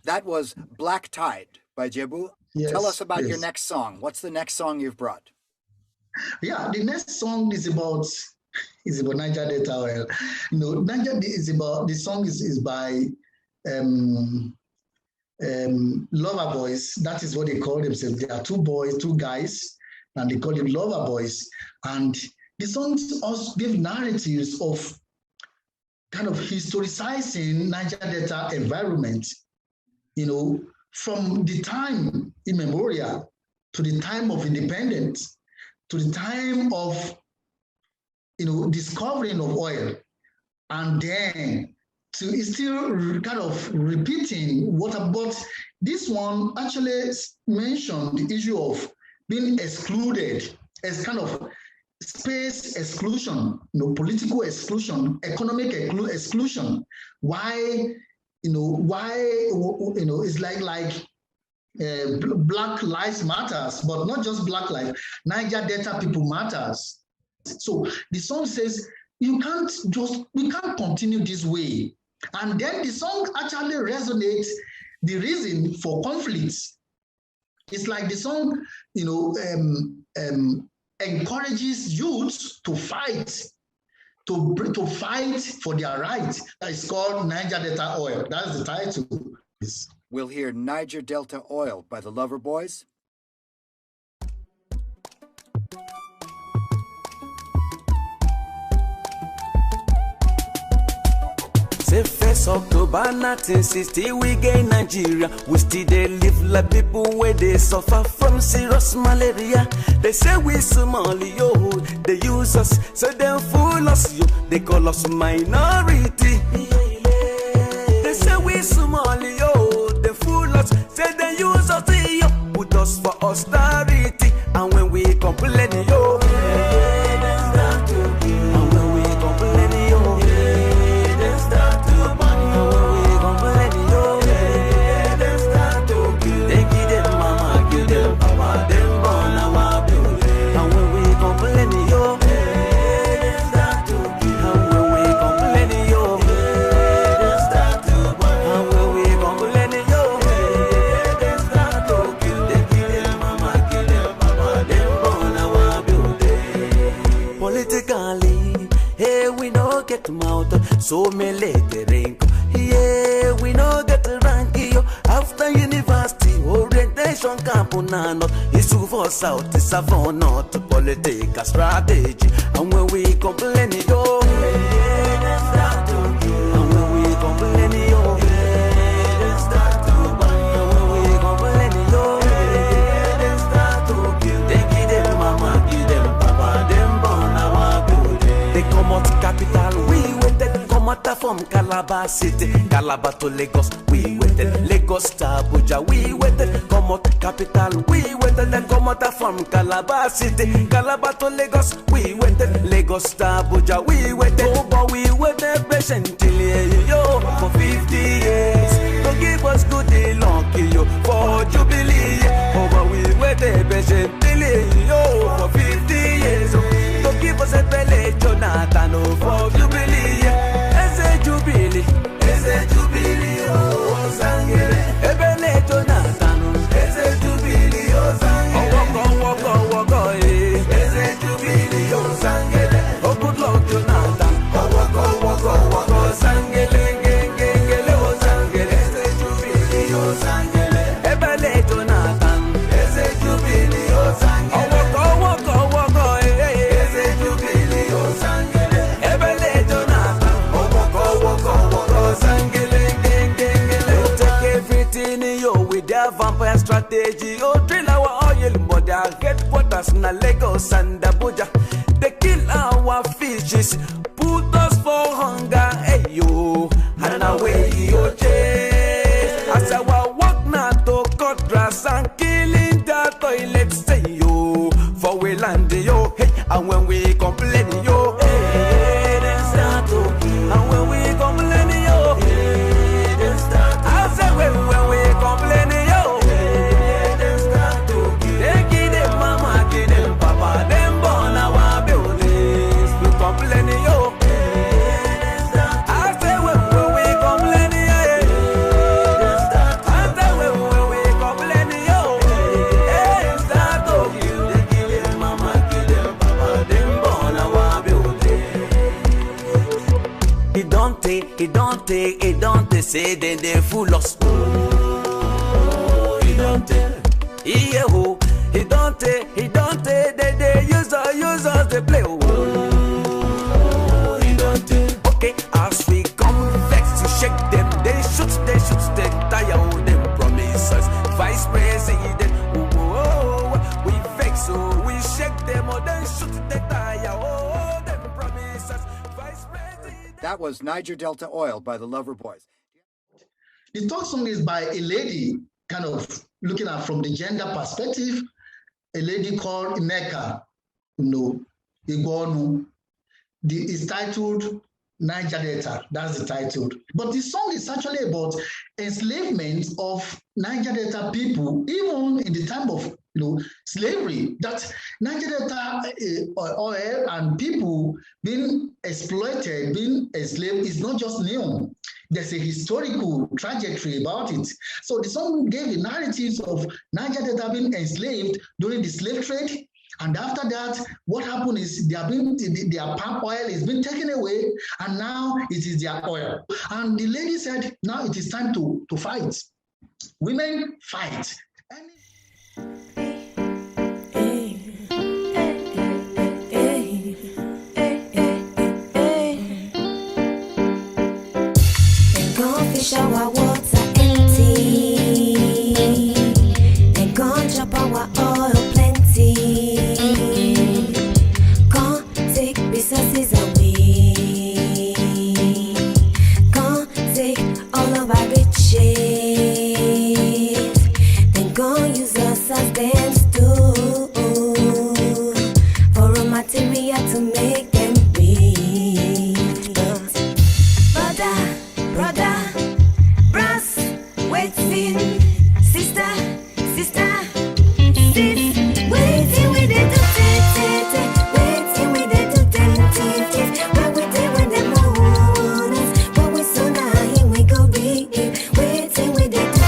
That was Black Tide by Jebu. Yes, Tell us about your yes. next song. What's the next song you've brought? Yeah, the next song is about Niger Delta. Well, you know, Niger is about, the song is by Lover Boys. That is what they call themselves. They are two boys, two guys, and they call it Lover Boys. And the songs also give narratives of kind of historicizing Niger Delta environment, you know, from the time immemorial to the time of independence, to the time of, you know, discovering of oil, and then to still kind of repeating what about this one actually mentioned the issue of being excluded as kind of space exclusion, you know, political exclusion, economic exclusion. Why, you know, it's like Black Lives Matters, but not just Black Lives, Niger Delta people matters. So the song says, we can't continue this way. And then the song actually resonates the reason for conflicts. It's like the song, you know, encourages youth to fight, to fight for their rights. It's called Niger Delta Oil. That's the title. We'll hear Niger Delta Oil by the Lover Boys. Say 1st October 1960, we gain Nigeria. We still they live like people where they suffer from serious malaria. They say we Somali, yo, they use us, so they fool us, yo. They call us minority. They say we Somali, yo, they fool us, say they use us, yo. Put us for austerity, and when we complain, yo. So me let the rank. Yeah, we no get the rank yo. After university, orientation camp on it's too for south, it's a for north, political strategy. And when we complain yo, and when we complain yo, capital, we waited. Come out from Calabar City, Calabar to Lagos, we waited. Lagos to Abuja, we waited. Come out capital, we waited. Then come out from Calabar City, Calabar to Lagos, we waited. Lagos to Abuja, we waited. Oh, but we waited patiently, yo, for 50 years. To give us good luck, yo, for Jubilee. Oh, but we waited patiently, yo, for 50 years. To give us a belly, Jonathan, oh, for Jubilee. It's a Jubilee, oh, Sangere. A belly, Jonathan, it's a Jubilee, oh, Sangere. Oh, walk, eh. It's a Jubilee, oh, Sangere. Oh, good luck, Jonathan. Oh, walk, Sangere, oh, Sangere. It's a Jubilee, oh, Sangere. A belly, Jonathan, it's a Jubilee, oh, Sangere. Oh, walk, eh. With their vampire strategy, oh, drill our oil, but their headquarters in Lagos and Abuja. They kill our fishes, put us for hunger, hey yo, and away yo chase. As our work now to cut grass and killing the toilets, say yo, for we land yo, hey, and when we complain yo, hey, they start talking, and when we complain yo, hey, they start talking. I say when we complain yo, they start talking. They give them mama, give them papa, them born our buildings. We complain yo, they start talking. I say when we complain yo, they start talking. I say when we complain yo, they start talking. They give them mama, give them papa, them born our buildings. It don't take, say then they fool us. Yeah, oh, he don't take, they use us, they play. Oh, he don't take. Okay, as we come vex to shake them, they shoot, they tire all them promises. Vice President, we vex, so we shake them, or they shoot, they tire all them promises. Vice President. That was Niger Delta Oil by the Lover Boys. The talk song is by a lady, kind of looking at from the gender perspective, a lady called Ineka, Igonu. It's titled Niger Delta, that's the title. But the song is actually about enslavement of Niger Delta people, even in the time of slavery, that Niger Delta oil and people being exploited, being enslaved is not just new. There's a historical trajectory about it. So the song gave the narratives of Niger Delta being enslaved during the slave trade, And after that, what happened is their palm oil is being taken away, and now it is their oil. And the lady said, now it is time to fight. Women fight. Fish our water empty, they gon' chop our oil plenty, can't take resources away, can't take all of our riches, they gon' use us as them stew for raw material to make them rich. Brother, waiting, sister, sis, waiting with it to waiting with it to tempted. What we did with the moon is what we saw now, here we go reap. Waiting with it to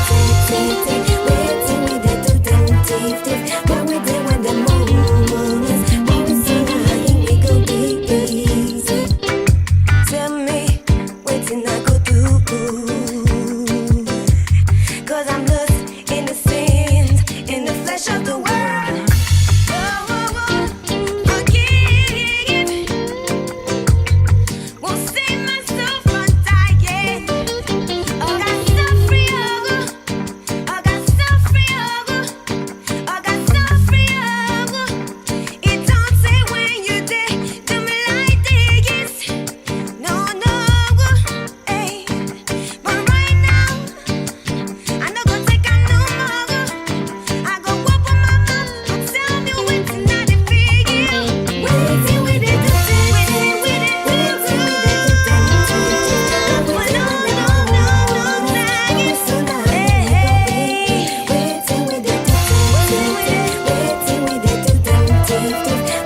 waiting with it to tempted. What we did with the moon is what we saw now, here we go reap. Tell me, waiting I go do. I'm lost in the sins, in the flesh of the world. Forgive, won't save myself from dying. I got so free, I got so free, I got so free. It don't say when you did, do me like this. No, hey, but right now. I know go take a new mother. I go whoop on my mouth. Tell me waiting not to figure. Waiting with it to waiting with it to no, nagging. Waiting with it to waiting with it to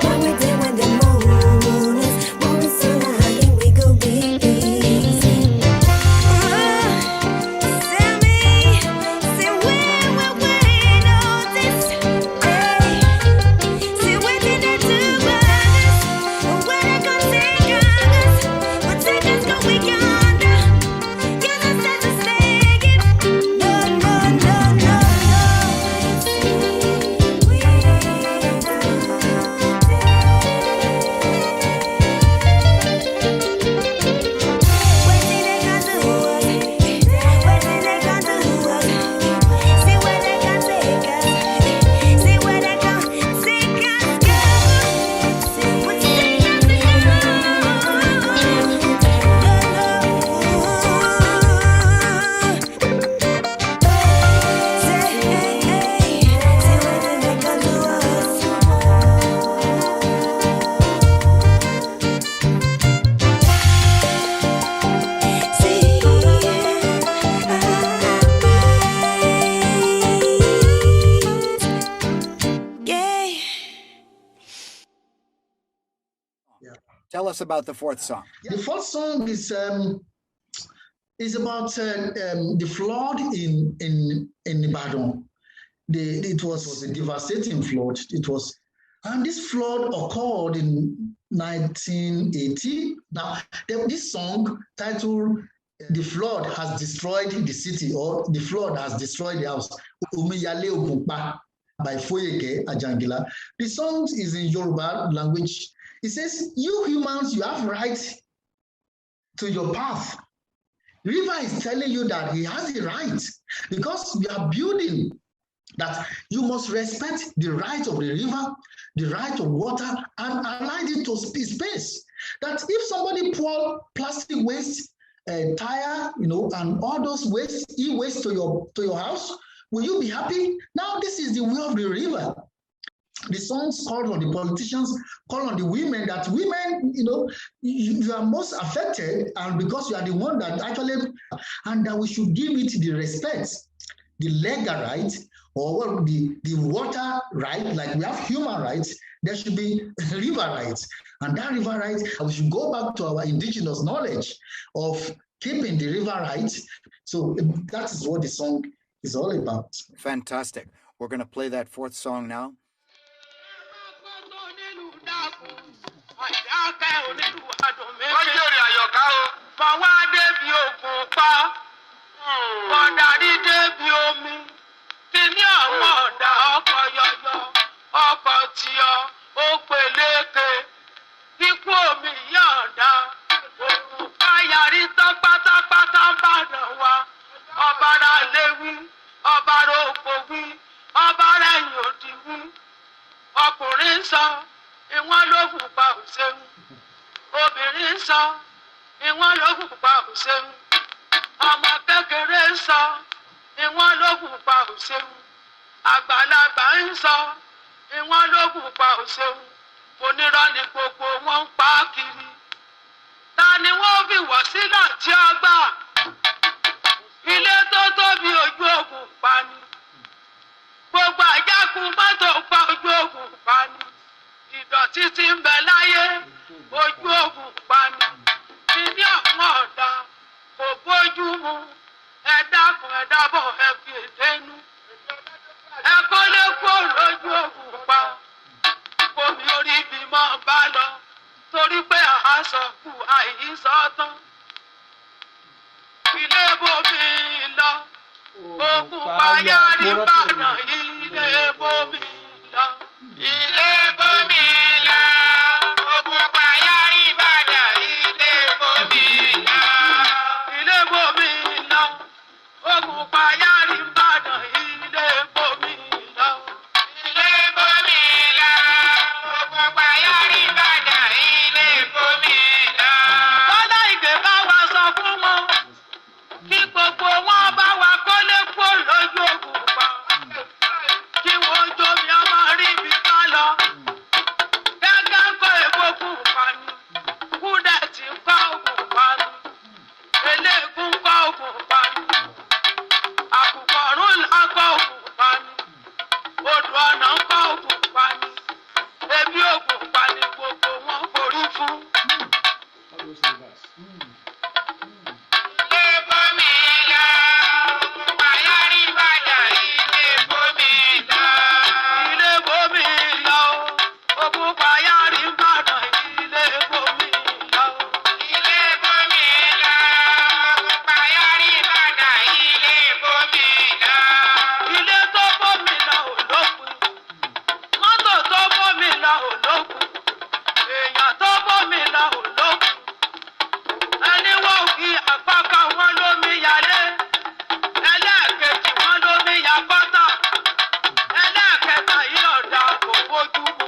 what we did when the moon is what we saw now, here we go big. Tell me. Tell us about the fourth song. The fourth song is about the flood in Ibadan. It was a devastating flood. And this flood occurred in 1980. Now, this song titled "The Flood Has Destroyed the City" or "The Flood Has Destroyed the House" by Foyeke Ajangila. The song is in Yoruba language. It says, "You humans, you have right to your path." River is telling you that he has the right because we are building that you must respect the right of the river, the right of water, and allow it to space. That if somebody pour plastic waste, tire, and all those waste, e-waste to your house, will you be happy? Now this is the way of the river. The songs call on the politicians, call on the women, that women, you are most affected, and because you are the one that actually, and that we should give it the respect, the legal right, or the water right, like we have human rights, there should be river rights. And that river right, we should go back to our indigenous knowledge of keeping the river right. So that is what the song is all about. Fantastic. We're going to play that fourth song now. Ọ̀yákẹ́ onídùúwàdùn mi. Ó jèrè àyọ̀ká o. Fọwọ́ débi ògùn pa. Bọ̀dàrí débi omi. Kíní àwọn ọ̀dà ọkọ̀ yọyọ. Ọkọ̀ tíọ ó peléke. Ikú omi yọ̀ọ̀dà. Ògùn fáyàrí tán pátápátá ń bàdàn wa. Ọ̀bàrà léwí. Ọ̀bàrà òpó wí. Ọ̀bàrà ẹ̀yìn òdì wí. Ọkùnrin ń sọ. Ìwọ́n ló kù pa òṣèlú. Obìnrin ń sọ. Ìwọ́n ló kù pa òṣèlú. Ọmọ kékeré ń sọ. Ìwọ́n ló kù pa òṣèlú. Àgbàlagbà ń sọ. Ìwọ́n ló kù pa òṣèlú. Onírọ́ ni gbogbo wọn ń pa á kiri. Ta ni wọ́n fi wọ̀ sílẹ̀ tí ó gbà? Ilé tó tóbi ojú ogun pa ni. Gbogbo àjákù mọ́tò pa ojú ogun pa ni. Ìdọ̀tí tí ń bẹ láyé ojú ogun pa ni. Kíní àwọn ọ̀dà kò bójú mu. Ẹ dákun ẹ dábọ̀ ẹ fi èdè nú. Ẹ kọ́lé kó lójú ogun pa. Omi orí ibi máa bá lọ. Torí pé àhásọ kù àìsọ tán. Ilé bomi lọ. Ogun payá ní Ìbàdàn. Ilé bomi lọ. Ilé bomi lọ. Ogun payá ní Ìbàdàn. Ilé bomi lọ. Ilé bomi lọ. Ogun payá ní Ìbàdàn. Ilé bomi lọ. Ilé bomi lọ. Ogun payá ní Ìbàdàn. Ilé bomi lọ. Bọ́lá Ìgè bá wa sọ fún wọn. Kí gbogbo wọn bá wa kọ́lé kó lójú ogun pa. Kí wọ́n jómi ọmọ rí ibi ká lọ. Gẹ́gẹ́ kọ́ èbó kùn pa ni. Kúdẹ̀tì ń kọ́ ògùn pa ni. Eléègún ń kọ́ ògùn pa ni. Àkùkọ ọ̀run là ń kọ́ ògùn pa ni. Odò ọ̀nà ń kọ́ ògùn pa ni. Ebi ògùn pa ni gbogbo wọn forí fún. Ilé bomi lọ. Ogun payá ní Ìbàdàn. Ilé bomi lọ. Ilé bomi lọ. Ogun payá ní Ìbàdàn. Ilé bomi lọ. Ilé bomi lọ. Ogun payá ní Ìbàdàn. Ilé bomi lọ. Ilé tó bomi lọ ò lópin. Mọ́tò tó bomi lọ ò lópin. Èèyàn tó bomi lọ ò lópin. Ẹni wọ́n ò kí àpáká wọn lómi yálé. Ẹlẹ́ẹ̀kejì wọn lómi ya gọ́tà. Ẹlẹ́ẹ̀kẹta yìí ọ̀dà kò bójú mu.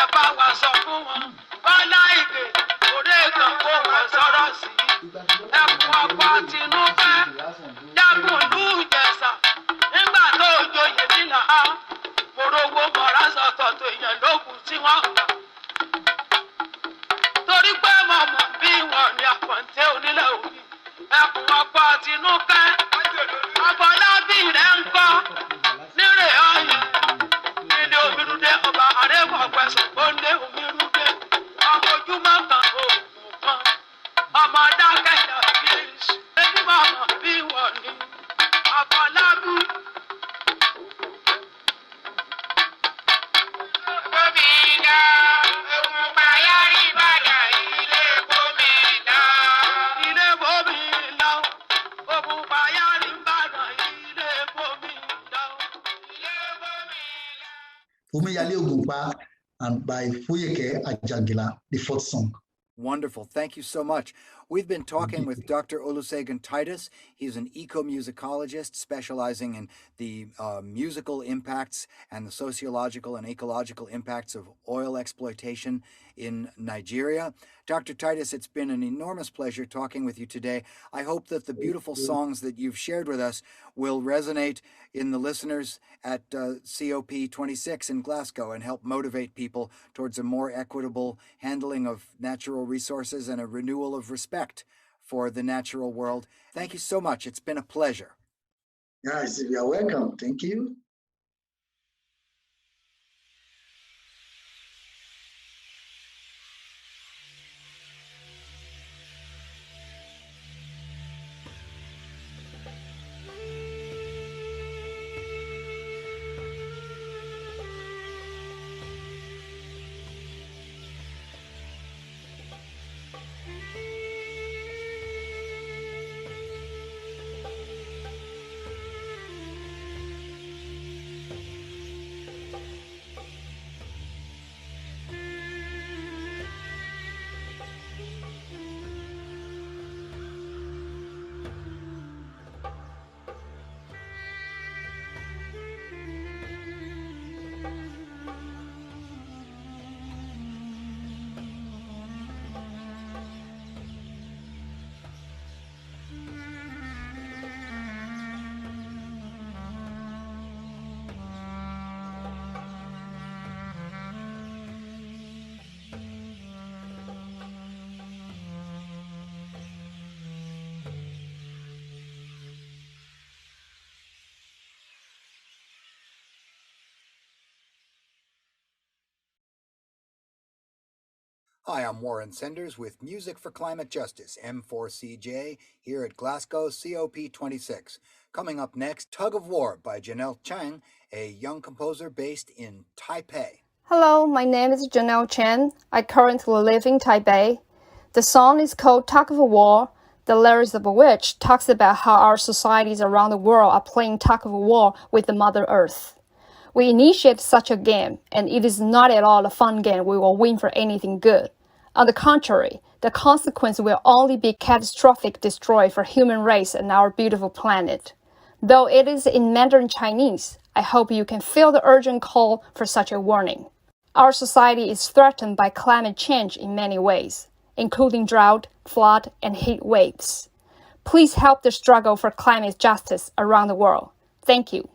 Ẹ bá wa sọ fún wọn. Bọ́lá Ìgè òde kan kó wọn sọ̀rọ̀ sí. Ẹkùn ọkọ̀ Tinúkẹ́. Jágùn lù Ìjẹ̀ṣà. Nígbà tó joyè nílà á. Morowó mọ̀ra sọ̀tọ̀ tó èèyàn lókun tí wọ́n gbà. Torí pé mọ̀mọ́ bí wọn ni àpọ̀ǹtẹ́ onílẹ̀ òbí. Ẹkùn ọkọ̀ Tinúkẹ́. Ọbọ̀lábí rẹ̀ ń kọ́. Nírè ọ̀yẹ́. Ilé omírúdé ọba àrẹ́wọ̀ pẹ̀sùn gbóńdé omírúdé. Ọmọ ojúmọ́ kan òògùn kan. Ọmọ dákẹ́jà bí èsì. Ebi mọ̀mọ́ bí wọn ni. Ọbọ̀lábí. Bomi lọ. Ogun payá ní Ìbàdàn. Ilé bomi lọ. Ilé bomi lọ. Ogun payá ní Ìbàdàn. Ilé bomi lọ. Ilé bomi lọ. Omiyale Ogunpa and by Foyeke Ajagila, the fourth song. Wonderful. Thank you so much. We've been talking with Dr. Olusegun Titus. He's an ecomusicologist specializing in the musical impacts and the sociological and ecological impacts of oil exploitation in Nigeria. Dr. Titus, it's been an enormous pleasure talking with you today. I hope that the beautiful songs that you've shared with us will resonate in the listeners at COP26 in Glasgow and help motivate people towards a more equitable handling of natural resources and a renewal of respect for the natural world. Thank you so much. It's been a pleasure. Yes, you are welcome. Thank you. Hi, I'm Warren Senders with Music for Climate Justice, M4CJ, here at Glasgow COP26. Coming up next, Tug of War by Janelle Chang, a young composer based in Taipei. Hello, my name is Janelle Chen. I currently live in Taipei. The song is called Tug of War, the lyrics of which talks about how our societies around the world are playing tug of war with the Mother Earth. We initiate such a game, and it is not at all a fun game we will win for anything good. On the contrary, the consequence will only be catastrophic destroy for human race and our beautiful planet. Though it is in Mandarin Chinese, I hope you can feel the urgent call for such a warning. Our society is threatened by climate change in many ways, including drought, flood, and heat waves. Please help the struggle for climate justice around the world. Thank you.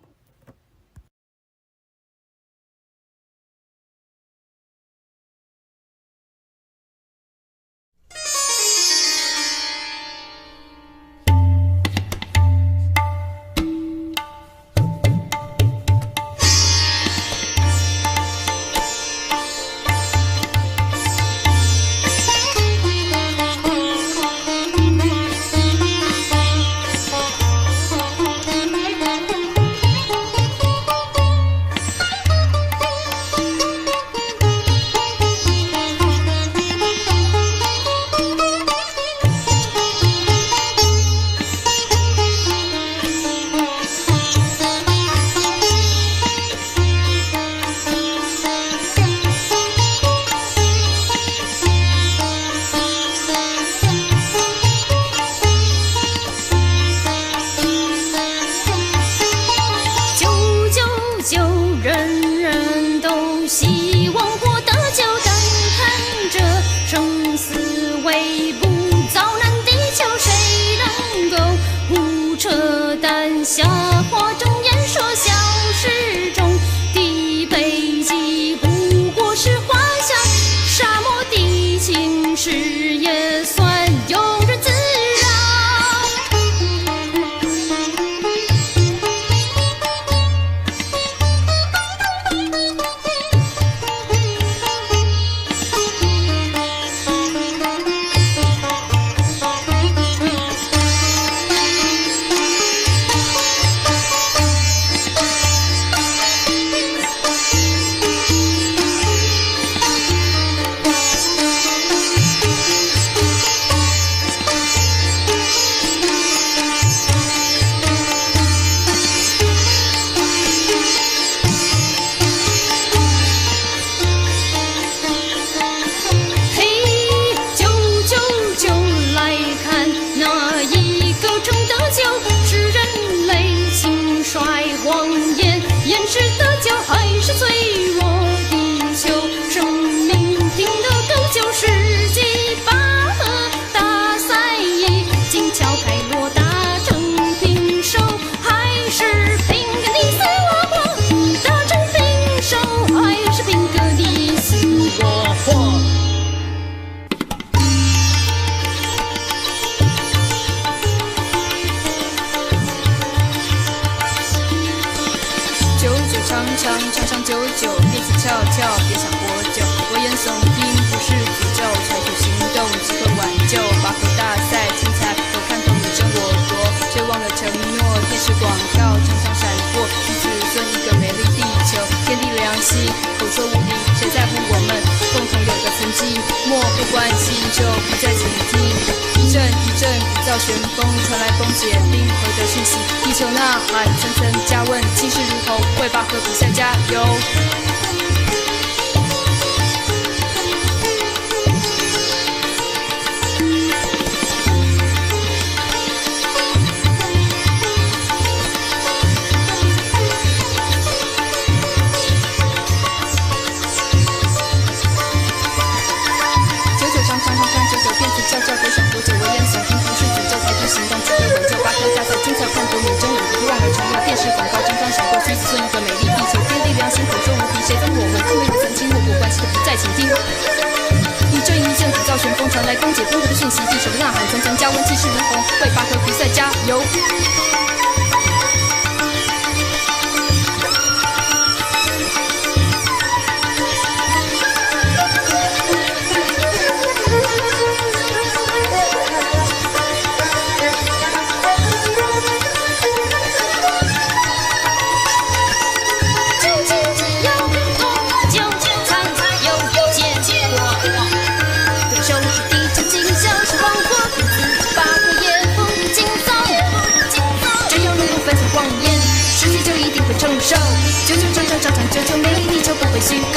会虚构，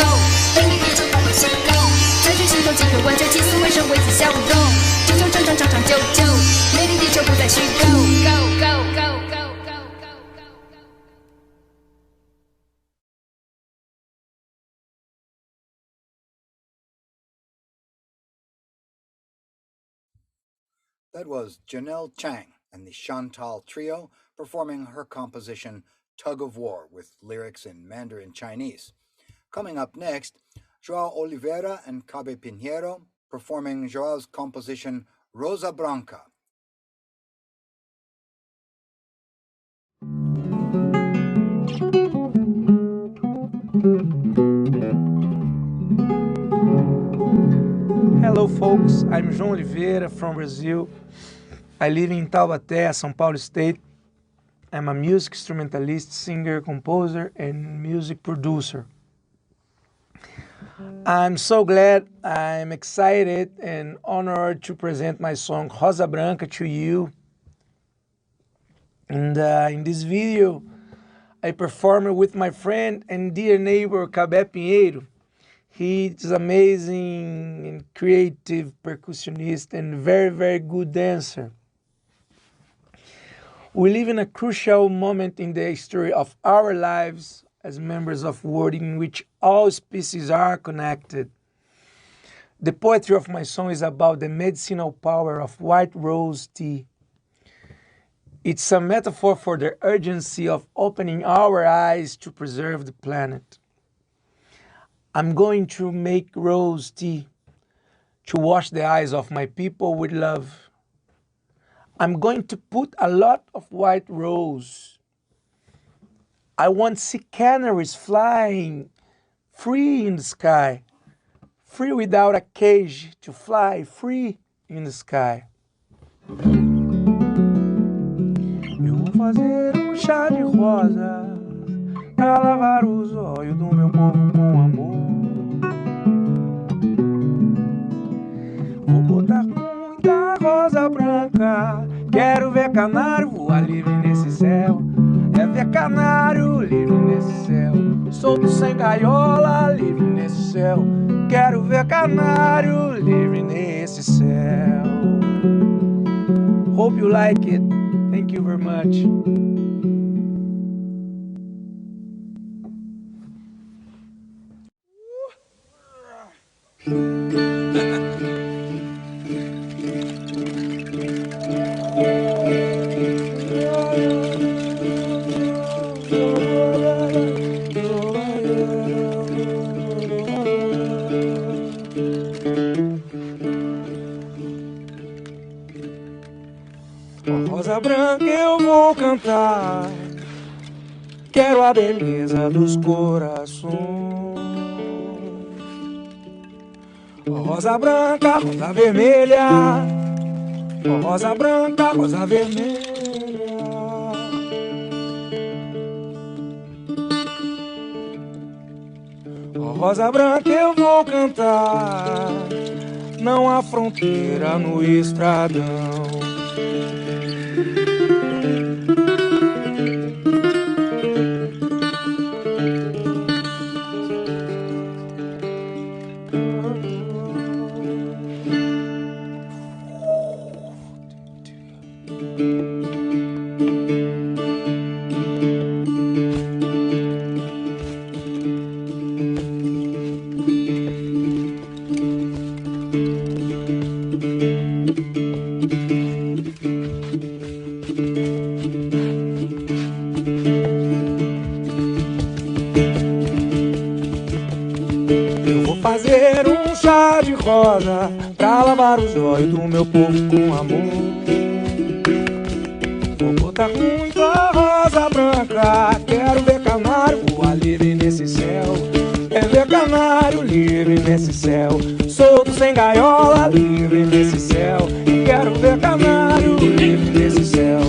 另一地球不会虚构，在去行动进入完全起思维生为此相动，就长久久，美丽地球不再虚构。Go go go go go go go。That was Janelle Chang and the Chantal Trio performing her composition Tug of War with lyrics in Mandarin Chinese. Coming up next, João Oliveira and Cabe Pinheiro performing João's composition Rosa Branca. Hello folks, I'm João Oliveira from Brazil. I live in Taubaté, São Paulo State. I'm a music instrumentalist, singer, composer, and music producer. I'm so glad, I'm excited and honored to present my song Rosa Branca to you. And in this video, I performed with my friend and dear neighbor Cabe Pinheiro. He's amazing and creative percussionist and very good dancer. We live in a crucial moment in the history of our lives as members of a world in which all species are connected. The poetry of my song is about the medicinal power of white rose tea. It's a metaphor for the urgency of opening our eyes to preserve the planet. I'm going to make rose tea to wash the eyes of my people with love. I'm going to put a lot of white rose. I want to see canaries flying free in the sky, free without a cage, to fly free in the sky. Eu vou fazer chá de rosa pra lavar os olhos do meu povo com amor. Vou botar muita rosa branca, quero ver canário voar livre nesse céu. É ver canário livre nesse céu, solto sem gaiola, livre nesse céu. Quero ver canário livre nesse céu. Hope you like it. Thank you very much. Rosa branca eu vou cantar, quero a beleza dos corações. Rosa branca, rosa vermelha, rosa branca, rosa vermelha. Rosa branca eu vou cantar, não há fronteira no estradão. Fazer chá de rosa pra lavar os olhos do meu povo com amor. Vou botar muita rosa branca, quero ver canário voar livre nesse céu. É ver canário livre nesse céu, solto sem gaiola, livre nesse céu. Quero ver canário livre nesse céu.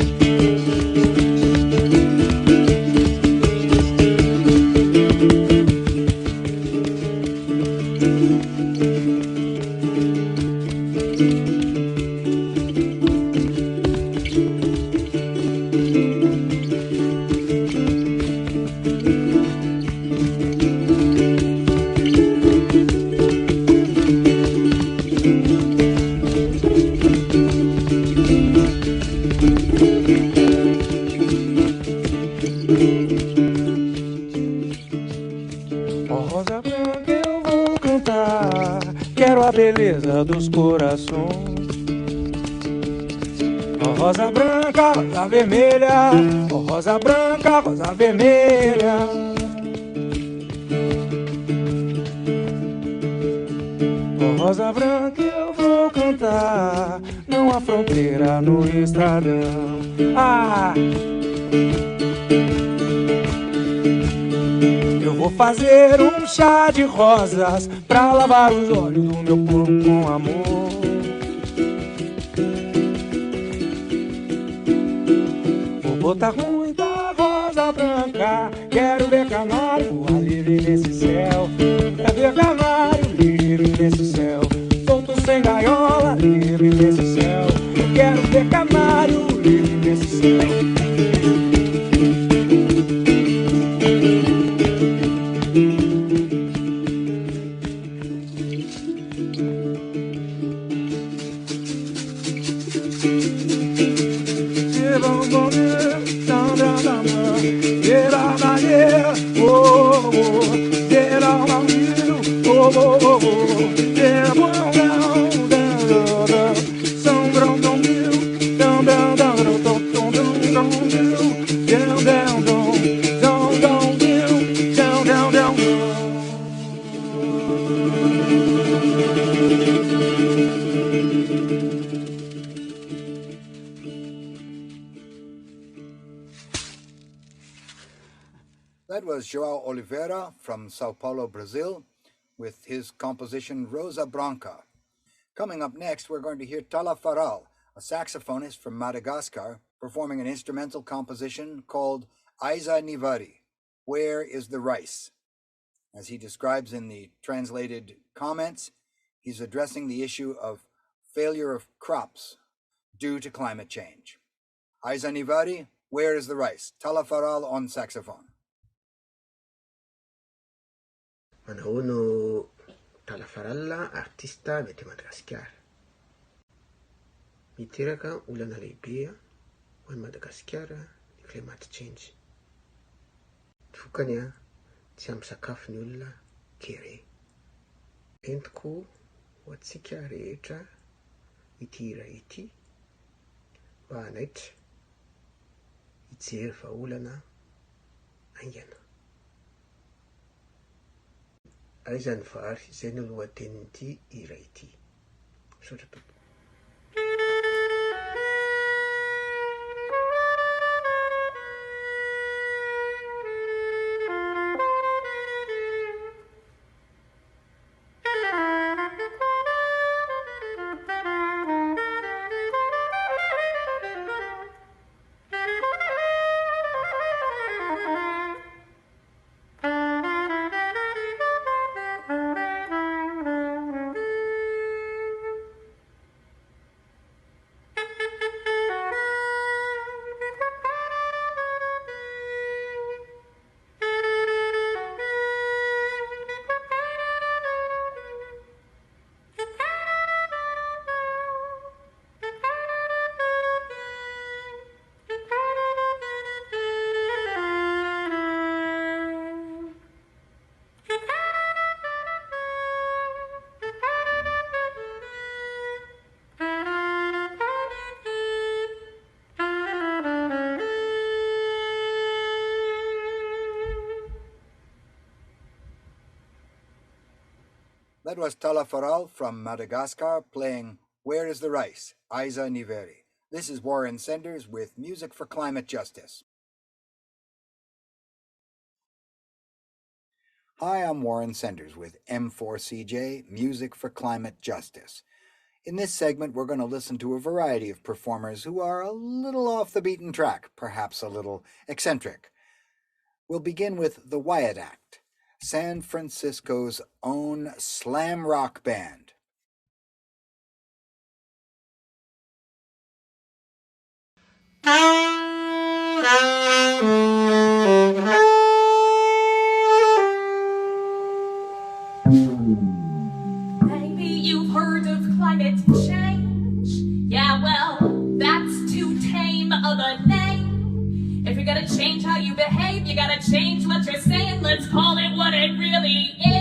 rosa branca eu vou cantar. Quero a beleza dos corações. Oh, rosa branca, rosa vermelha. Oh, rosa branca, rosa vermelha. Oh, rosa branca eu vou cantar. Não há fronteira no estradão. Ah! Eu vou fazer um chá de rosas pra lavar os olhos do meu corpo com amor. Vou botar muita rosa branca. Quero ver canário voar livre nesse céu. Quero ver canário livre nesse céu. Solto sem gaiola, livre nesse céu. Quero ver canário livre nesse céu. That was João Oliveira from Sao Paulo, Brazil, with his composition Rosa Branca. Coming up next, we're going to hear Tala Faral, a saxophonist from Madagascar, performing an instrumental composition called Aiza Nivari, Where is the Rice? As he describes in the translated comments, he's addressing the issue of failure of crops due to climate change. Aiza Nivari, Where is the Rice? Tala Faral on saxophone. Ana uno Tala Faralla, artista di Madagascar. Mitiraka ulana leibia wa Madagascar di climate change. Tfukanya tsy ampy sakafo ny olona kere. Entiko ho antsika rehetra ity hira ity mba hanaitra hijery vahaolana aingana. Aiza ny vary, izay no lohatenin'ity hira ity. Misaotra tompo. That was Tala Faral from Madagascar playing Where is the Rice? Aiza Nivari. This is Warren Senders with Music for Climate Justice. Hi, I'm Warren Senders with M4CJ, Music for Climate Justice. In this segment, we're going to listen to a variety of performers who are a little off the beaten track, perhaps a little eccentric. We'll begin with the Wyatt Act, San Francisco's own slam rock band. Maybe you've heard of climate change. Yeah, well, that's too tame of a name. If you're gonna change how you behave, you gotta change what you're saying. Let's call it what it really is.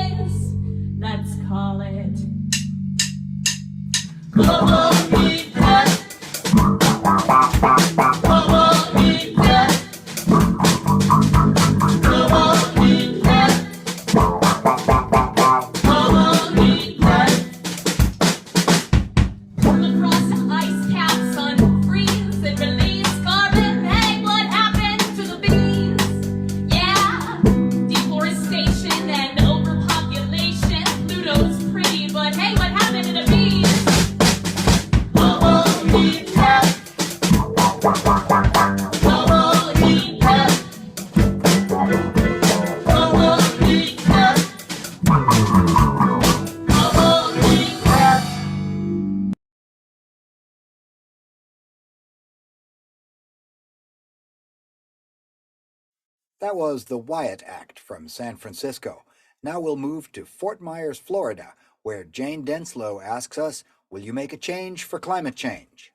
That was the Wyatt Act from San Francisco. Now we'll move to Fort Myers, Florida, where Jane Denslow asks us, will you make a change for climate change?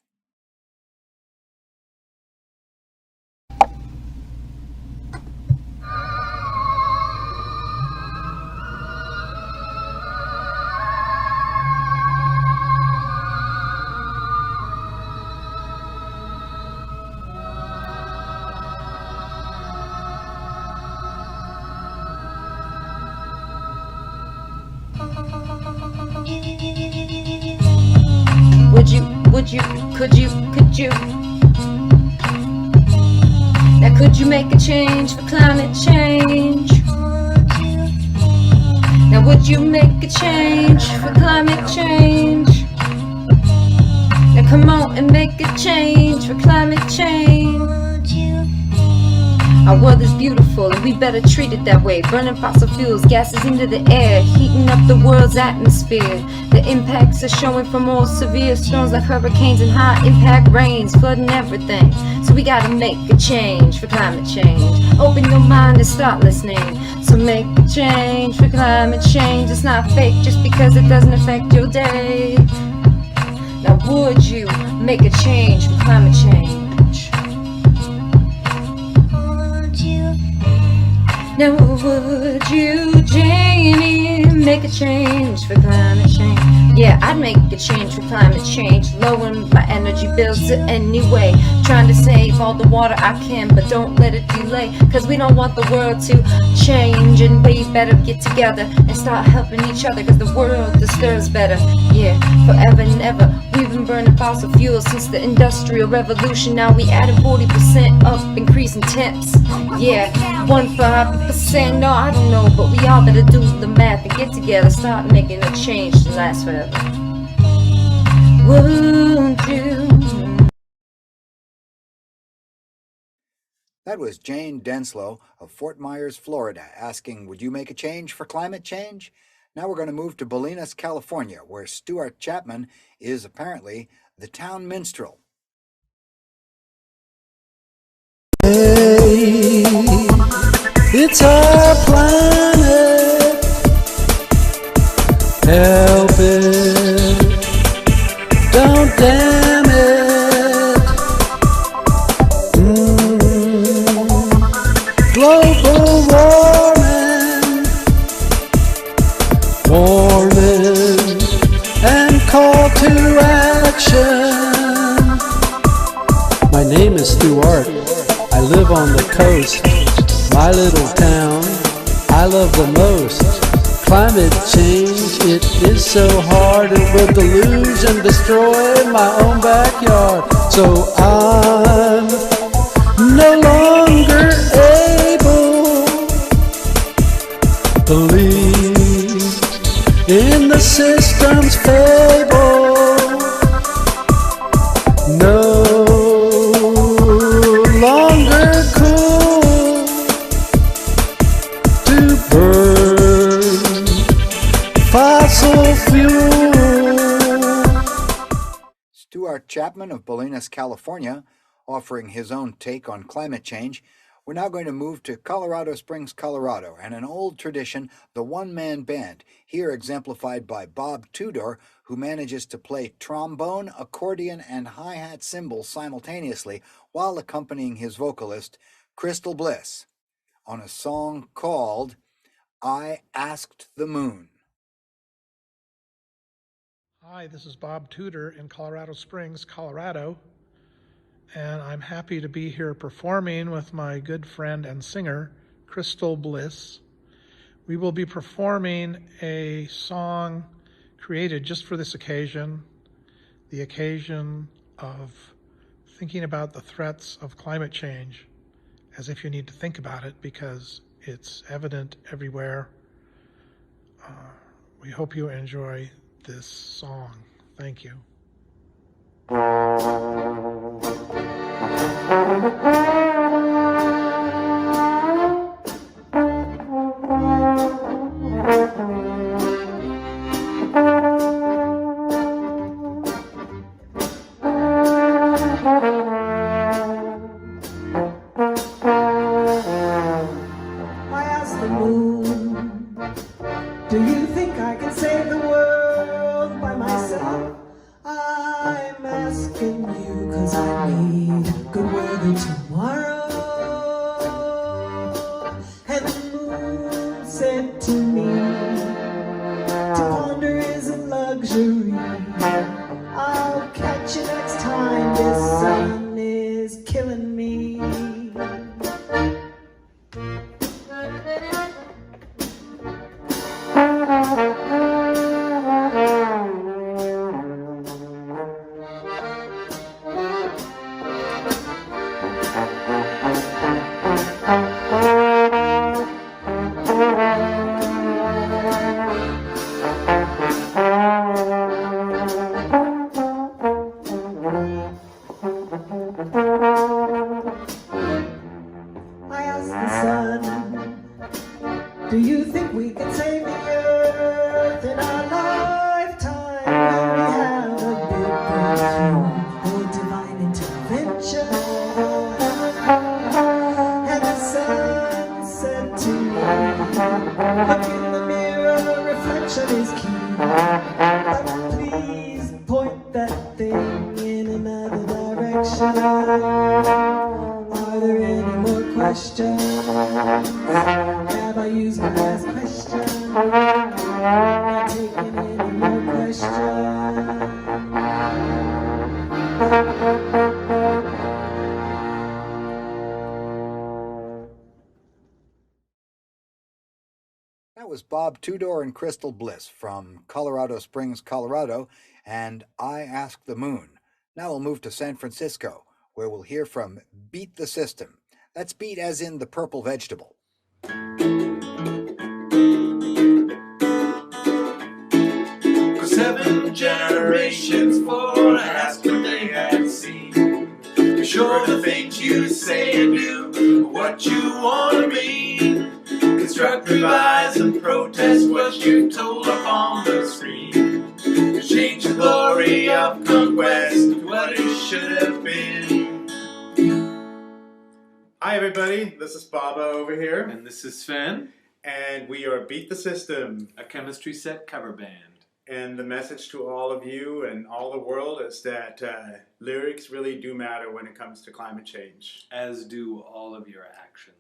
Could you? Now could you make a change for climate change? Now would you make a change for climate change? Now come on and make a change for climate change. Our world is beautiful and we better treat it that way. Burning fossil fuels, gases into the air, heating up the world's atmosphere. The impacts are showing from more severe storms like hurricanes and high impact rains, flooding everything. So we gotta make a change for climate change. Open your mind and start listening. So make a change for climate change. It's not fake just because it doesn't affect your day. Now would you make a change for climate change? Now would you, Jamie, make a change for climate change? Yeah, I'd make a change for climate change, lowering my energy bills anyway. Trying to save all the water I can, but don't let it delay. Cause we don't want the world to change, and we better get together and start helping each other. Cause the world deserves better, yeah, forever and ever. We've been burning fossil fuels since the Industrial Revolution. Now we added 40% up, increasing temps. Yeah, 1.5%, no, I don't know, but we all better do the math and get together, start making a change to last forever. Won't you? That was Jane Denslow of Fort Myers, Florida, asking, would you make a change for climate change? Now we're going to move to Bolinas, California, where Stuart Chapman is apparently the town minstrel. Hey, it's our planet. Help it, don't damn it. Global warming, warning, and call to action. My name is Stuart. I live on the coast, my little town I love the most. Climate change, it is so hard, it will deluge and destroy my own backyard. So I'm no longer able to believe in the system's fable. No longer cool to burn fossil fuel. Stuart Chapman of Bolinas, California, offering his own take on climate change. We're now going to move to Colorado Springs, Colorado, and an old tradition, the one-man band, here exemplified by Bob Tudor, who manages to play trombone, accordion, and hi-hat cymbals simultaneously while accompanying his vocalist, Crystal Bliss, on a song called I Asked the Moon. Hi, this is Bob Tudor in Colorado Springs, Colorado, and I'm happy to be here performing with my good friend and singer, Crystal Bliss. We will be performing a song created just for this occasion, the occasion of thinking about the threats of climate change, as if you need to think about it because it's evident everywhere. We hope you enjoy this song. Thank you. I asked the moon, do you think I can save the world by myself? I'm asking you cause I need good weather tomorrow. And the moon said to me, to ponder is a luxury. I'll catch you next time, this sun is killing me. I asked the sun, do you think we can save the earth in our lifetime? Will we have a big breakthrough or divine intervention? And the sun said to me, look in the mirror, reflection is key. But please point that thing in another direction. Are there any more questions? Have I used my last question? Not taking any more questions. That was Bob Tudor and Crystal Bliss from Colorado Springs, Colorado, and I Ask the Moon. Now we'll move to San Francisco, where we'll hear from Beat the System. That's beet as in the purple vegetable. 7 generations for to ask what they had seen. Be sure the things you say and do what you want to mean. Construct, revise, and protest what you told up on the screen. Change the glory of conquest to what it should have been. Hi everybody, this is Baba over here. And this is Sven. And we are Beat the System, a chemistry set cover band. And the message to all of you and all the world is that lyrics really do matter when it comes to climate change. As do all of your actions.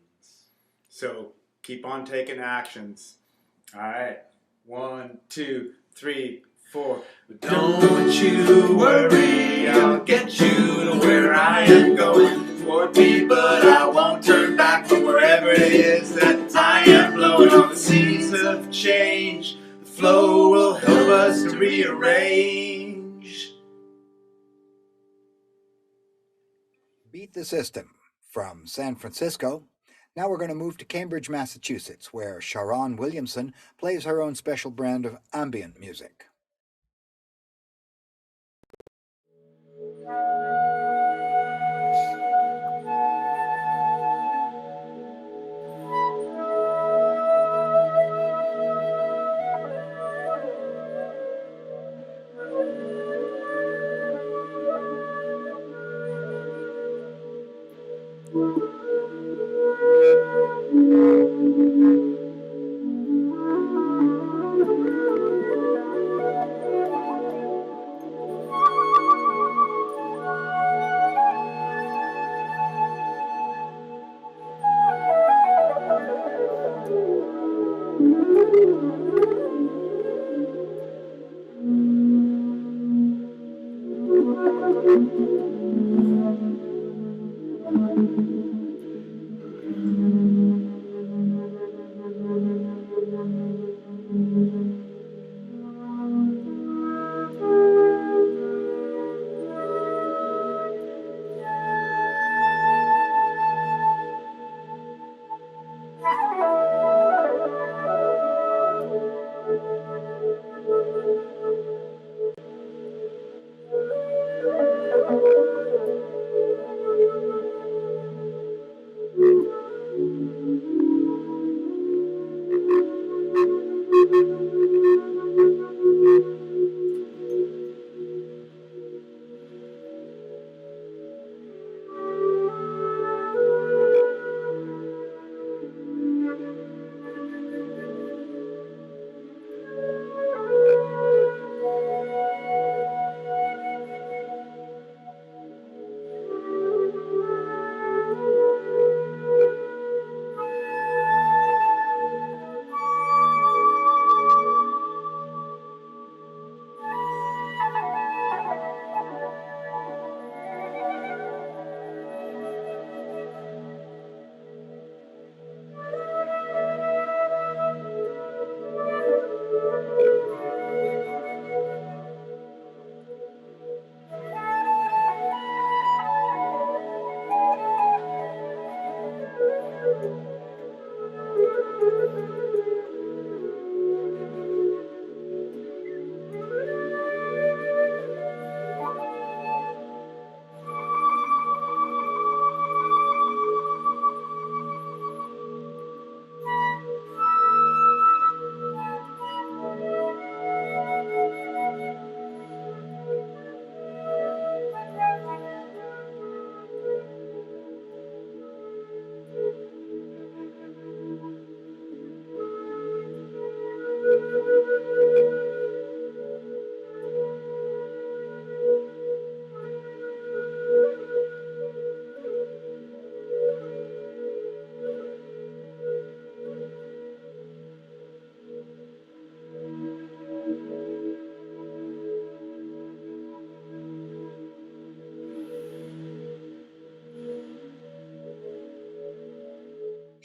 So keep on taking actions. Alright, 1, 2, 3, 4. Don't you worry, I'll get you to where I am going. Toward me, but I won't turn back from wherever it is that I am blowing on the seas of change. The flow will help us to rearrange. Beat the System from San Francisco. Now we're going to move to Cambridge, Massachusetts, where Sharon Williamson plays her own special brand of ambient music.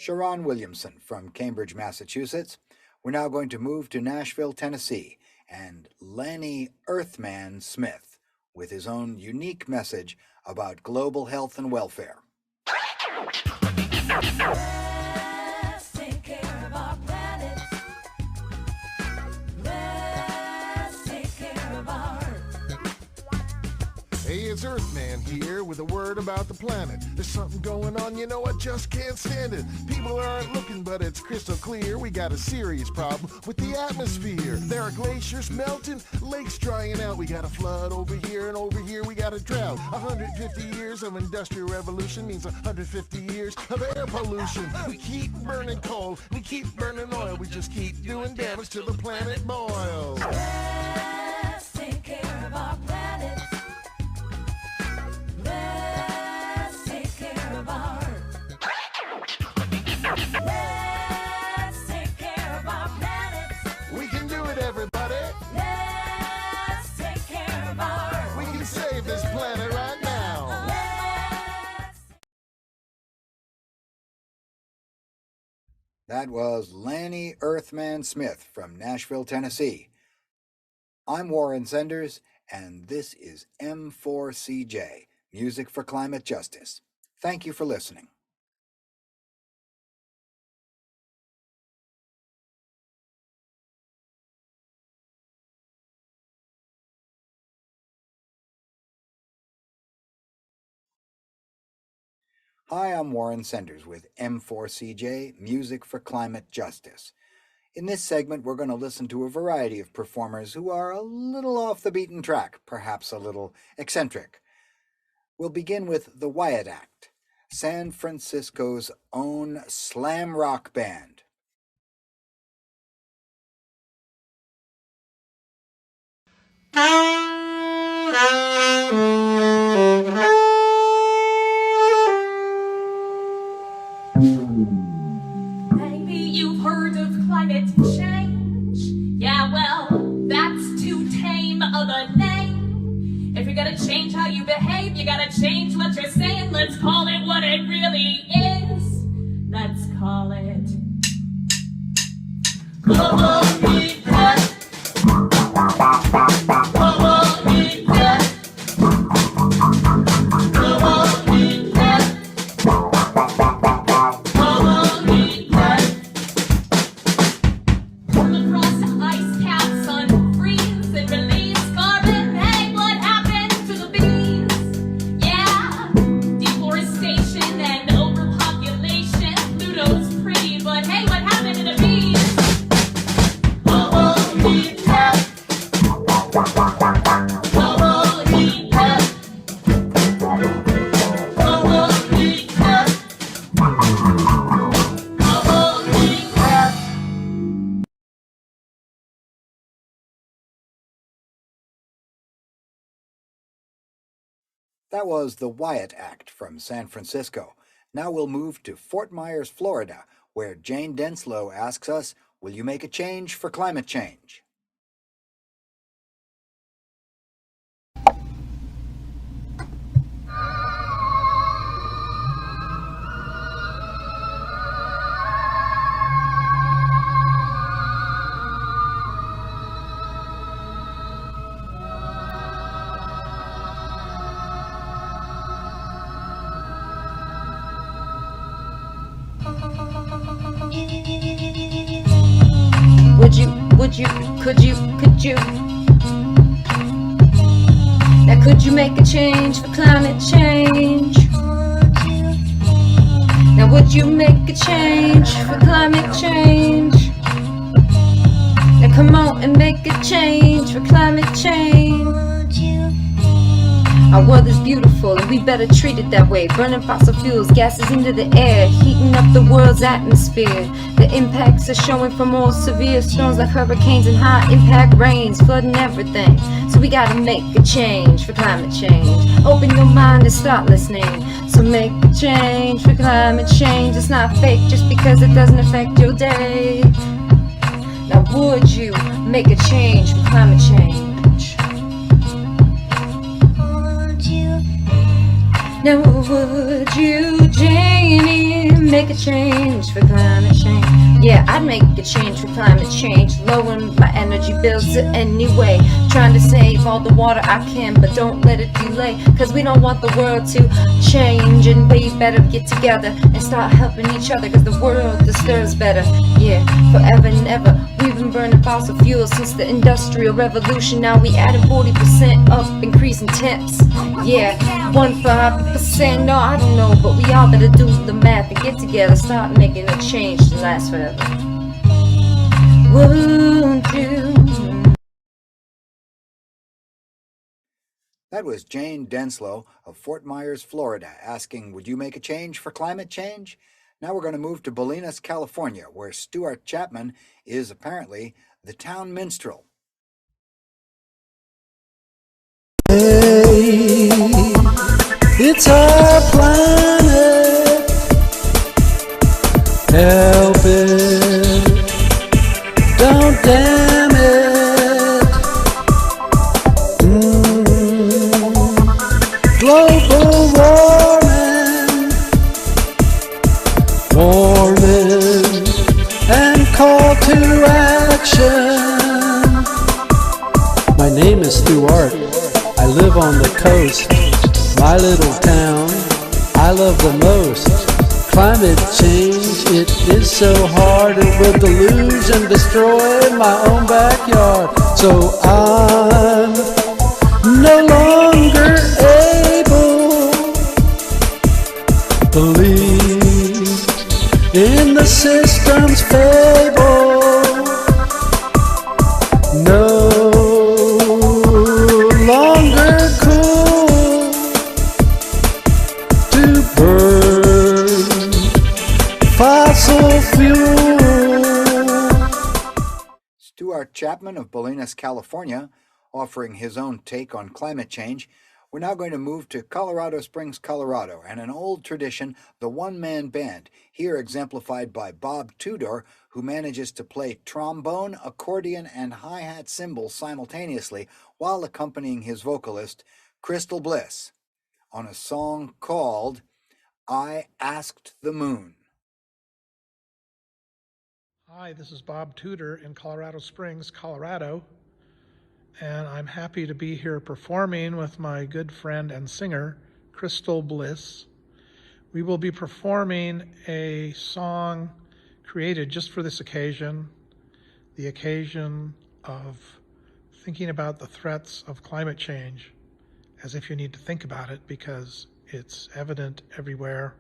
Sharon Williamson from Cambridge, Massachusetts. We're now going to move to Nashville, Tennessee, and Lenny Earthman Smith with his own unique message about global health and welfare. Let's take care of our planet. Let's take care of our Hey, it's Earthman here with a word about the planet. There's something going on, you know, I just can't stand it. People aren't looking, but it's crystal clear. We got a serious problem with the atmosphere. There are glaciers melting, lakes drying out. We got a flood over here, and over here we got a drought. 150 years of industrial revolution means 150 years of air pollution. We keep burning coal, we keep burning oil. We just keep doing damage till the planet boils. Let's take care of our planet. Let's take care of our Let's take care of our planet. We can do it, everybody. Let's take care of our We can save this planet right now. That was Lenny Earthman Smith from Nashville, Tennessee. I'm Warren Senders, and this is M4CJ, Music for Climate Justice. Thank you for listening. Hi, I'm Warren Senders with M4CJ, Music for Climate Justice. In this segment, we're going to listen to a variety of performers who are a little off the beaten track, perhaps a little eccentric. We'll begin with the VIII Act, San Francisco's own slam rock band. Maybe you've heard of climate change. Yeah, well, that's too tame of a name. If you're gonna change how you behave, you gotta change what you're saying. Let's call it what it really is. Let's call it global heat. Global heat. Global heat. That was the VIII Act from San Francisco. Now we'll move to Fort Myers, Florida, where Jane Denslow asks us, will you make a change for climate change? Could you? Now could you make a change for climate change? Now would you make a change for climate change? Now come on and make a change for climate change. Our world is beautiful and we better treat it that way. Burning fossil fuels, gases into the air, heating up the world's atmosphere. The impacts are showing from more severe storms like hurricanes and high impact rains, flooding everything. So we gotta make a change for climate change. Open your mind and start listening. So make a change for climate change. It's not fake just because it doesn't affect your day. Now would you make a change for climate change? Now would you, Janie, make a change for climate change. Yeah, I'd make a change for climate change, lowering my energy bills anyway. Trying to save all the water I can, but don't let it delay. Cause we don't want the world to change, and we better get together and start helping each other. Cause the world deserves better. Yeah, forever and ever. We've been burning fossil fuels since the Industrial Revolution. Now we added 40% up, increasing temps. Yeah, 1.5%, no, I don't know, but we all better do the math and get together, start making a change to last forever. Won't you? That was Jane Denslow of Fort Myers, Florida, asking, would you make a change for climate change? Now we're going to move to Bolinas, California, where Stuart Chapman is apparently the town minstrel. Hey, it's our planet. Help it, don't damn it. Global warming, and call to action. My name is Stuart. I live on the coast, my little town I love the most. Climate change, it is so hard, it will deluge and destroy my own backyard. So I'm no longer able to believe in the system's fable. No longer cool to burn fossil fuel. Stuart Chapman of Bolinas, California, offering his own take on climate change. We're now going to move to Colorado Springs, Colorado, and an old tradition, the one-man band, here exemplified by Bob Tudor, who manages to play trombone, accordion, and hi-hat cymbals simultaneously while accompanying his vocalist, Crystal Bliss, on a song called I Asked the Moon. Hi, this is Bob Tudor in Colorado Springs, Colorado, and I'm happy to be here performing with my good friend and singer, Crystal Bliss. We will be performing a song created just for this occasion, the occasion of thinking about the threats of climate change, as if you need to think about it because it's evident everywhere.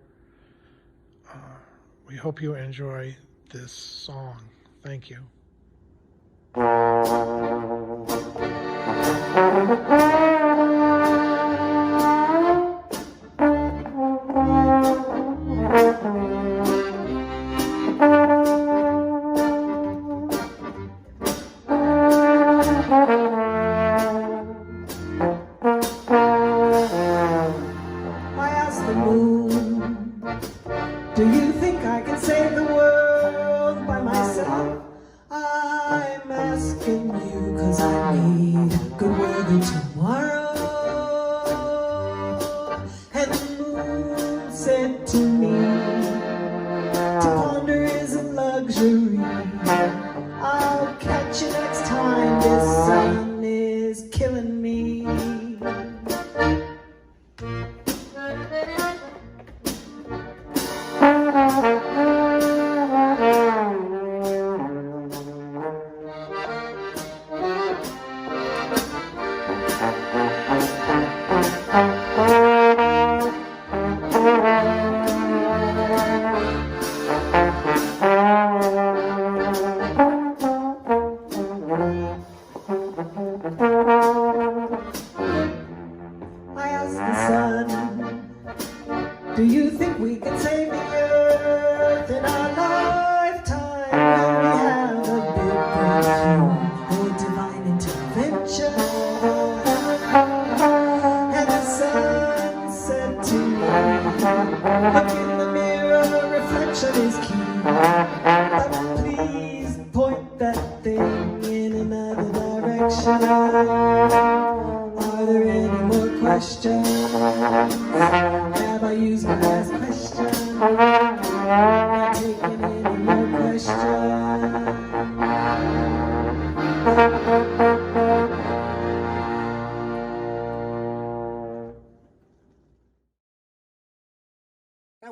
We hope you enjoy this song. Thank you. I asked the moon, do you think I can save the world by myself? I'm asking you 'cause I need good weather to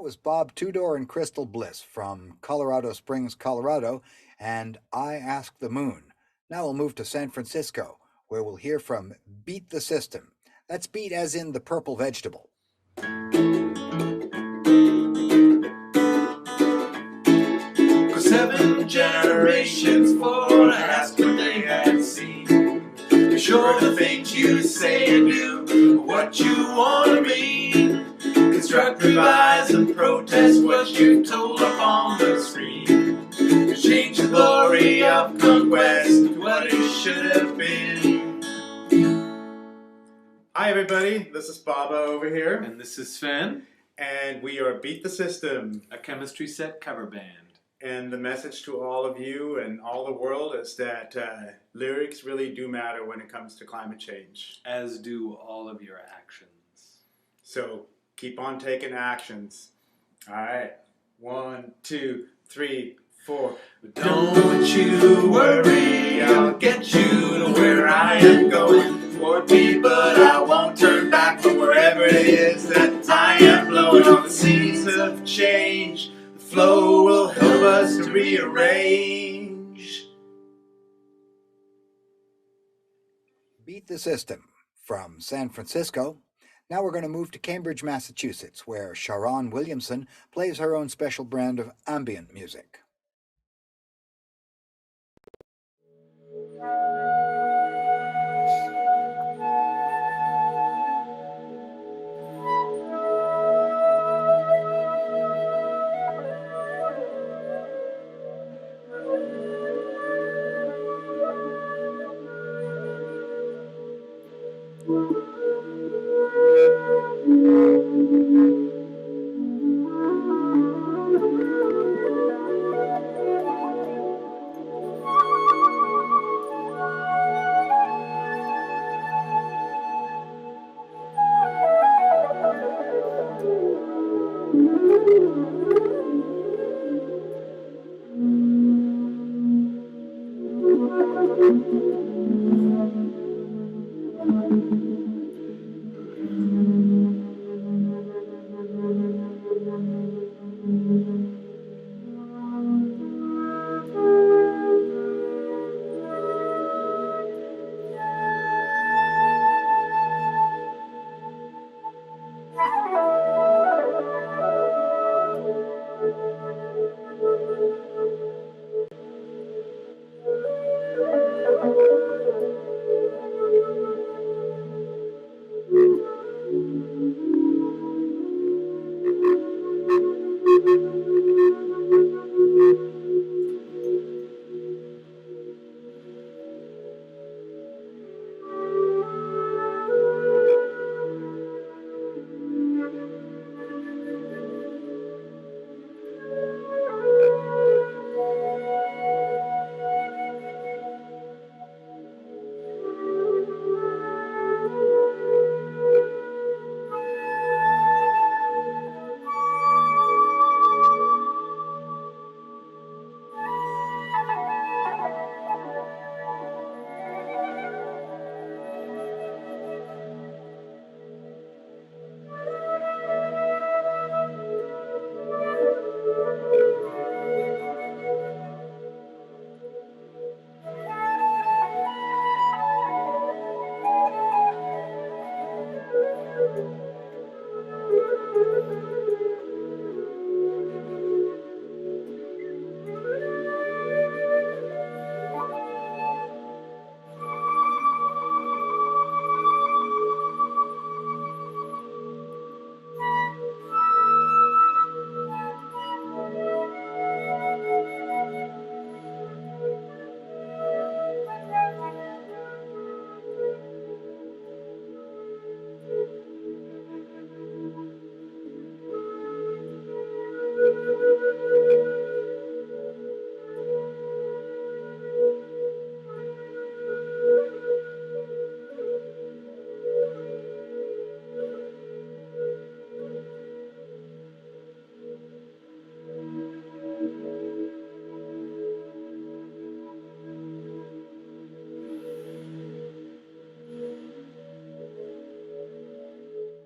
was Bob Tudor and Crystal Bliss from Colorado Springs, Colorado, and I Ask the Moon. Now we'll move to San Francisco, where we'll hear from Beat the System. That's beat as in the purple vegetable. For 7 generations for to ask what they had seen. Be sure the things you say and do are what you want to mean. Construct, revise, and protest what you told up on the screen. Change the glory of conquest to what it should have been. Hi everybody, this is Baba over here. And this is Sven. And we are Beat the System, a chemistry set cover band. And the message to all of you and all the world is that lyrics really do matter when it comes to climate change. As do all of your actions. So keep on taking actions. All right. 1, 2, 3, 4. Don't you worry, I'll get you to where I am going. Toward me, but I won't turn back from wherever it is that I am blowing on the seas of change. The flow will help us to rearrange. Beat the System from San Francisco. Now we're going to move to Cambridge, Massachusetts, where Sharon Williamson plays her own special brand of ambient music.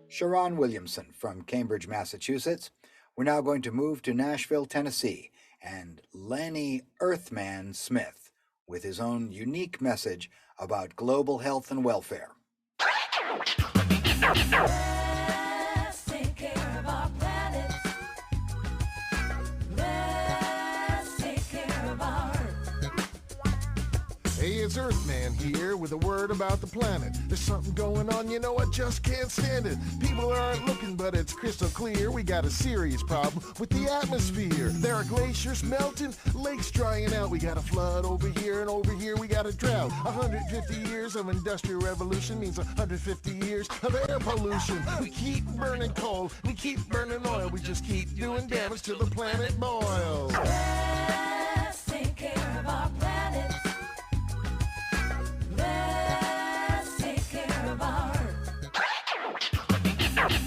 Sharon Williamson from Cambridge, Massachusetts, We're now going to move to Nashville, Tennessee, and Lenny Earthman Smith with his own unique message about global health and welfare. Let's take care of our planet. Let's take care of our Hey, it's Earthman here with a word about the planet. There's something going on, you know, I just can't stand it. People aren't looking, but it's crystal clear. We got a serious problem with the atmosphere. There are glaciers melting, lakes drying out. We got a flood over here, and over here we got a drought. 150 years of industrial revolution means 150 years of air pollution. We keep burning coal, we keep burning oil. We just keep doing damage till the planet boils. Let's take care of our planet. Let's take care of our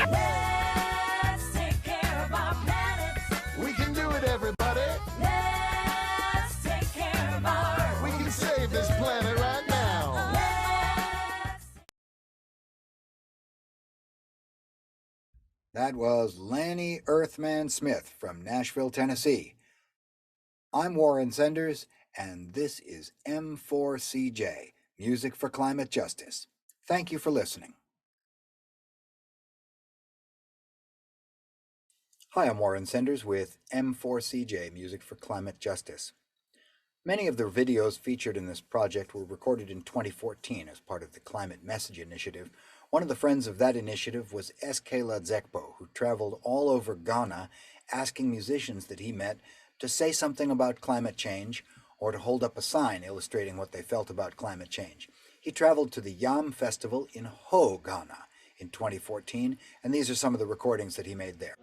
Let's take care of our planet. We can do it, everybody. Let's take care of our We can save this planet right now. That was Lenny Earthman Smith from Nashville, Tennessee. I'm Warren Senders, and this is M4CJ, Music for Climate Justice. Thank you for listening. Hi, I'm Warren Senders with M4CJ, Music for Climate Justice. Many of the videos featured in this project were recorded in 2014 as part of the Climate Message Initiative. One of the friends of that initiative was Eskela Zekpo, who traveled all over Ghana asking musicians that he met to say something about climate change or to hold up a sign illustrating what they felt about climate change. He traveled to the Yam Festival in Ho, Ghana in 2014, and these are some of the recordings that he made there.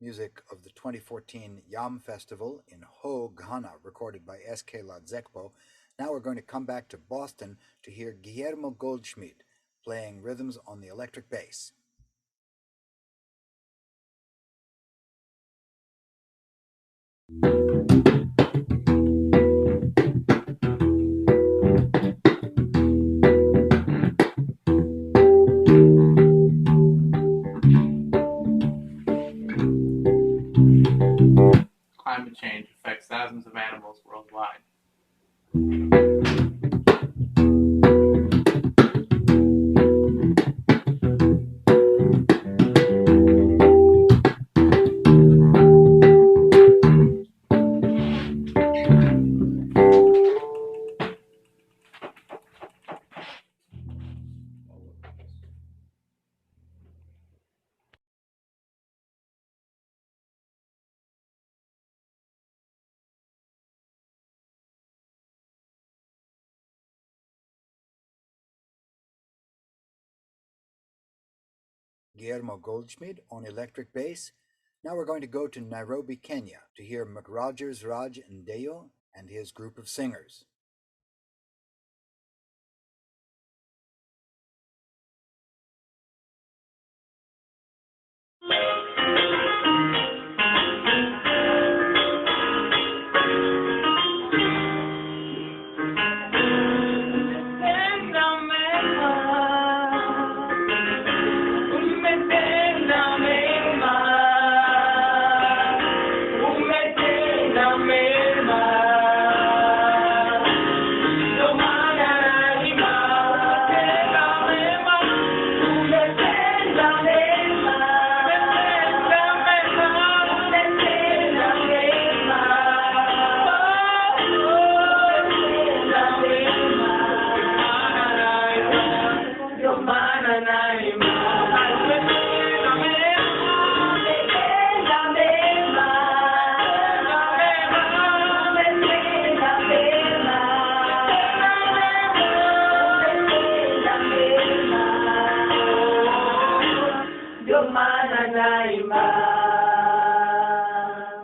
Music of the 2014 Yam Festival in Ho, Ghana, recorded by Eskela Zekpo. Now we're going to come back to Boston to hear Guillermo Goldschmidt playing rhythms on the electric bass. Climate change affects thousands of animals worldwide. Guillermo Goldschmidt on electric bass. Now we're going to go to Nairobi, Kenya to hear McRogers Raj Ndeyo and his group of singers.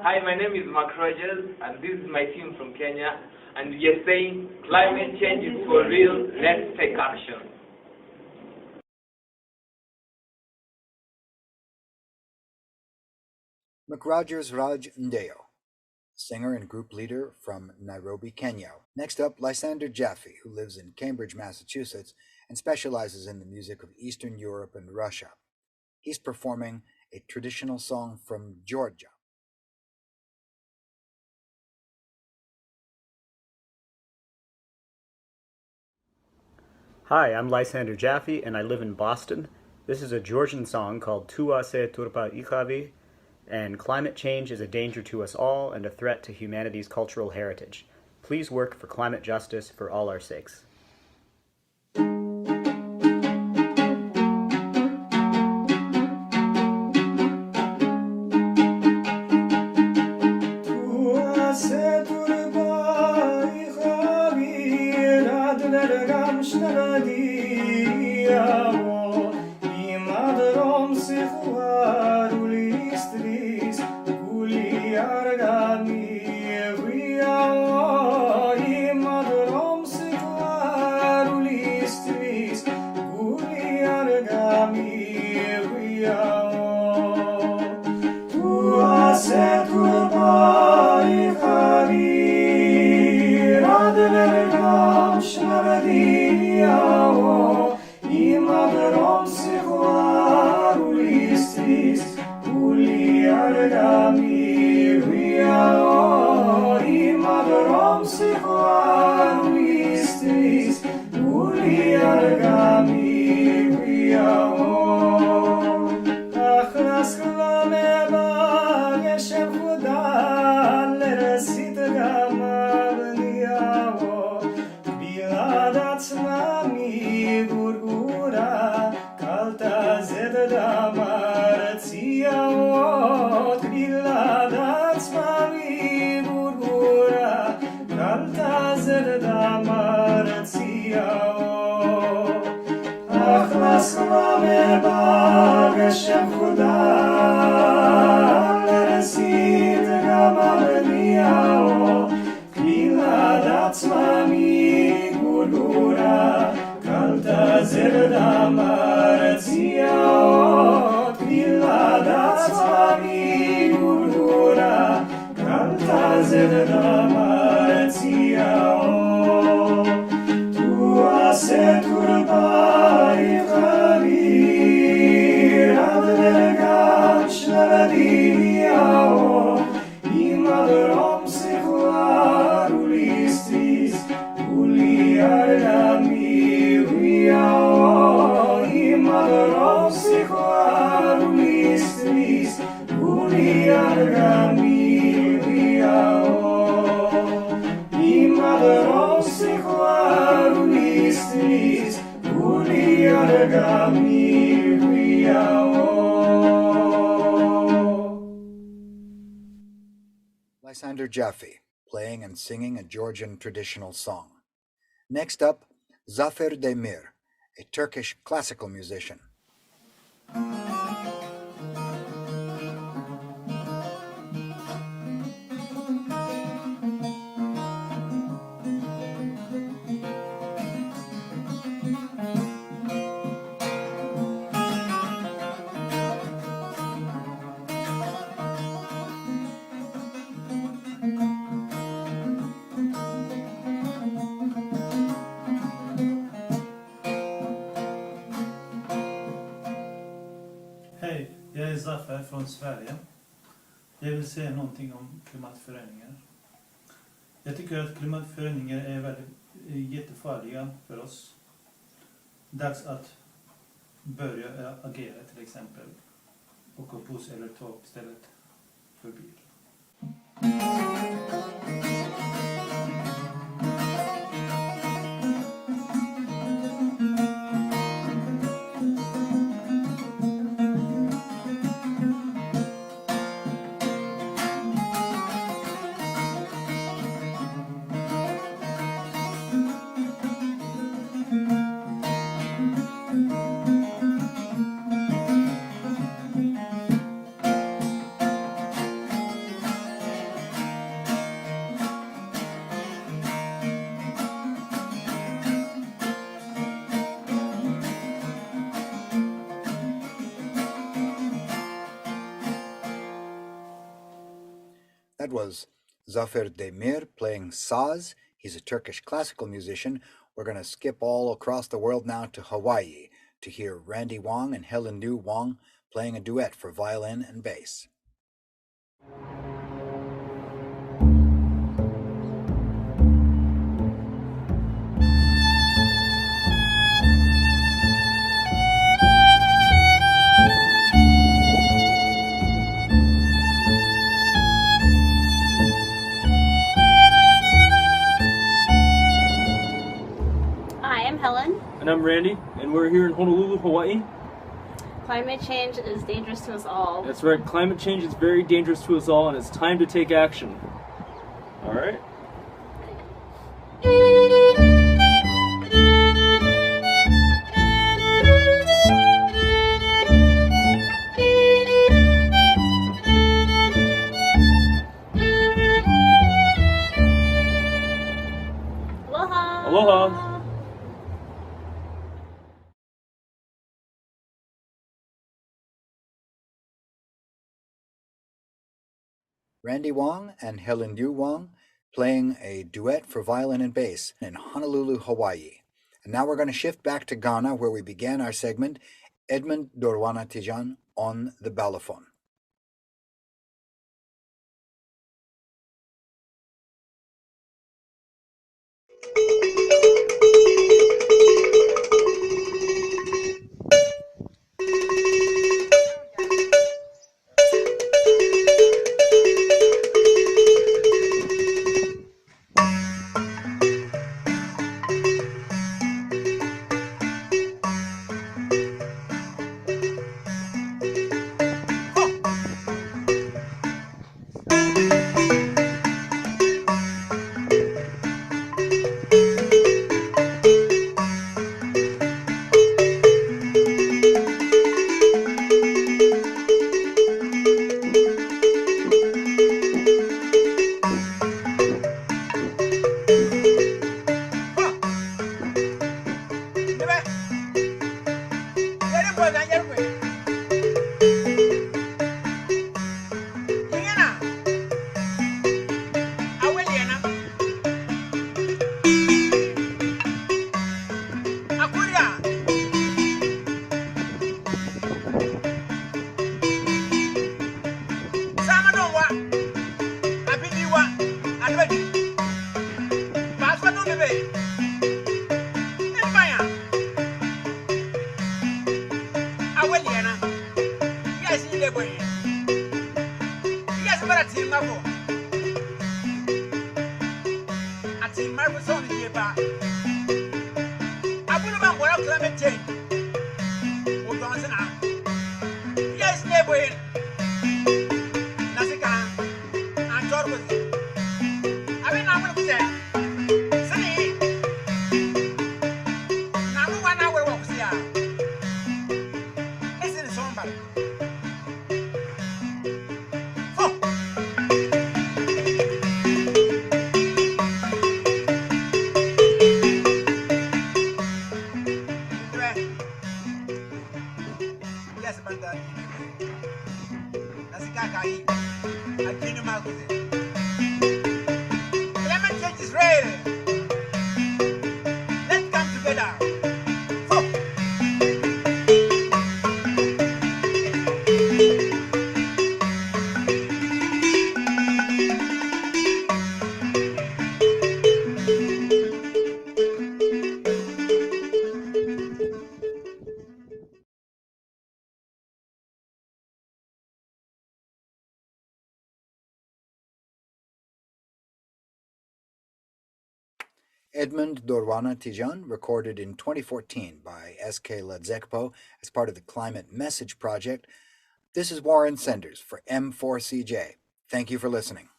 Hi, my name is McRogers, and this is my team from Kenya, and we are saying climate change is for real, let's take action. McRogers Raj Ndeyo, singer and group leader from Nairobi, Kenya. Next up, Lysander Jaffe, who lives in Cambridge, Massachusetts, and specializes in the music of Eastern Europe and Russia. He's performing a traditional song from Georgia. Hi, I'm Lysander Jaffe, and I live in Boston. This is a Georgian song called Tuase Turpa Ikhavi, and climate change is a danger to us all and a threat to humanity's cultural heritage. Please work for climate justice for all our sakes. Lysander Jaffe, playing and singing a Georgian traditional song. Next up, Zafer Demir, a Turkish classical musician. Jag är Zaffer från Sverige. Jag vill säga någonting om klimatförändringar. Jag tycker att klimatförändringar är jättefarliga för oss. Dags att börja agera till exempel. Åka buss eller tåg istället för bil. That was Zafer Demir playing saz. He's a Turkish classical musician. We're going to skip all across the world now to Hawaii to hear Randy Wong and Helen Liu Wong playing a duet for violin and bass. Helen. And I'm Randy, and we're here in Honolulu, Hawaii. Climate change is dangerous to us all. That's right, climate change is very dangerous to us all, and it's time to take action. All right? Aloha! Aloha! Randy Wong and Helen Liu Wong playing a duet for violin and bass in Honolulu, Hawaii. And now we're going to shift back to Ghana, where we began our segment, Edmund Dorwana Tijan on the balafon. Edmund Dorwana Tijan, recorded in 2014 by S.K. Ladzekpo as part of the Climate Message Project. This is Warren Senders for M4CJ. Thank you for listening.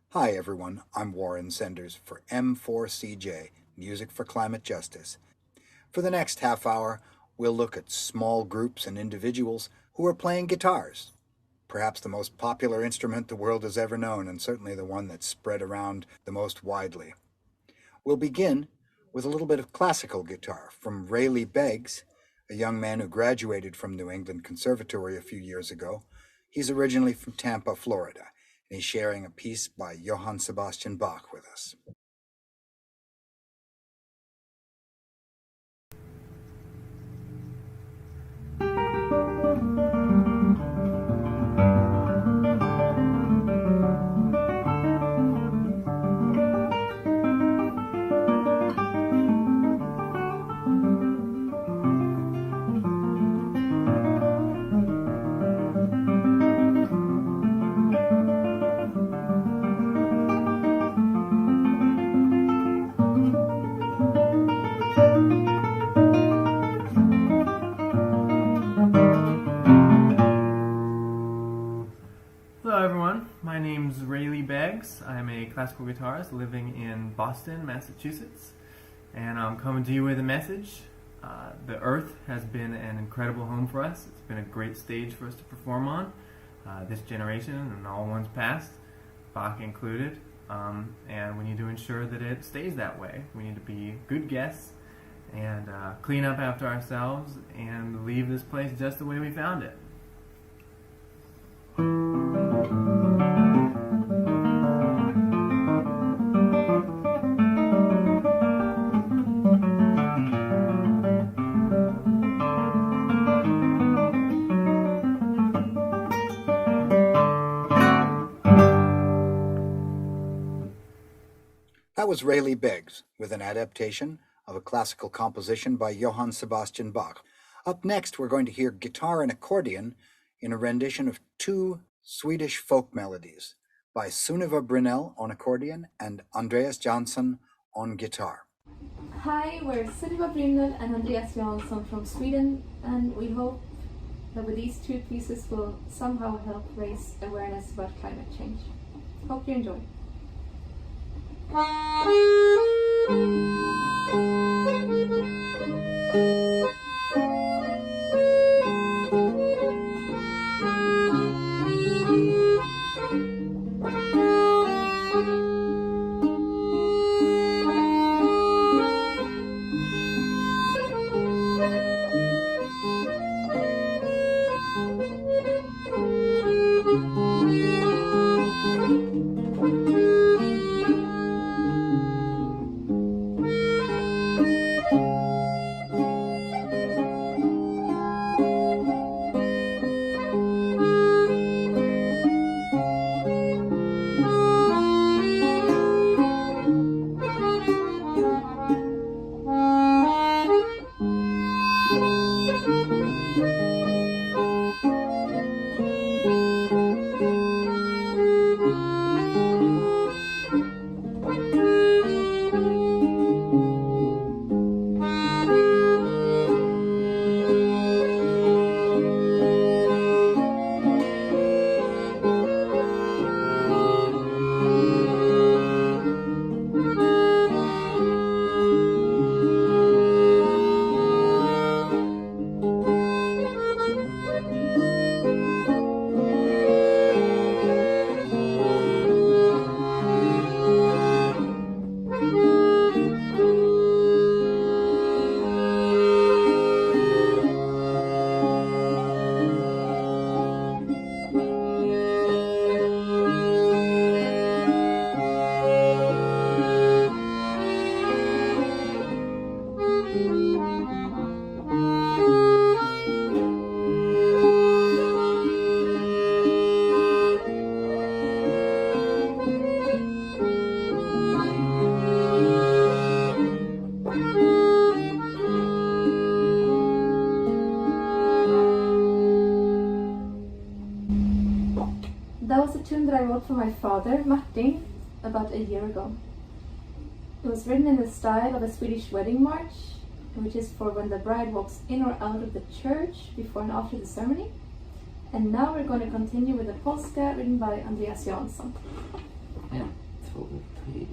Hi everyone, I'm Warren Senders for M4CJ, Music for Climate Justice. For the next half hour, we'll look at small groups and individuals who are playing guitars, perhaps the most popular instrument the world has ever known, and certainly the one that's spread around the most widely. We'll begin with a little bit of classical guitar from Rayleigh Beggs, a young man who graduated from New England Conservatory a few years ago. He's originally from Tampa, Florida. And he's sharing a piece by Johann Sebastian Bach with us. My name's Rayleigh Beggs. I'm a classical guitarist living in Boston, Massachusetts, and I'm coming to you with a message. The Earth has been an incredible home for us. It's been a great stage for us to perform on, this generation and all ones past, Bach included, and we need to ensure that it stays that way. We need to be good guests and clean up after ourselves and leave this place just the way we found it. That was Rayleigh Beggs with an adaptation of a classical composition by Johann Sebastian Bach. Up next, we're going to hear guitar and accordion in a rendition of two Swedish folk melodies by Sunniva Brynell on accordion and Andreas Jansson on guitar. Hi, we're Sunniva Brynell and Andreas Jansson from Sweden, and we hope that with these two pieces will somehow help raise awareness about climate change. Hope you enjoy. wrote for my father, Martin, about a year ago. It was written in the style of a Swedish wedding march, which is for when the bride walks in or out of the church before and after the ceremony. And now we're going to continue with the polska written by Andreas Jansson. 1, 2, 3.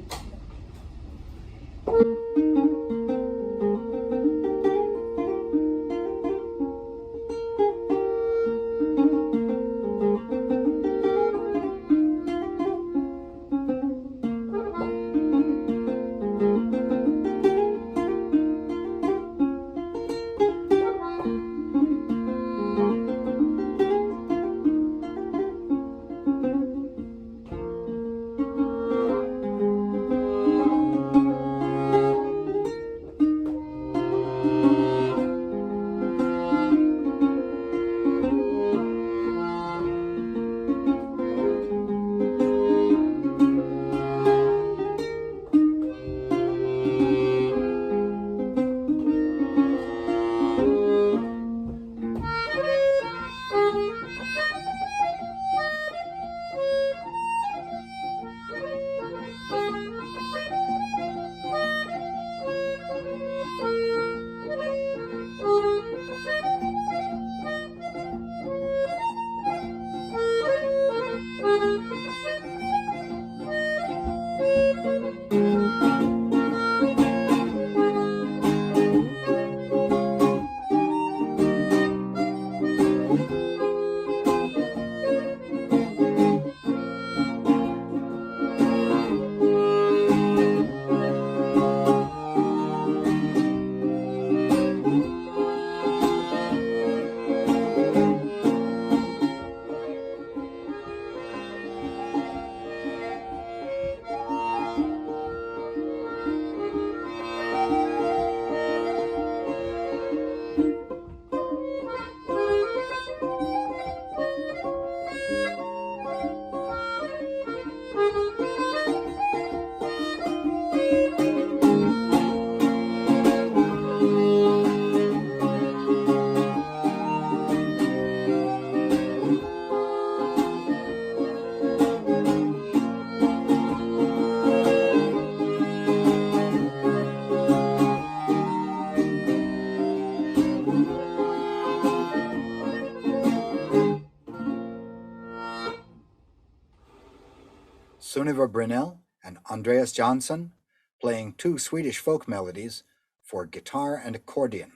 Sunniva Brynell and Andreas Jansson playing two Swedish folk melodies for guitar and accordion.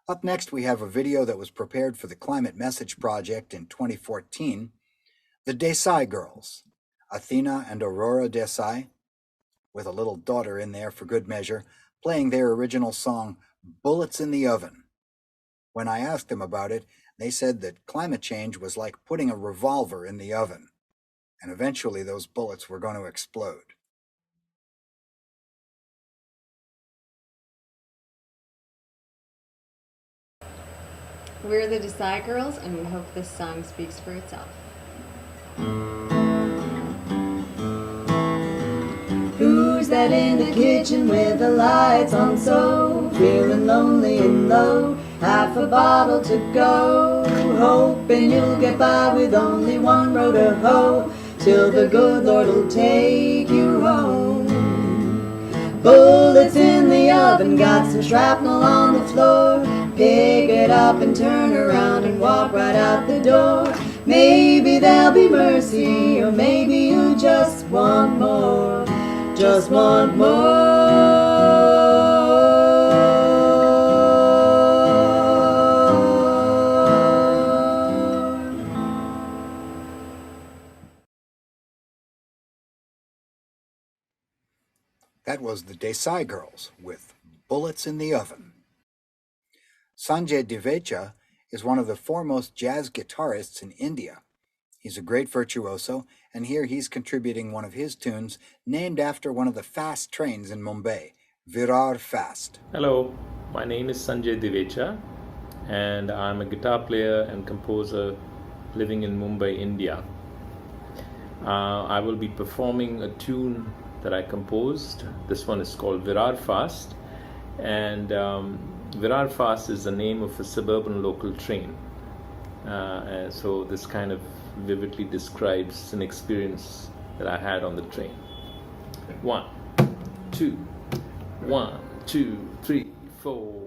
Up next, we have a video that was prepared for the Climate Message Project in 2014, the Desai Girls, Athena and Aurora Desai, with a little daughter in there for good measure, playing their original song, Bullets in the Oven. When I asked them about it, they said that climate change was like putting a revolver in the oven, and eventually those bullets were going to explode. We're the Desai Girls, and we hope this song speaks for itself. Who's that in the kitchen with the lights on so? Feeling lonely and low, half a bottle to go. Hoping you'll get by with only one row to hoe, till the good Lord'll take you home. Bullets in the oven, got some shrapnel on the floor. Pick it up and turn around and walk right out the door. Maybe there'll be mercy, or maybe you just want more. Just want more. That was the Desai Girls with Bullets in the Oven. Sanjay Divecha is one of the foremost jazz guitarists in India. He's a great virtuoso, and here he's contributing one of his tunes named after one of the fast trains in Mumbai, Virar Fast. Hello, my name is Sanjay Divecha, and I'm a guitar player and composer living in Mumbai, India. I will be performing a tune that I composed. This one is called Virar Fast, and Virar Fast is the name of a suburban local train. And so this kind of vividly describes an experience that I had on the train. 1, 2, 1, 2, 3, 4.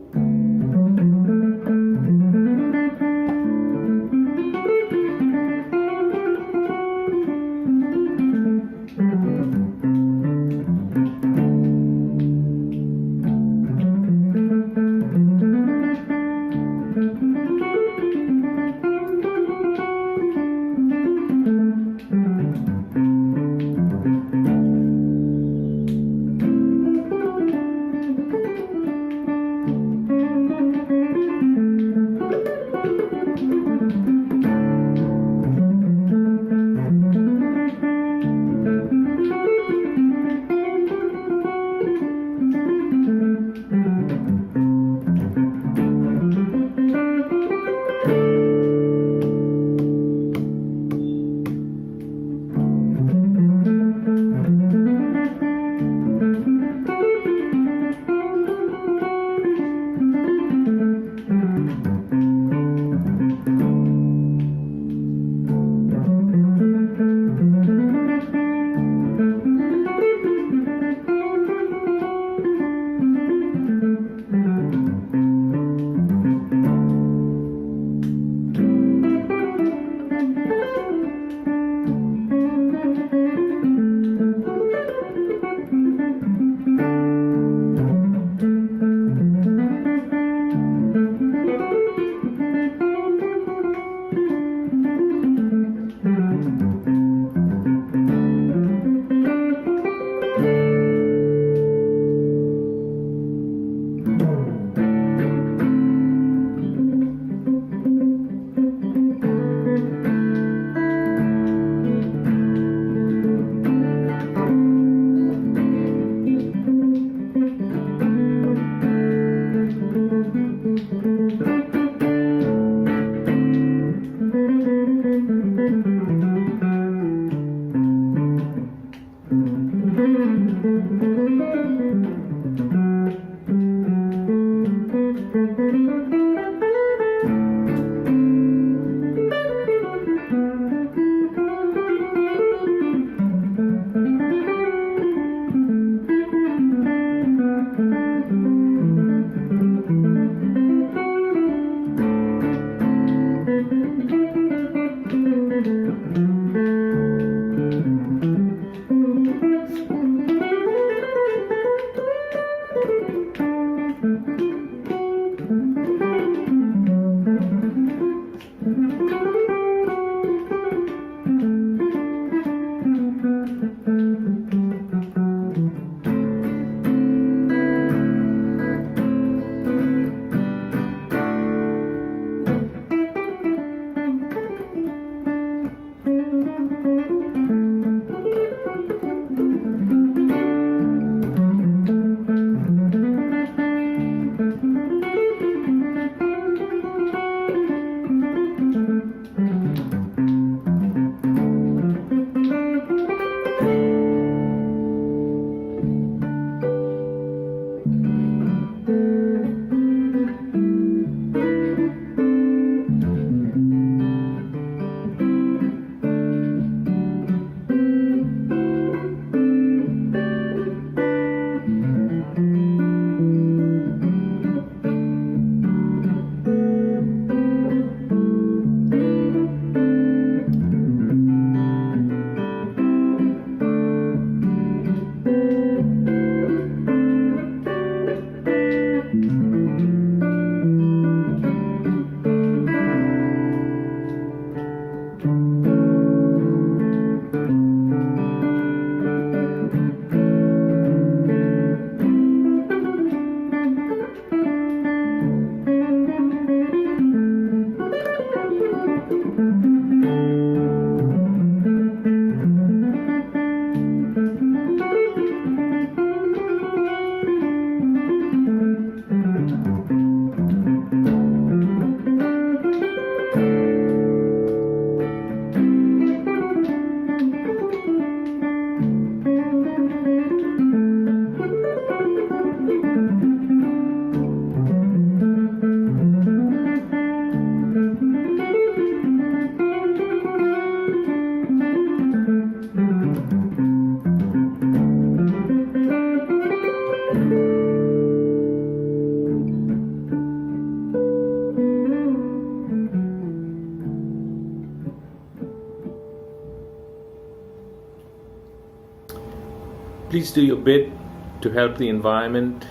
Please do your bit to help the environment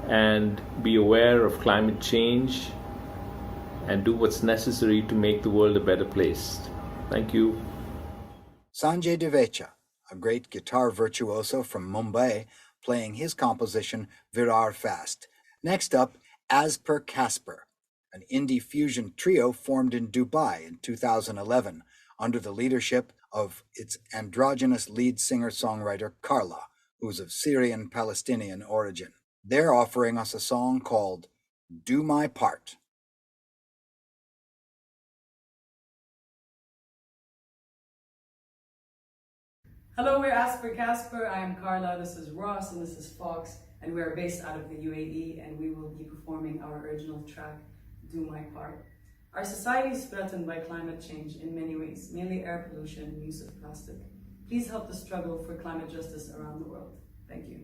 and be aware of climate change and do what's necessary to make the world a better place. Thank you. Sanjay Devecha, a great guitar virtuoso from Mumbai, playing his composition Virar Fast. Next up, As Per Casper, an indie fusion trio formed in Dubai in 2011 under the leadership of its androgynous lead singer-songwriter Carla, who's of Syrian-Palestinian origin. They're offering us a song called Do My Part. Hello, we're As Per Casper. I am Carla, this is Ross, and this is Fox, and we are based out of the UAE, and we will be performing our original track, Do My Part. Our society is threatened by climate change in many ways, mainly air pollution and use of plastic. Please help the struggle for climate justice around the world. Thank you.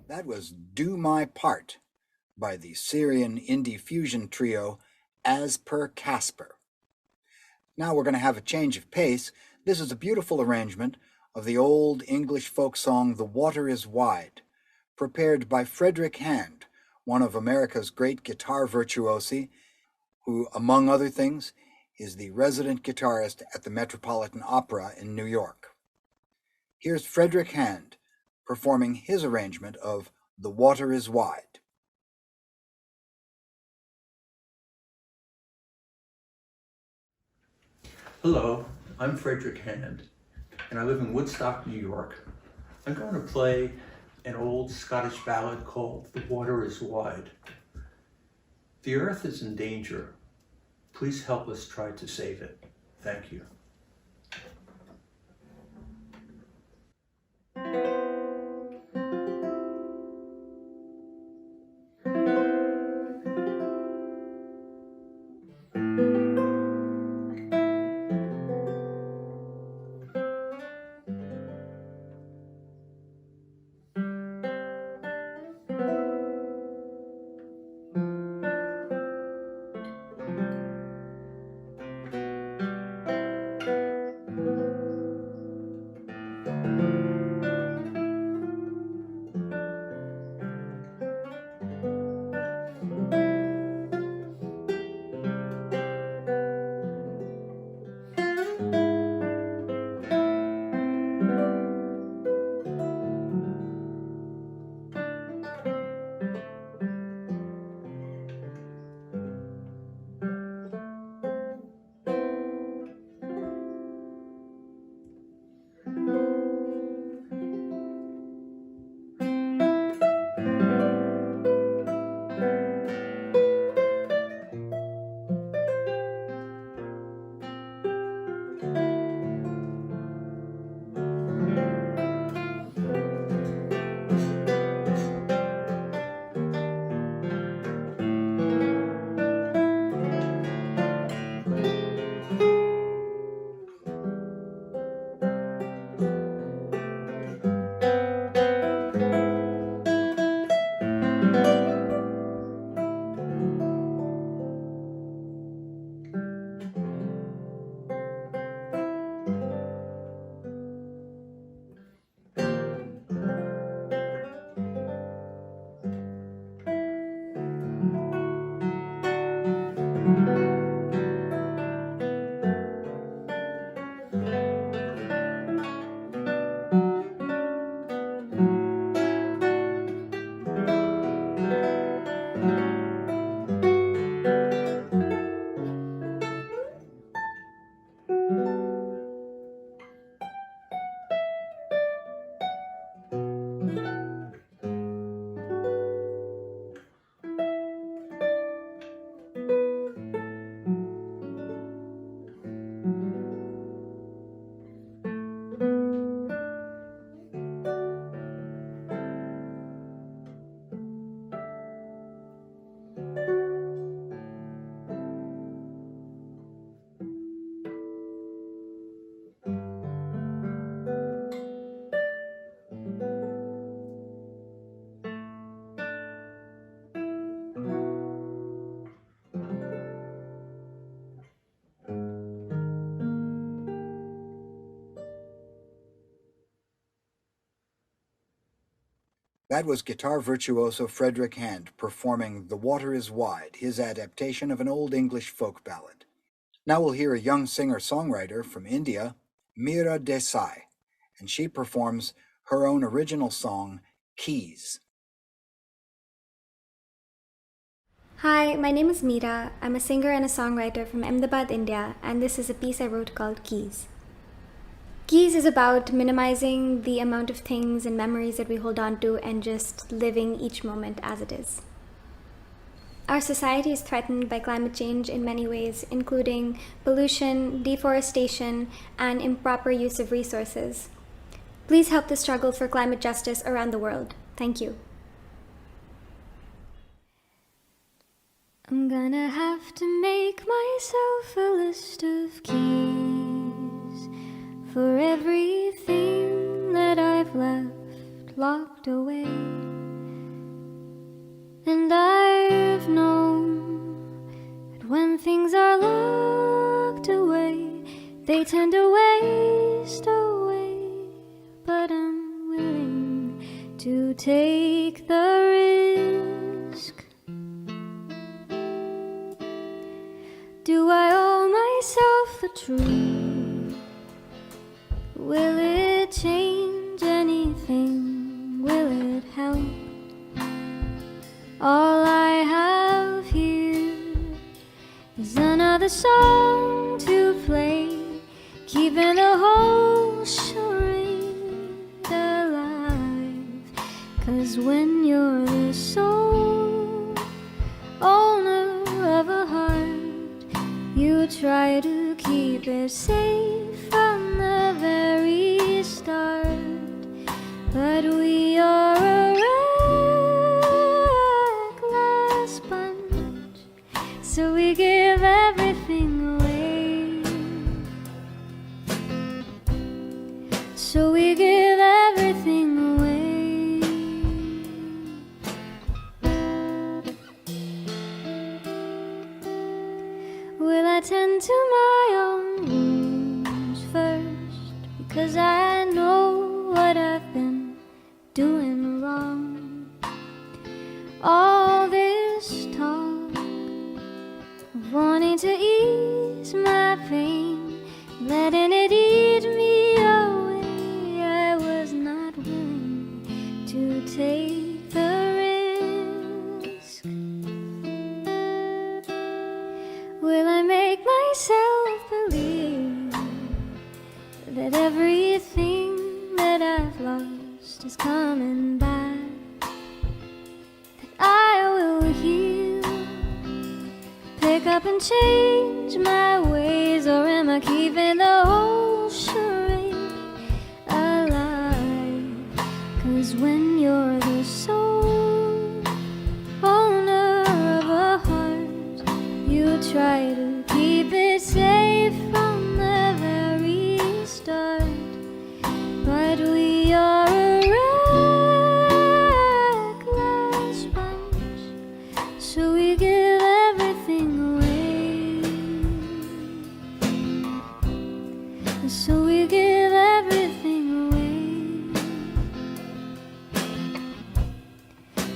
That was Do My Part by the Syrian indie fusion trio As Per Casper. Now we're going to have a change of pace. This is a beautiful arrangement of the old English folk song The Water is Wide, prepared by Frederick Hand, one of America's great guitar virtuosi, who, among other things, is the resident guitarist at the Metropolitan Opera in New York. Here's Frederick Hand performing his arrangement of The Water is Wide. Hello, I'm Frederick Hand, and I live in Woodstock, New York. I'm going to play an old Scottish ballad called The Water is Wide. The earth is in danger. Please help us try to save it. Thank you. That was guitar virtuoso Frederick Hand performing The Water is Wide, his adaptation of an old English folk ballad. Now we'll hear a young singer-songwriter from India, Meera Desai, and she performs her own original song, Keys. Hi, my name is Meera. I'm a singer and a songwriter from Ahmedabad, India, and this is a piece I wrote called Keys. Keys is about minimizing the amount of things and memories that we hold on to and just living each moment as it is. Our society is threatened by climate change in many ways, including pollution, deforestation, and improper use of resources. Please help the struggle for climate justice around the world. Thank you. I'm gonna have to make myself a list of keys for everything that I've left locked away. And I've known that when things are locked away, they tend to waste away true. Will it change anything? Will it help? All I have here is another song to play, keeping the whole charade alive. 'Cause when you're the sole owner of a heart, you try to keep it safe from the very start. But we are a reckless bunch, so we give everything away. So we give everything away. Will I tend to my own wounds first? Because I know what I've been doing wrong. All this talk of wanting to ease my pain, letting it eat me away, I was not willing to take the risk. Will I make myself believe that everything that I've lost is coming back? That I will heal, pick up and change my ways? Or am I keeping the whole charade alive? 'Cause when you're the sole owner of a heart, you try to keep it safe from the very start. But we are a reckless bunch, so we give everything away. So we give everything away.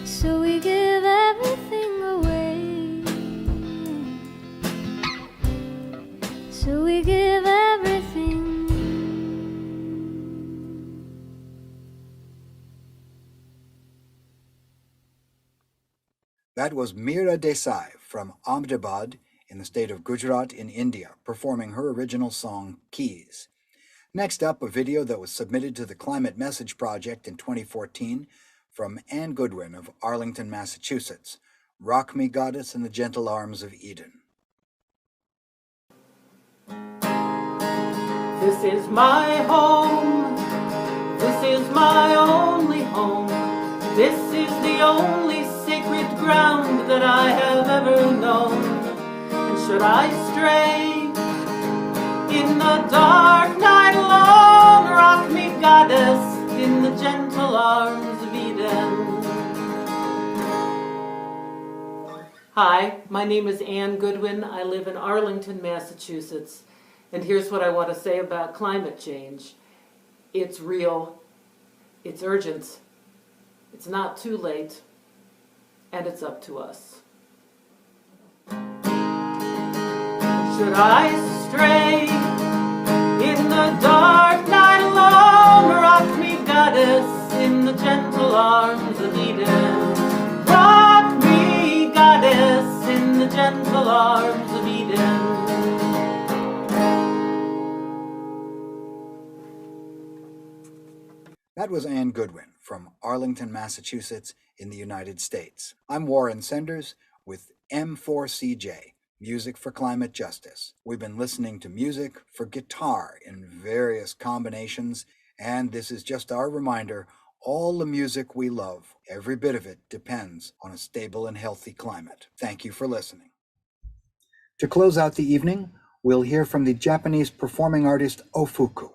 So we give everything away. So we give everything. That was Meera Desai from Ahmedabad in the state of Gujarat in India, performing her original song, Keys. Next up, a video that was submitted to the Climate Message Project in 2014 from Anne Goodwin of Arlington, Massachusetts, Rock Me Goddess in the Gentle Arms of Eden. This is my home, this is my only home, this is the only sacred ground that I have ever known. And should I stray in the dark night alone, rock me goddess in the gentle arms of Eden. Hi, my name is Anne Goodwin. I live in Arlington, Massachusetts. And here's what I want to say about climate change. It's real, it's urgent, it's not too late, and it's up to us. Should I stray in the dark night alone, rock me goddess in the gentle arms of Eden. Rock me goddess in the gentle arms of Eden. That was Anne Goodwin from Arlington, Massachusetts in the United States. I'm Warren Senders with M4CJ, Music for Climate Justice. We've been listening to music for guitar in various combinations, and this is just our reminder, all the music we love, every bit of it depends on a stable and healthy climate. Thank you for listening. To close out the evening, we'll hear from the Japanese performing artist Ofuku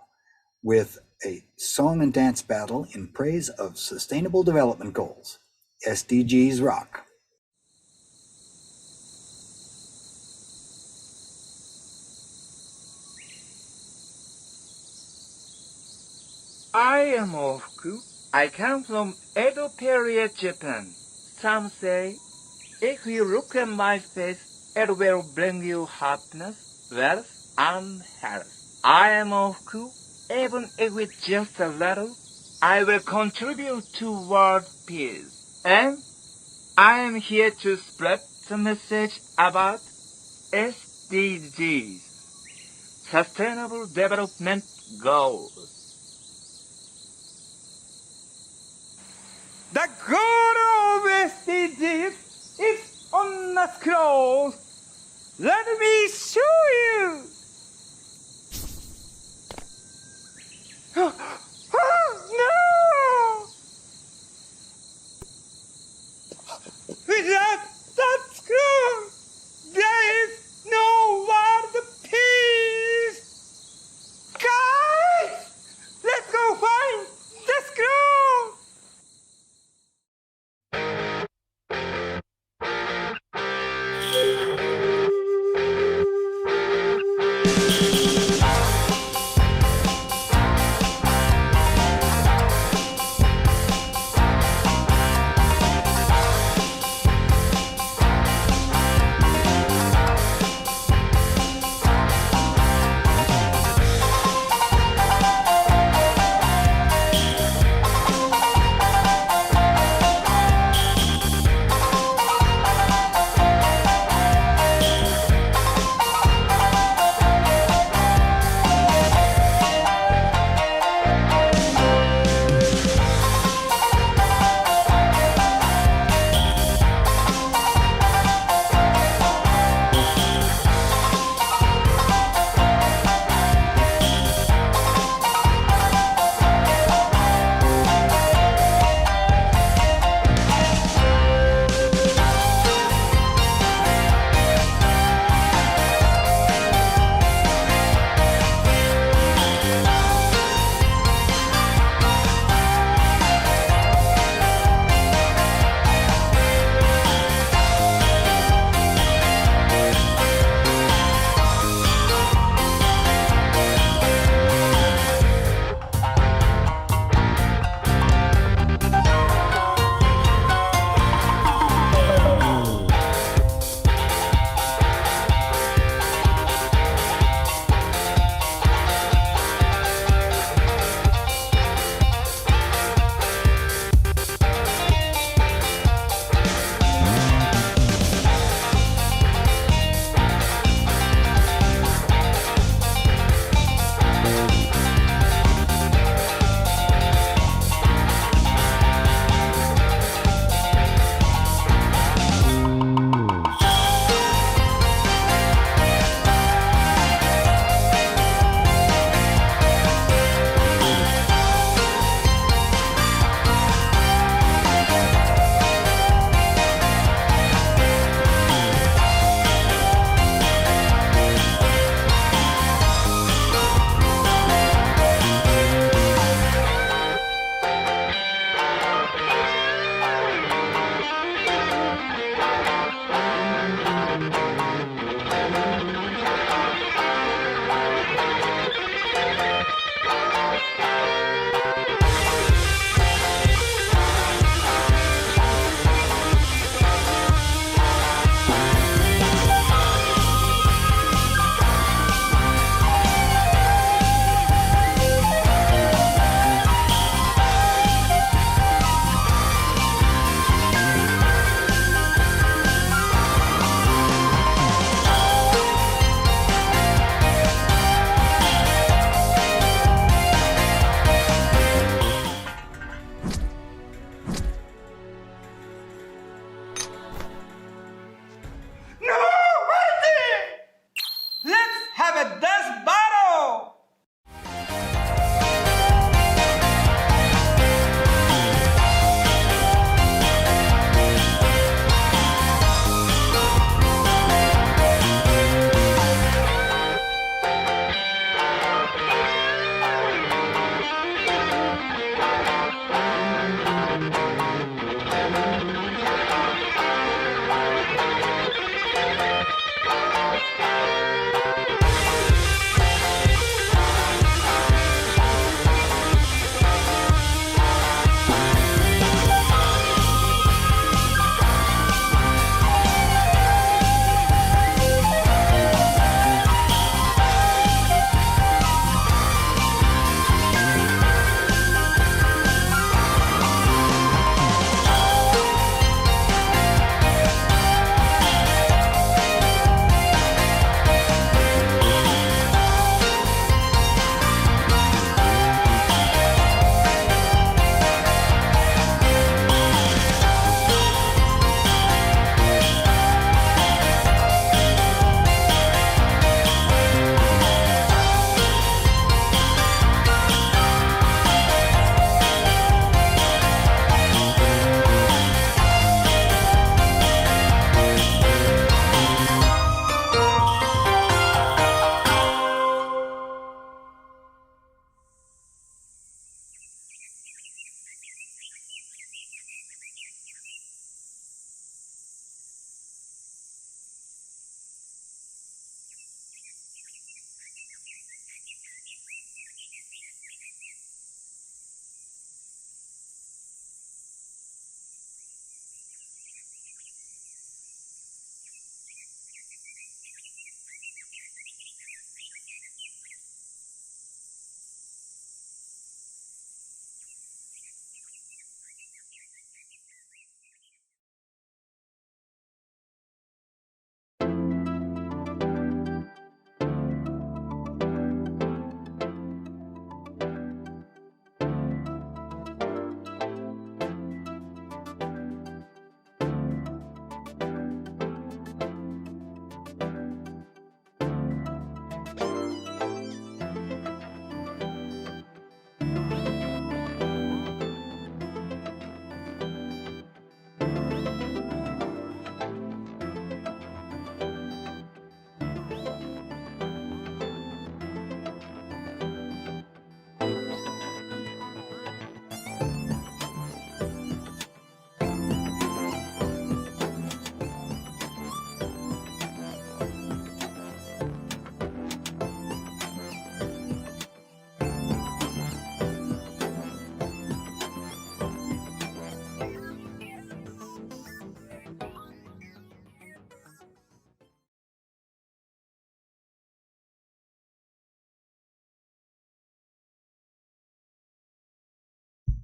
with a song and dance battle in praise of Sustainable Development Goals. SDGs rock. I am Ofuku. I come from Edo period, Japan. Some say, if you look at my face, it will bring you happiness, wealth, and health. I am Ofuku, even if it's just a little. I will contribute to world peace. And I am here to spread the message about SDGs, Sustainable Development Goals. The goal of SDGs is on the scroll. Let me show you. Oh, no! Without that scroll, there is no world peace. Guys, let's go find the scroll.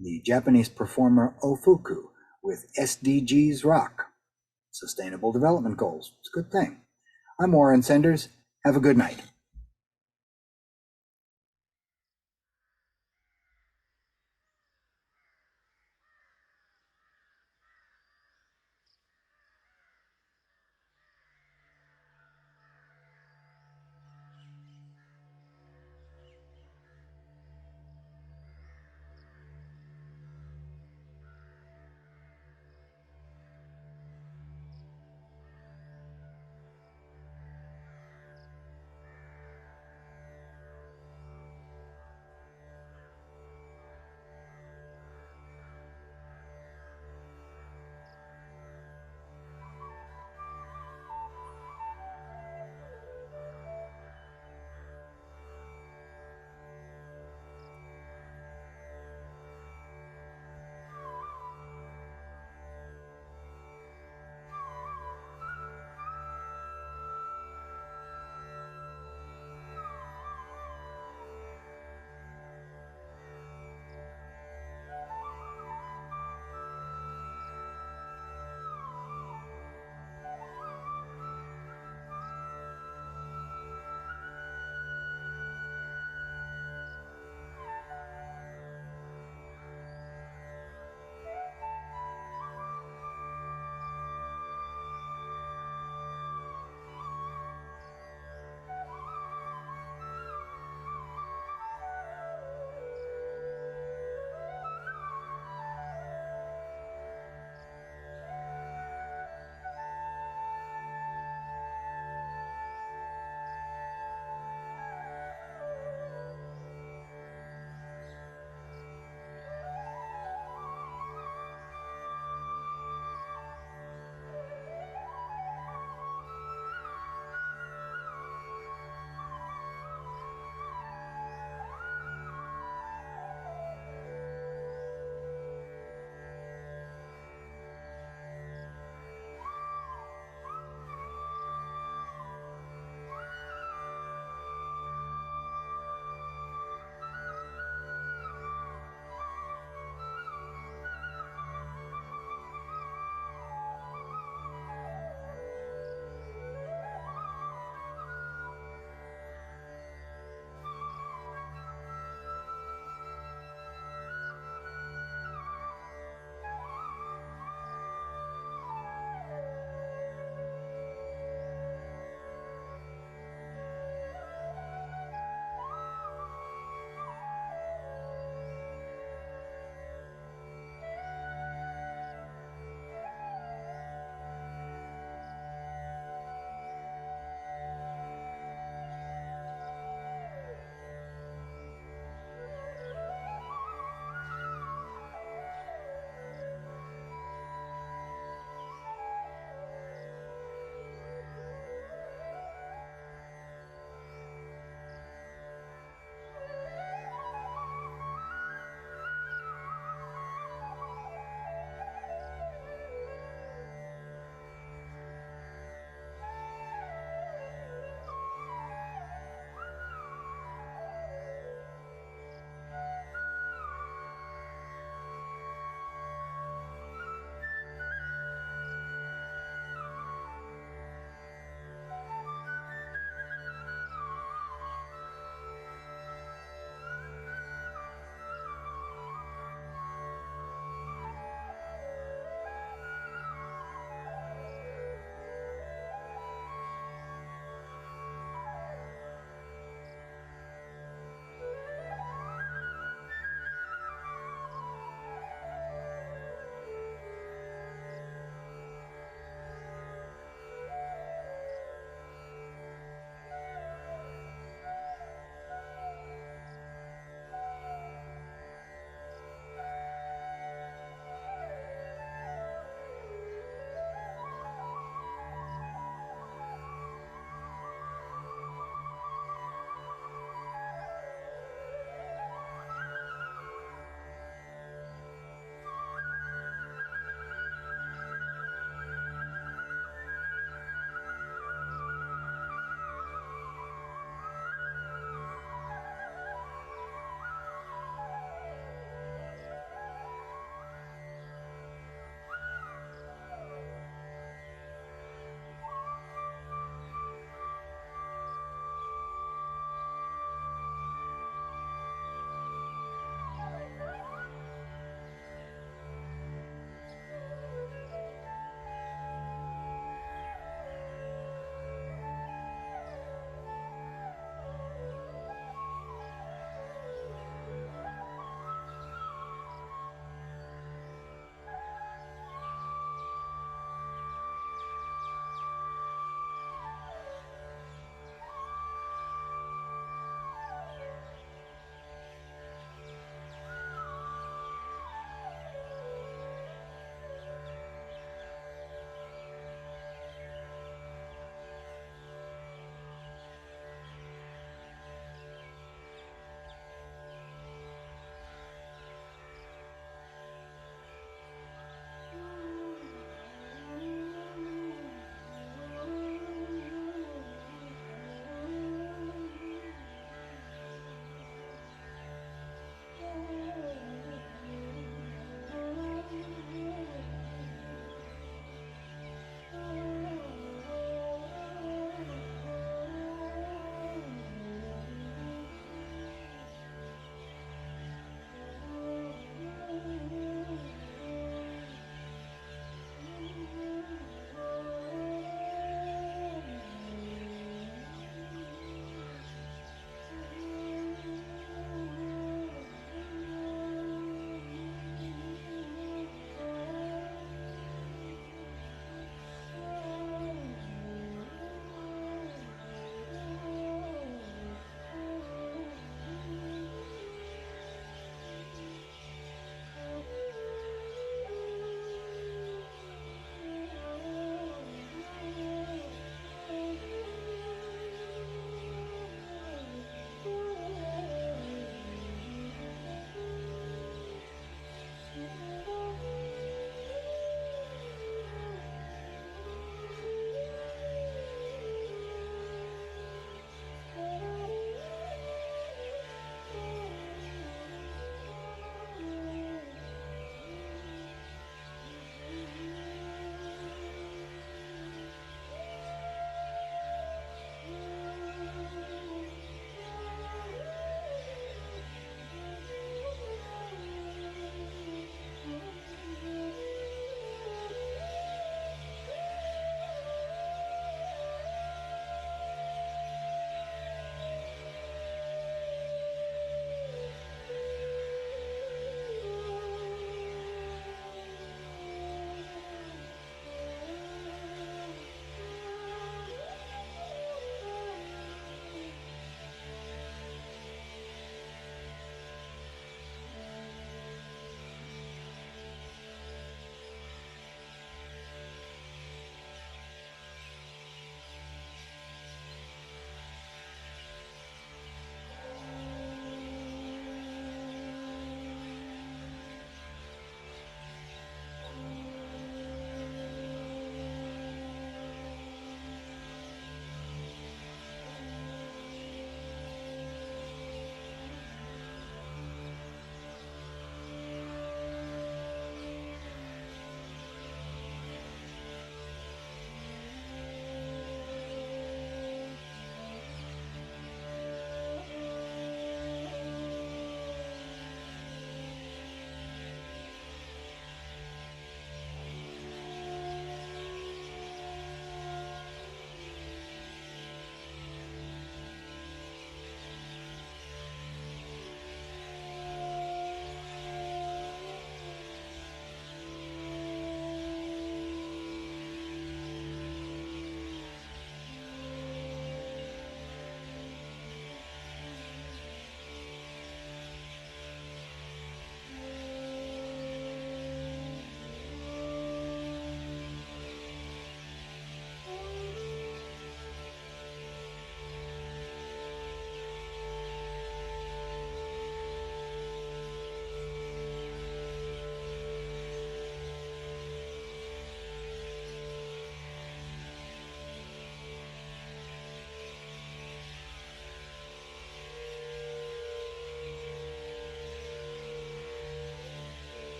the Japanese performer Ofuku with SDGs Rock, Sustainable Development Goals. It's a good thing. I'm Warren Senders. Have a good night.